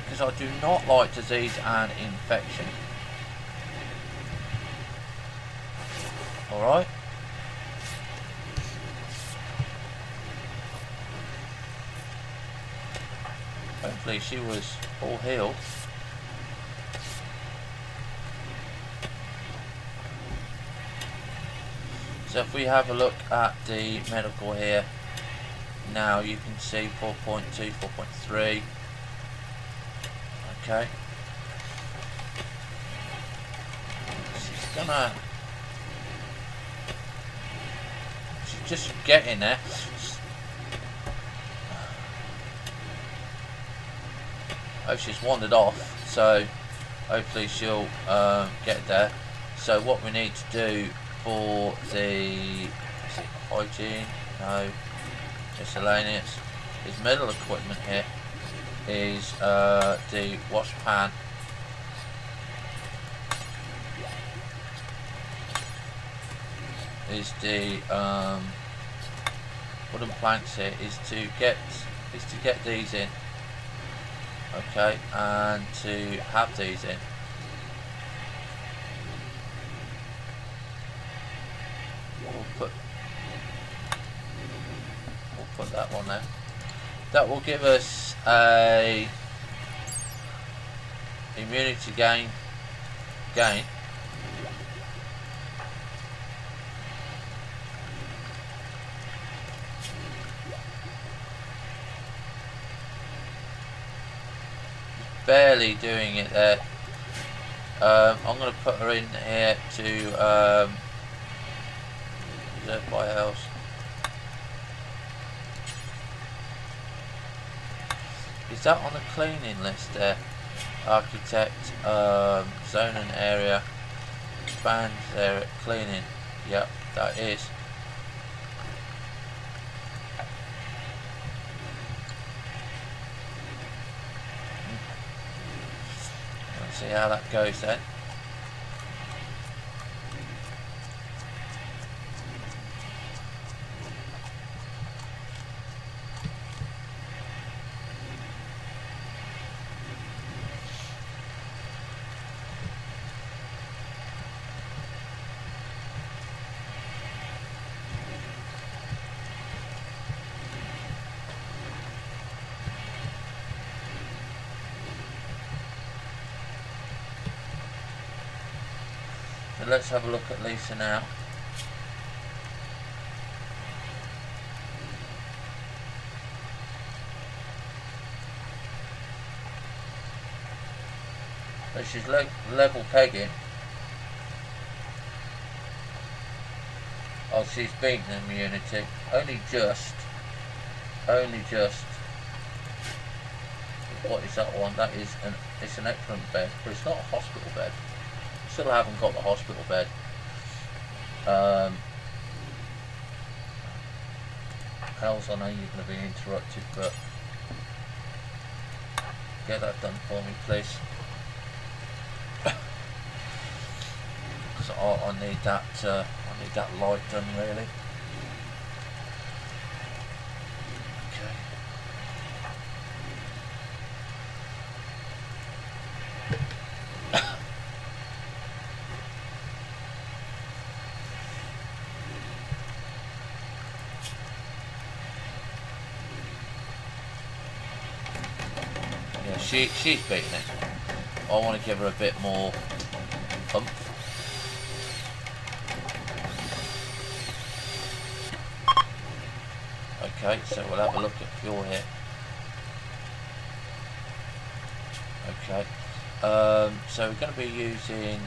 because I do not like disease and infection. Alright. Hopefully she was all healed. So if we have a look at the medical here, now you can see 4.2, 4.3. Okay. She's just getting there. Oh, she's wandered off, so hopefully she'll get there. So what we need to do for the, is it hygiene? No. Miscellaneous. His metal equipment here is the wash pan. Is the wooden planks here is to get these in. Okay, and to have these in. We'll put that one there. That will give us a immunity gain. Barely doing it there. I'm going to put her in here to reserve by house. Is that on the cleaning list there? Architect, zone and area, expand area, cleaning. Yep, that is. Let's see how that goes then. So let's have a look at Lisa now. So she's level pegging. Oh, she's beaten immunity. Only just. What is that one? That is it's an excellent bed, but it's not a hospital bed. Still haven't got the hospital bed. Hells, I know you're going to be interrupted, but get that done for me, please. Because I need that light done, really. She's beating it. I want to give her a bit more oomph. Okay, so we'll have a look at fuel here. Okay, so we're going to be using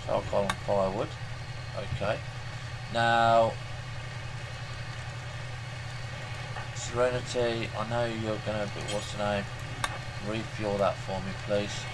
charcoal and firewood. Okay, now Serenity, I know you're going to be, what's the name, refuel that for me, please.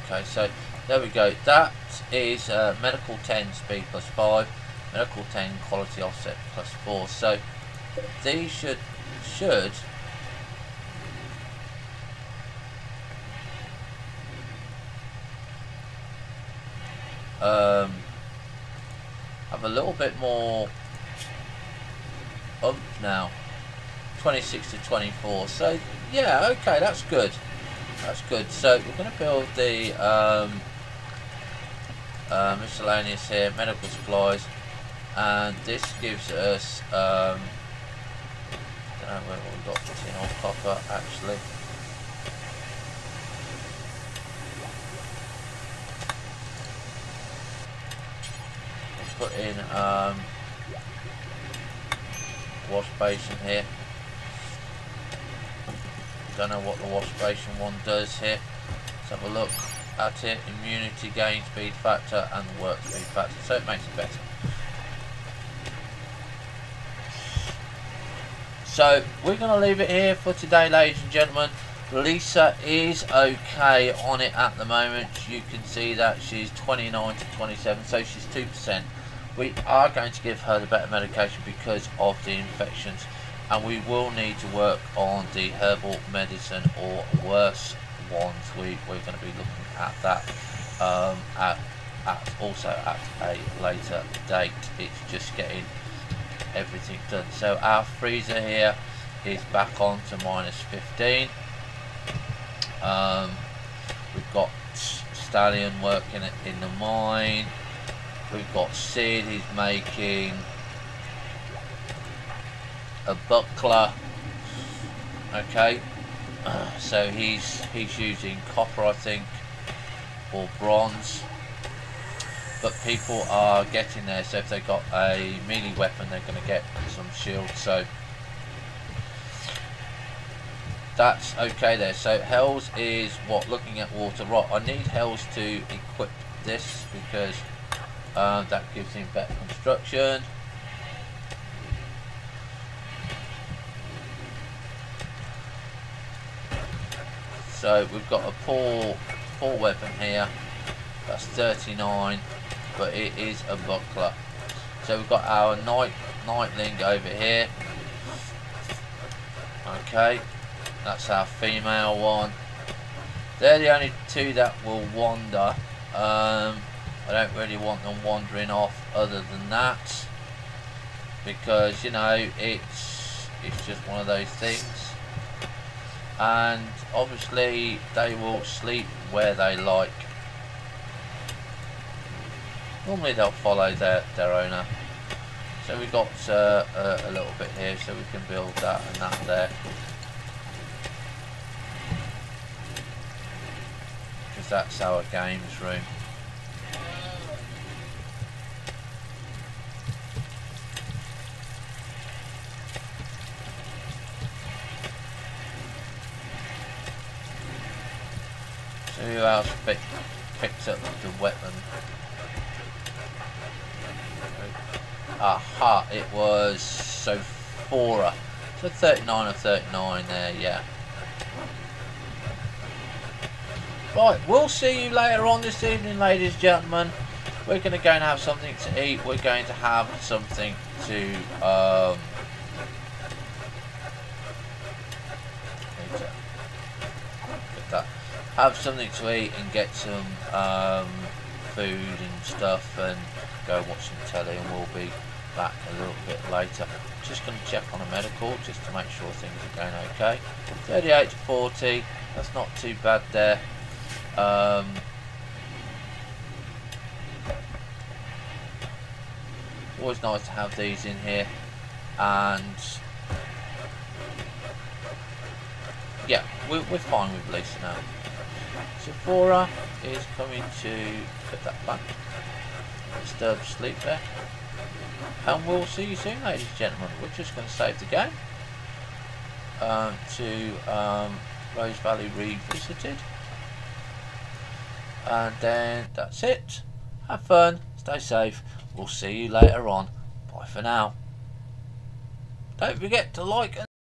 Okay, so there we go. That is medical 10 speed plus 5, medical 10 quality offset plus 4. So these should have a little bit more oomph now. 26 to 24. So yeah, okay, that's good. That's good. So we're going to build the miscellaneous here, medical supplies, and this gives us I don't know where we got tin or copper actually. Put in wash basin here. Don't know what the wash basin one does here. Let's have a look at it. Immunity gain, speed factor, and work speed factor. So it makes it better. So we're going to leave it here for today, ladies and gentlemen. Lisa is okay on it at the moment. You can see that she's 29 to 27, so she's 2%. We are going to give her the better medication because of the infections. And we will need to work on the herbal medicine or worse ones. We're going to be looking at that also at a later date. It's just getting everything done. So our freezer here is back on to -15. We've got Stallion working in the mine. We've got Sid, he's making a buckler. Okay, so he's using copper, I think, or bronze, but people are getting there. So if they got a melee weapon, they're going to get some shield, so that's okay there. So Hells is what, looking at water. Right, I need Hells to equip this because that gives him better construction. So we've got a poor weapon here. That's 39, but it is a buckler. So we've got our Nightling over here. Okay. That's our female one. They're the only two that will wander. I don't really want them wandering off other than that, because you know it's just one of those things. And obviously they will sleep where they like. Normally they'll follow their owner. So we've got a little bit here, so we can build that and that there. Because that's our games room. So who else picked up the weapon? Aha, it was Sophora. So 39 or 39 there, yeah. Right, we'll see you later on this evening, ladies and gentlemen. We're going to go and have something to eat. We're going to have something to have something to eat and get some food and stuff, and go watch some telly, and we'll be back a little bit later. Just going to check on a medical just to make sure things are going okay. 38 to 40, that's not too bad there. Always nice to have these in here, and yeah, we're fine with Lisa now. Sephora is coming to put that back. Disturb sleep there. And we'll see you soon, ladies and gentlemen. We're just going to save the game to Rose Valley Revisited. And then that's it. Have fun, stay safe. We'll see you later on. Bye for now. Don't forget to like and